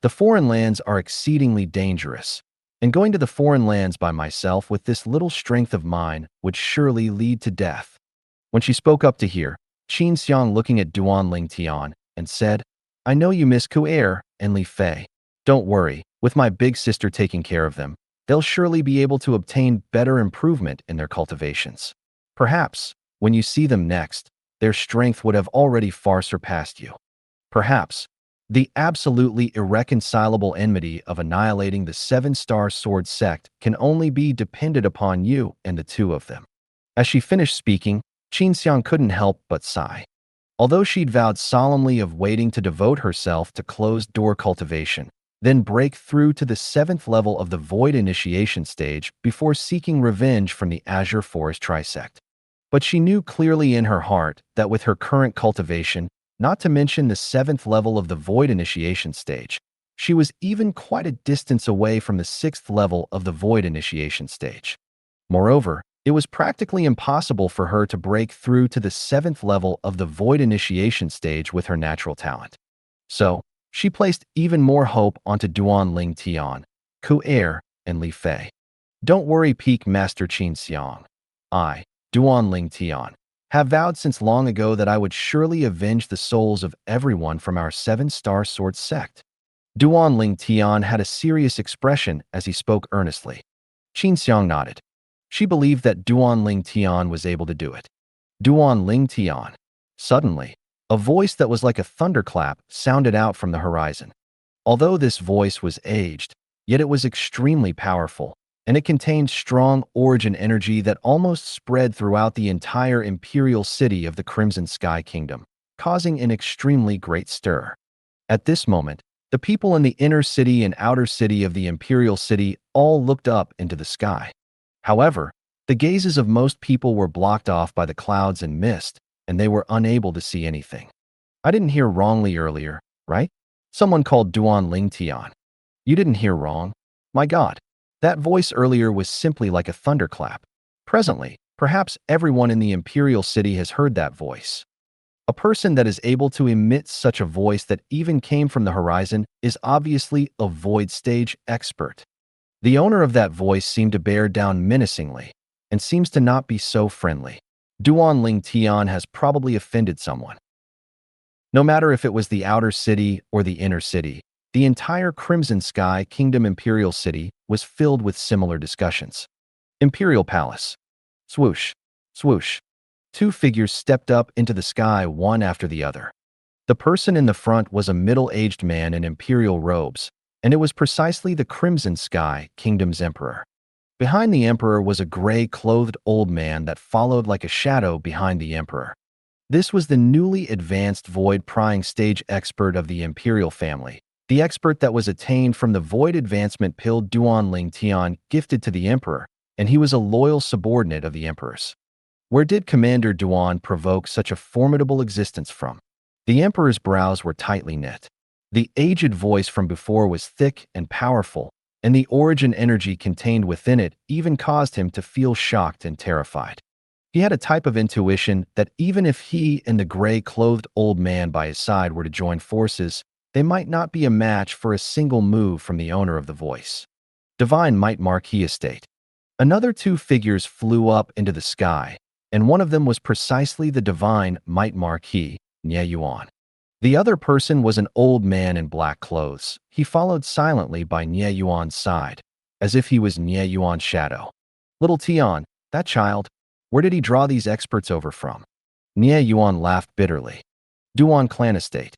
The foreign lands are exceedingly dangerous, and going to the foreign lands by myself with this little strength of mine would surely lead to death. When she spoke up to hear, Qin Xiang looking at Duan Ling Tian and said, I know you miss Ku-air and Li Fei. Don't worry, with my big sister taking care of them, they'll surely be able to obtain better improvement in their cultivations. Perhaps, when you see them next, their strength would have already far surpassed you. Perhaps, the absolutely irreconcilable enmity of annihilating the seven-star sword sect can only be dependent upon you and the two of them. As she finished speaking, Qin Xiang couldn't help but sigh. Although she'd vowed solemnly of waiting to devote herself to closed-door cultivation, then break through to the 7th level of the Void Initiation stage before seeking revenge from the Azure Forest Trisect. But she knew clearly in her heart that with her current cultivation, not to mention the 7th level of the Void Initiation stage, she was even quite a distance away from the 6th level of the Void Initiation stage. Moreover, it was practically impossible for her to break through to the 7th level of the Void Initiation stage with her natural talent. So, she placed even more hope onto Duan Ling Tian, Ku-air, and Li Fei. Don't worry, Peak Master Qin Xiang. I, Duan Ling Tian, have vowed since long ago that I would surely avenge the souls of everyone from our 7-star sword sect. Duan Ling Tian had a serious expression as he spoke earnestly. Qin Xiang nodded. She believed that Duan Ling Tian was able to do it. Duan Ling Tian. Suddenly, a voice that was like a thunderclap sounded out from the horizon. Although this voice was aged, yet it was extremely powerful, and it contained strong origin energy that almost spread throughout the entire imperial city of the Crimson Sky Kingdom, causing an extremely great stir. At this moment, the people in the inner city and outer city of the imperial city all looked up into the sky. However, the gazes of most people were blocked off by the clouds and mist, and they were unable to see anything. I didn't hear wrongly earlier, right? Someone called Duan Ling Tian. You didn't hear wrong. My God, that voice earlier was simply like a thunderclap. Presently, perhaps everyone in the imperial city has heard that voice. A person that is able to emit such a voice that even came from the horizon is obviously a void stage expert. The owner of that voice seemed to bear down menacingly, and seems to not be so friendly. Duan Ling Tian has probably offended someone. No matter if it was the outer city or the inner city, the entire Crimson Sky Kingdom Imperial City was filled with similar discussions. Imperial Palace. Swoosh, swoosh. Two figures stepped up into the sky one after the other. The person in the front was a middle-aged man in imperial robes, and it was precisely the Crimson Sky Kingdom's emperor. Behind the emperor was a gray-clothed old man that followed like a shadow behind the emperor. This was the newly advanced void prying stage expert of the imperial family, the expert that was attained from the void advancement pill Duan Ling Tian gifted to the emperor, and he was a loyal subordinate of the emperor's. Where did Commander Duan provoke such a formidable existence from? The emperor's brows were tightly knit. The aged voice from before was thick and powerful, and the origin energy contained within it even caused him to feel shocked and terrified. He had a type of intuition that even if he and the gray-clothed old man by his side were to join forces, they might not be a match for a single move from the owner of the voice. Divine Might Marquis Estate. Another two figures flew up into the sky, and one of them was precisely the Divine Might Marquis, Nie Yuan. The other person was an old man in black clothes. He followed silently by Nie Yuan's side, as if he was Nie Yuan's shadow. Little Tian, that child, where did he draw these experts over from? Nie Yuan laughed bitterly. Duan Clan Estate.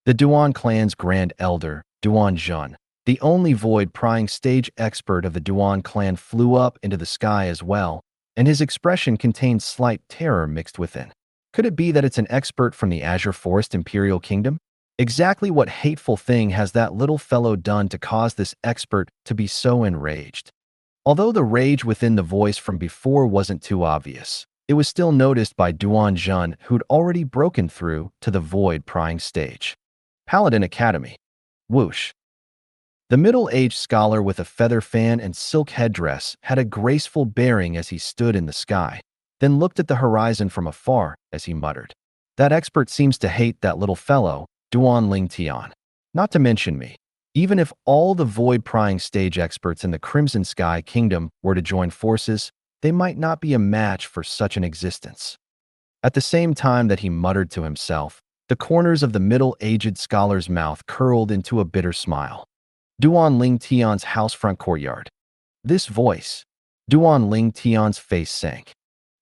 The Duan clan's grand elder, Duan Jun, the only void prying stage expert of the Duan clan, flew up into the sky as well, and his expression contained slight terror mixed within. Could it be that it's an expert from the Azure Forest Imperial Kingdom? Exactly what hateful thing has that little fellow done to cause this expert to be so enraged? Although the rage within the voice from before wasn't too obvious, it was still noticed by Duan Jun, who'd already broken through to the void prying stage. Paladin Academy. Whoosh. The middle-aged scholar with a feather fan and silk headdress had a graceful bearing as he stood in the sky, then looked at the horizon from afar as he muttered, "That expert seems to hate that little fellow, Duan Ling Tian. Not to mention me. Even if all the void-prying stage experts in the Crimson Sky Kingdom were to join forces, they might not be a match for such an existence." At the same time that he muttered to himself, the corners of the middle-aged scholar's mouth curled into a bitter smile. Duan Ling Tian's housefront courtyard. This voice. Duan Ling Tian's face sank.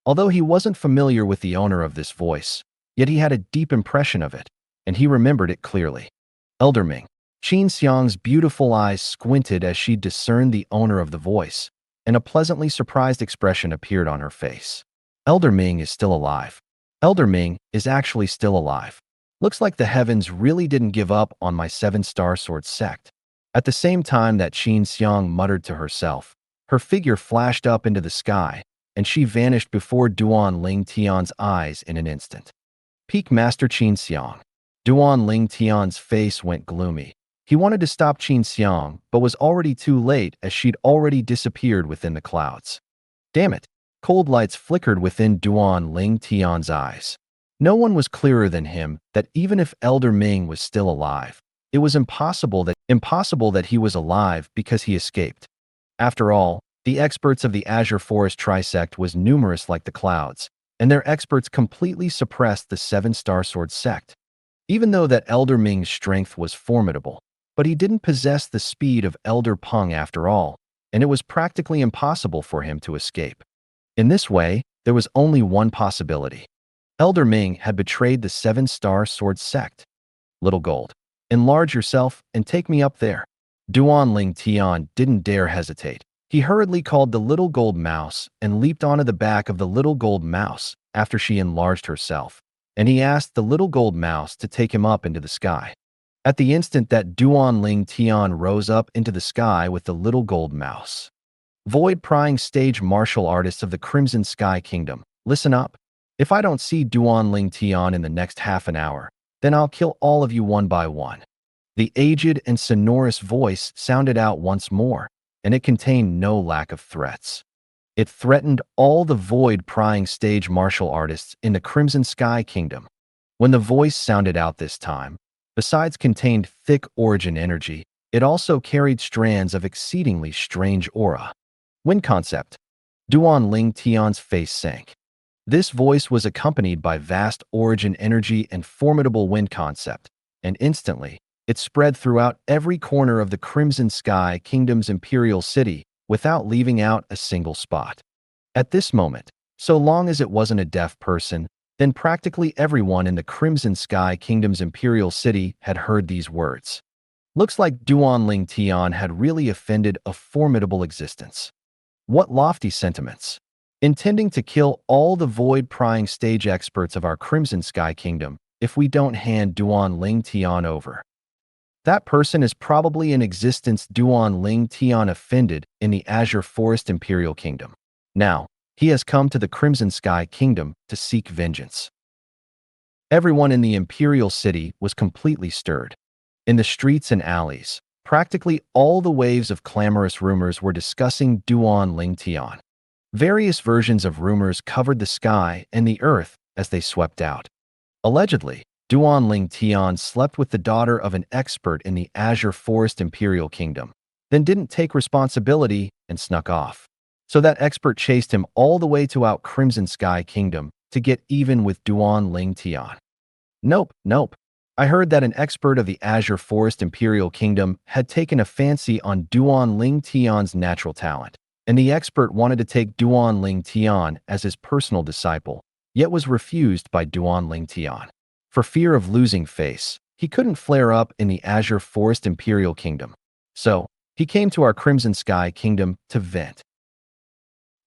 Although he wasn't familiar with the owner of this voice, yet he had a deep impression of it, and he remembered it clearly. Elder Ming. Qin Xiang's beautiful eyes squinted as she discerned the owner of the voice, and a pleasantly surprised expression appeared on her face. Elder Ming is still alive. Elder Ming is actually still alive. Looks like the heavens really didn't give up on my seven-star sword sect. At the same time that Qin Xiang muttered to herself, her figure flashed up into the sky, and she vanished before Duan Ling Tian's eyes in an instant. Peak Master Qin Xiang. Duan Ling Tian's face went gloomy. He wanted to stop Qin Xiang, but was already too late as she'd already disappeared within the clouds. Damn it! Cold lights flickered within Duan Ling Tian's eyes. No one was clearer than him that even if Elder Ming was still alive, it was impossible that he was alive because he escaped. After all, the experts of the Azure Forest Trisect was numerous like the clouds, and their experts completely suppressed the seven-star sword sect. Even though that Elder Ming's strength was formidable, but he didn't possess the speed of Elder Peng after all, and it was practically impossible for him to escape. In this way, there was only one possibility. Elder Ming had betrayed the seven-star sword sect. Little Gold. Enlarge yourself and take me up there. Duan Ling Tian didn't dare hesitate. He hurriedly called the little gold mouse and leaped onto the back of the little gold mouse after she enlarged herself, and he asked the little gold mouse to take him up into the sky. At the instant that Duan Ling Tian rose up into the sky with the little gold mouse. Void-prying stage martial artists of the Crimson Sky Kingdom, listen up. If I don't see Duan Ling Tian in the next half an hour, then I'll kill all of you one by one. The aged and sonorous voice sounded out once more, and it contained no lack of threats. It threatened all the void-prying stage martial artists in the Crimson Sky Kingdom. When the voice sounded out this time, besides contained thick origin energy, it also carried strands of exceedingly strange aura. Wind concept. Duan Ling Tian's face sank. This voice was accompanied by vast origin energy and formidable wind concept, and instantly, it spread throughout every corner of the Crimson Sky Kingdom's imperial city without leaving out a single spot. At this moment, so long as it wasn't a deaf person, then practically everyone in the Crimson Sky Kingdom's imperial city had heard these words. Looks like Duan Ling Tian had really offended a formidable existence. What lofty sentiments! Intending to kill all the void-prying stage experts of our Crimson Sky Kingdom if we don't hand Duan Ling Tian over. That person is probably in existence Duan Ling Tian offended in the Azure Forest Imperial Kingdom. Now, he has come to the Crimson Sky Kingdom to seek vengeance. Everyone in the Imperial City was completely stirred. In the streets and alleys, practically all the waves of clamorous rumors were discussing Duan Ling Tian. Various versions of rumors covered the sky and the earth as they swept out. Allegedly, Duan Ling Tian slept with the daughter of an expert in the Azure Forest Imperial Kingdom, then didn't take responsibility and snuck off. So that expert chased him all the way to out Crimson Sky Kingdom to get even with Duan Ling Tian. Nope. I heard that an expert of the Azure Forest Imperial Kingdom had taken a fancy on Duan Ling Tian's natural talent, and the expert wanted to take Duan Ling Tian as his personal disciple, yet was refused by Duan Ling Tian. For fear of losing face, he couldn't flare up in the Azure Forest Imperial Kingdom. So, he came to our Crimson Sky Kingdom to vent.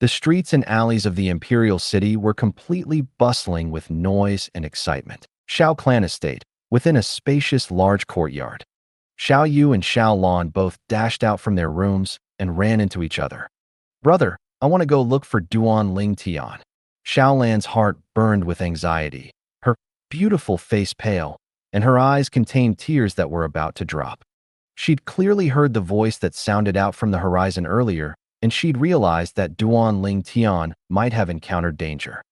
The streets and alleys of the Imperial City were completely bustling with noise and excitement. Shao Clan Estate, within a spacious large courtyard. Xiao Yu and Xiao Lan both dashed out from their rooms and ran into each other. Brother, I want to go look for Duan Ling Tian. Xiao Lan's heart burned with anxiety, her beautiful face pale, and her eyes contained tears that were about to drop. She'd clearly heard the voice that sounded out from the horizon earlier, and she'd realized that Duan Ling Tian might have encountered danger.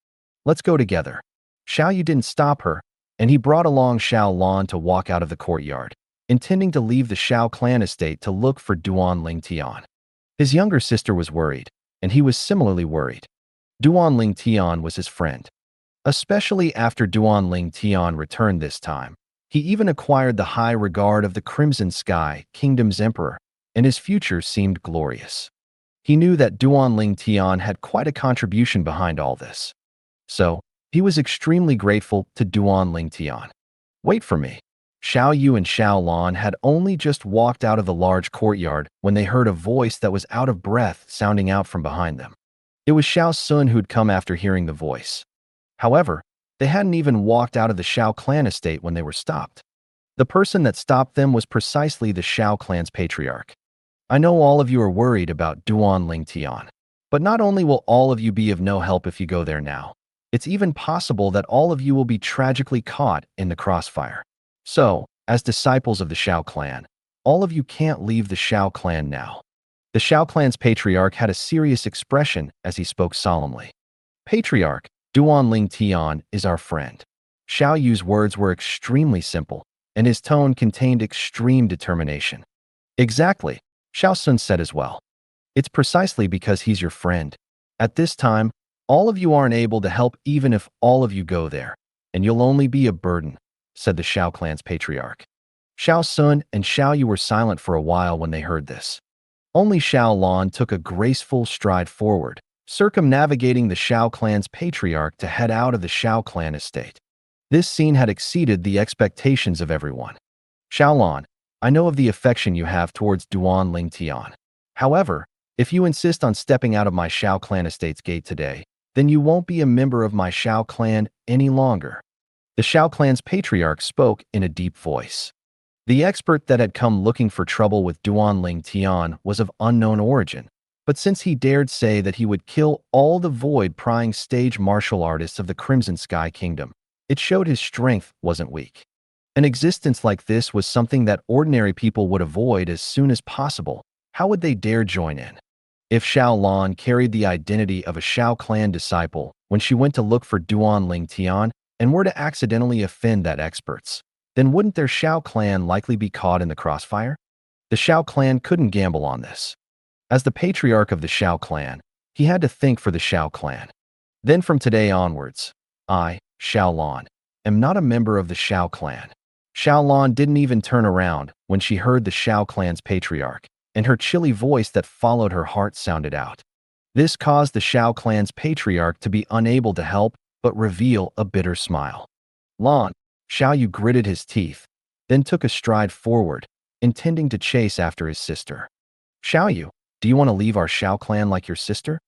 "Let's go together." Xiao Yu didn't stop her, and he brought along Xiao Lan to walk out of the courtyard, intending to leave the Xiao clan estate to look for Duan Ling Tian. His younger sister was worried, and he was similarly worried. Duan Ling Tian was his friend. Especially after Duan Ling Tian returned this time. He even acquired the high regard of the Crimson Sky Kingdom's emperor, and his future seemed glorious. He knew that Duan Ling Tian had quite a contribution behind all this. So, he was extremely grateful to Duan Ling Tian. "Wait for me." Xiao Yu and Xiao Lan had only just walked out of the large courtyard when they heard a voice that was out of breath sounding out from behind them. It was Xiao Sun who'd come after hearing the voice. However, they hadn't even walked out of the Xiao clan estate when they were stopped. The person that stopped them was precisely the Xiao clan's patriarch. "I know all of you are worried about Duan Ling Tian, but not only will all of you be of no help if you go there now, it's even possible that all of you will be tragically caught in the crossfire. So, as disciples of the Xiao clan, all of you can't leave the Xiao clan now." The Xiao clan's patriarch had a serious expression as he spoke solemnly. "Patriarch, Duan Ling Tian is our friend." Xiao Yu's words were extremely simple, and his tone contained extreme determination. "Exactly," Xiao Sun said as well. "It's precisely because he's your friend. At this time, all of you aren't able to help even if all of you go there, and you'll only be a burden," said the Xiao clan's patriarch. Xiao Sun and Xiao Yu were silent for a while when they heard this. Only Xiao Lan took a graceful stride forward, circumnavigating the Xiao clan's patriarch to head out of the Xiao clan estate. This scene had exceeded the expectations of everyone. "Xiao Lan, I know of the affection you have towards Duan Ling Tian. However, if you insist on stepping out of my Xiao clan estate's gate today, then you won't be a member of my Xiao clan any longer." The Xiao clan's patriarch spoke in a deep voice. The expert that had come looking for trouble with Duan Ling Tian was of unknown origin, but since he dared say that he would kill all the void-prying stage martial artists of the Crimson Sky Kingdom, it showed his strength wasn't weak. An existence like this was something that ordinary people would avoid as soon as possible. How would they dare join in? If Xiao Lan carried the identity of a Xiao clan disciple when she went to look for Duan Ling Tian and were to accidentally offend that experts, then wouldn't their Xiao clan likely be caught in the crossfire? The Xiao clan couldn't gamble on this. As the patriarch of the Xiao clan, he had to think for the Xiao clan. "Then from today onwards, I, Xiao Lan, am not a member of the Xiao clan." Xiao Lan didn't even turn around when she heard the Xiao clan's patriarch, and her chilly voice that followed her heart sounded out. This caused the Xiao clan's patriarch to be unable to help but reveal a bitter smile. "Lan," Xiao Yu gritted his teeth, then took a stride forward, intending to chase after his sister. "Xiao Yu, do you want to leave our Xiao clan like your sister?"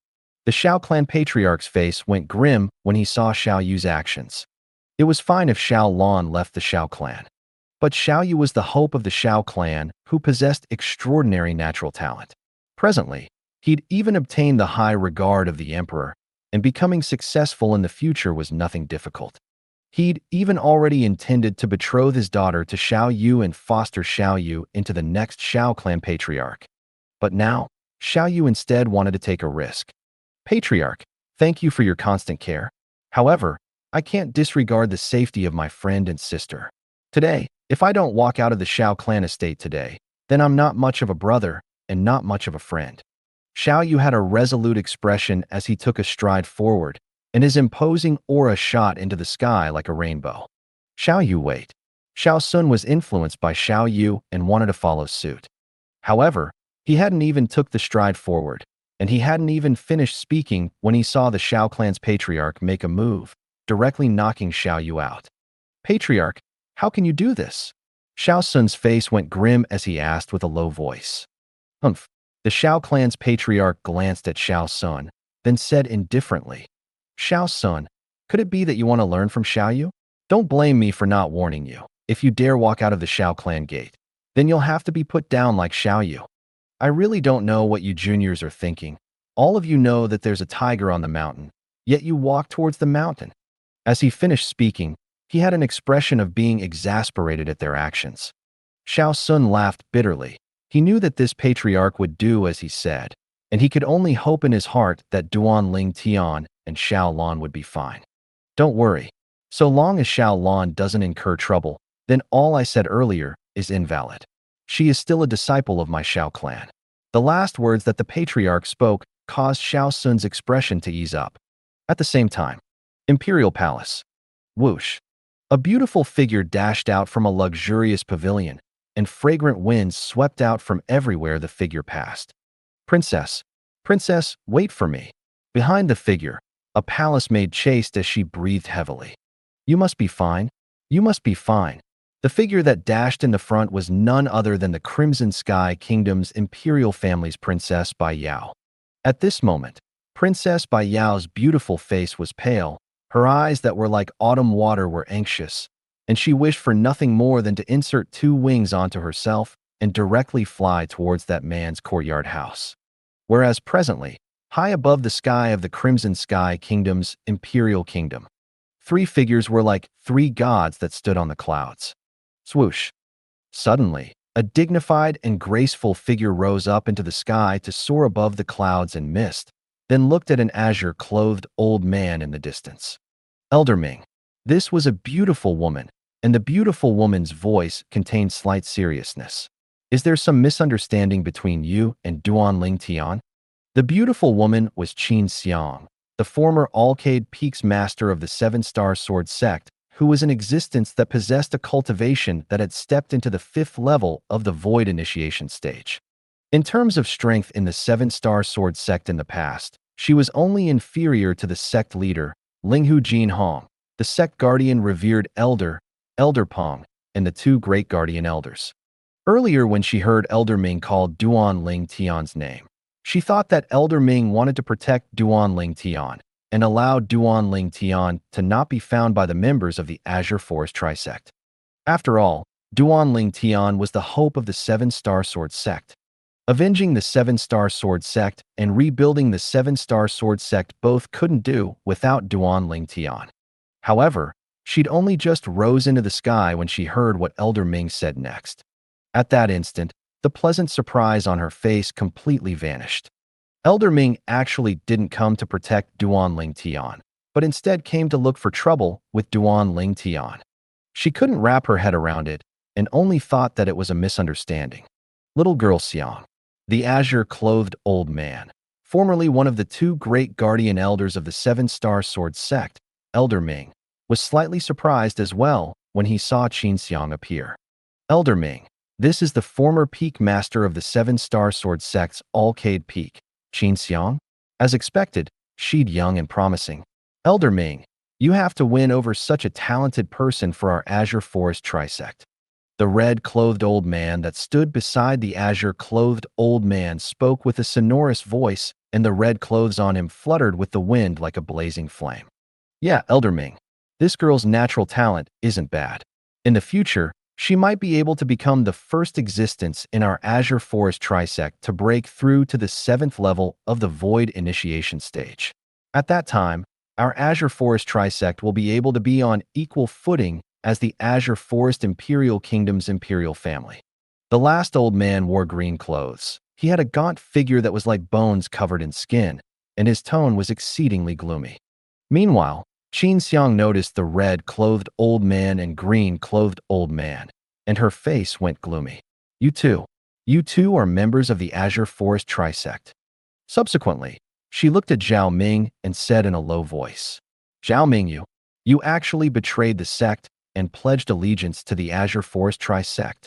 The Xiao clan patriarch's face went grim when he saw Xiao Yu's actions. It was fine if Xiao Lan left the Xiao clan, but Xiao Yu was the hope of the Xiao clan who possessed extraordinary natural talent. Presently, he'd even obtained the high regard of the emperor, and becoming successful in the future was nothing difficult. He'd even already intended to betroth his daughter to Xiao Yu and foster Xiao Yu into the next Xiao clan patriarch. But now, Xiao Yu instead wanted to take a risk. "Patriarch, thank you for your constant care. However, I can't disregard the safety of my friend and sister. Today, if I don't walk out of the Xiao clan estate today, then I'm not much of a brother and not much of a friend." Xiao Yu had a resolute expression as he took a stride forward, and his imposing aura shot into the sky like a rainbow. "Xiao Yu, wait." Xiao Sun was influenced by Xiao Yu and wanted to follow suit. However, he hadn't even took the stride forward, and he hadn't even finished speaking when he saw the Xiao clan's patriarch make a move, directly knocking Xiao Yu out. "Patriarch, how can you do this?" Xiao Sun's face went grim as he asked with a low voice. "Humph." The Xiao clan's patriarch glanced at Xiao Sun, then said indifferently, "Xiao Sun, could it be that you want to learn from Xiao Yu? Don't blame me for not warning you. If you dare walk out of the Xiao clan gate, then you'll have to be put down like Xiao Yu. I really don't know what you juniors are thinking. All of you know that there's a tiger on the mountain, yet you walk towards the mountain." As he finished speaking, he had an expression of being exasperated at their actions. Xiao Sun laughed bitterly. He knew that this patriarch would do as he said, and he could only hope in his heart that Duan Ling Tian and Xiao Lan would be fine. Don't worry. So long as Xiao Lan doesn't incur trouble, then all I said earlier is invalid. She is still a disciple of my Xiao clan. The last words that the patriarch spoke caused Xiao Sun's expression to ease up. At the same time, Imperial Palace. Whoosh. A beautiful figure dashed out from a luxurious pavilion, and fragrant winds swept out from everywhere the figure passed. Princess, princess, wait for me. Behind the figure, a palace maid chased as she breathed heavily. You must be fine. You must be fine. The figure that dashed in the front was none other than the Crimson Sky Kingdom's imperial family's Princess Bai Yao. At this moment, Princess Bai Yao's beautiful face was pale, her eyes that were like autumn water were anxious, and she wished for nothing more than to insert 2 wings onto herself and directly fly towards that man's courtyard house. Whereas presently, high above the sky of the Crimson Sky Kingdom's imperial kingdom, 3 figures were like 3 gods that stood on the clouds. Swoosh. Suddenly, a dignified and graceful figure rose up into the sky to soar above the clouds and mist, then looked at an azure-clothed old man in the distance. Elder Ming. This was a beautiful woman, and the beautiful woman's voice contained slight seriousness. Is there some misunderstanding between you and Duan Ling Tian? The beautiful woman was Qin Xiang, the former Alcade Peaks master of the 7-star sword sect, who was an existence that possessed a cultivation that had stepped into the 5th level of the void initiation stage. In terms of strength in the 7-star sword sect in the past, she was only inferior to the sect leader, Linghu Jin Hong, the sect guardian revered elder, Elder Pong, and the 2 great guardian elders. Earlier when she heard Elder Ming call Duan Ling Tian's name, she thought that Elder Ming wanted to protect Duan Ling Tian and allow Duan Ling Tian to not be found by the members of the Azure Forest Trisect. After all, Duan Ling Tian was the hope of the 7-star sword sect. Avenging the 7-star sword sect and rebuilding the 7-star sword sect both couldn't do without Duan Ling Tian. However, she'd only just rose into the sky when she heard what Elder Ming said next. At that instant, the pleasant surprise on her face completely vanished. Elder Ming actually didn't come to protect Duan Ling Tian, but instead came to look for trouble with Duan Ling Tian. She couldn't wrap her head around it and only thought that it was a misunderstanding. Little girl Xiang, the azure-clothed old man, formerly one of the 2 great guardian elders of the 7-star sword sect, Elder Ming, was slightly surprised as well when he saw Qin Xiang appear. Elder Ming, this is the former peak master of the 7-star sword sect's Alcade Peak, Qin Xiang. As expected, she'd young and promising. Elder Ming, you have to win over such a talented person for our Azure Forest Trisect. The red-clothed old man that stood beside the azure-clothed old man spoke with a sonorous voice, and the red clothes on him fluttered with the wind like a blazing flame. Yeah, Elder Ming, this girl's natural talent isn't bad. In the future, she might be able to become the first existence in our Azure Forest Trisect to break through to the 7th level of the Void Initiation stage. At that time, our Azure Forest Trisect will be able to be on equal footing as the Azure Forest Imperial Kingdom's imperial family. The last old man wore green clothes. He had a gaunt figure that was like bones covered in skin, and his tone was exceedingly gloomy. Meanwhile, Qin Xiang noticed the red-clothed old man and green-clothed old man, and her face went gloomy. You two are members of the Azure Forest Trisect. Subsequently, she looked at Zhao Ming and said in a low voice, Zhao Ming, you actually betrayed the sect and pledged allegiance to the Azure Forest Trisect.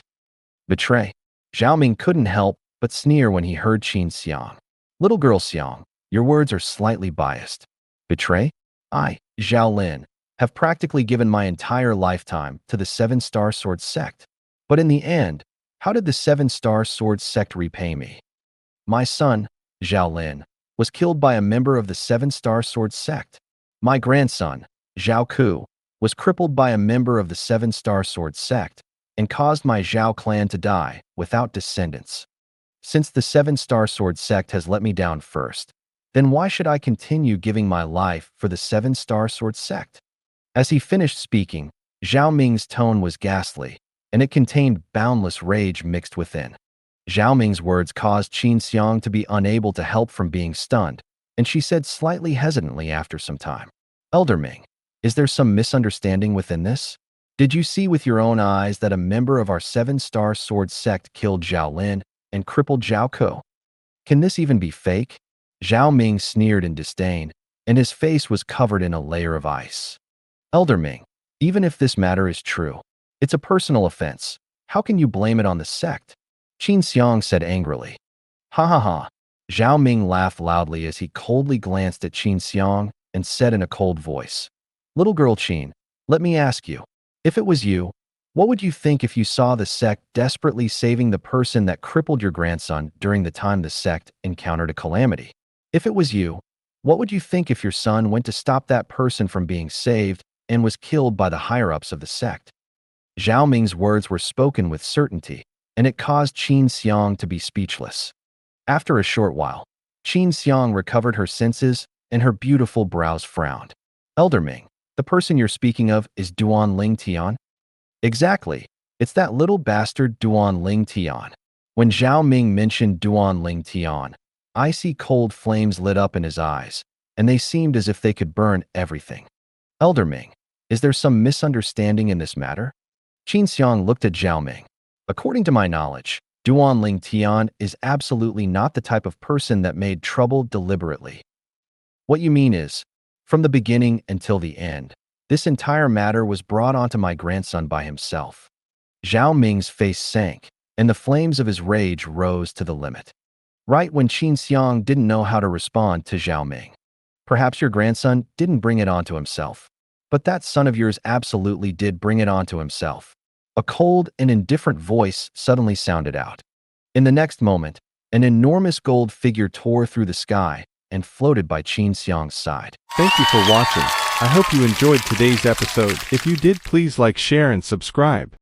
Betray? Zhao Ming couldn't help but sneer when he heard Qin Xiang. Little girl Xiang, your words are slightly biased. Betray? I, Zhao Lin, have practically given my entire lifetime to the 7-star sword sect. But in the end, how did the 7-star sword sect repay me? My son, Zhao Lin, was killed by a member of the 7-star sword sect. My grandson, Zhao Ku, was crippled by a member of the 7-star sword sect and caused my Zhao clan to die without descendants. Since the 7-star sword sect has let me down first, then why should I continue giving my life for the 7-star sword sect? As he finished speaking, Zhao Ming's tone was ghastly, and it contained boundless rage mixed within. Zhao Ming's words caused Qin Xiang to be unable to help from being stunned, and she said slightly hesitantly after some time, "Elder Ming, is there some misunderstanding within this? Did you see with your own eyes that a member of our seven-star sword sect killed Zhao Lin and crippled Zhao Ko? Can this even be fake?" Zhao Ming sneered in disdain, and his face was covered in a layer of ice. "Elder Ming, even if this matter is true, it's a personal offense. How can you blame it on the sect?" Qin Xiang said angrily. "Ha ha ha." Zhao Ming laughed loudly as he coldly glanced at Qin Xiang and said in a cold voice, "Little girl Qin, let me ask you, if it was you, what would you think if you saw the sect desperately saving the person that crippled your grandson during the time the sect encountered a calamity? If it was you, what would you think if your son went to stop that person from being saved and was killed by the higher-ups of the sect?" Zhao Ming's words were spoken with certainty, and it caused Qin Xiang to be speechless. After a short while, Qin Xiang recovered her senses and her beautiful brows frowned. "Elder Ming, the person you're speaking of is Duan Ling Tian?" "Exactly. It's that little bastard Duan Ling Tian." When Zhao Ming mentioned Duan Ling Tian, icy cold flames lit up in his eyes, and they seemed as if they could burn everything. "Elder Ming, is there some misunderstanding in this matter?" Qin Xiang looked at Zhao Ming. "According to my knowledge, Duan Ling Tian is absolutely not the type of person that made trouble deliberately. What you mean is, from the beginning until the end, this entire matter was brought onto my grandson by himself." Zhao Ming's face sank, and the flames of his rage rose to the limit. Right when Qin Xiang didn't know how to respond to Zhao Ming. "Perhaps your grandson didn't bring it onto himself, but that son of yours absolutely did bring it onto himself." A cold and indifferent voice suddenly sounded out. In the next moment, an enormous gold figure tore through the sky and floated by Qin Xiang's side. Thank you for watching. I hope you enjoyed today's episode. If you did, please like, share, and subscribe.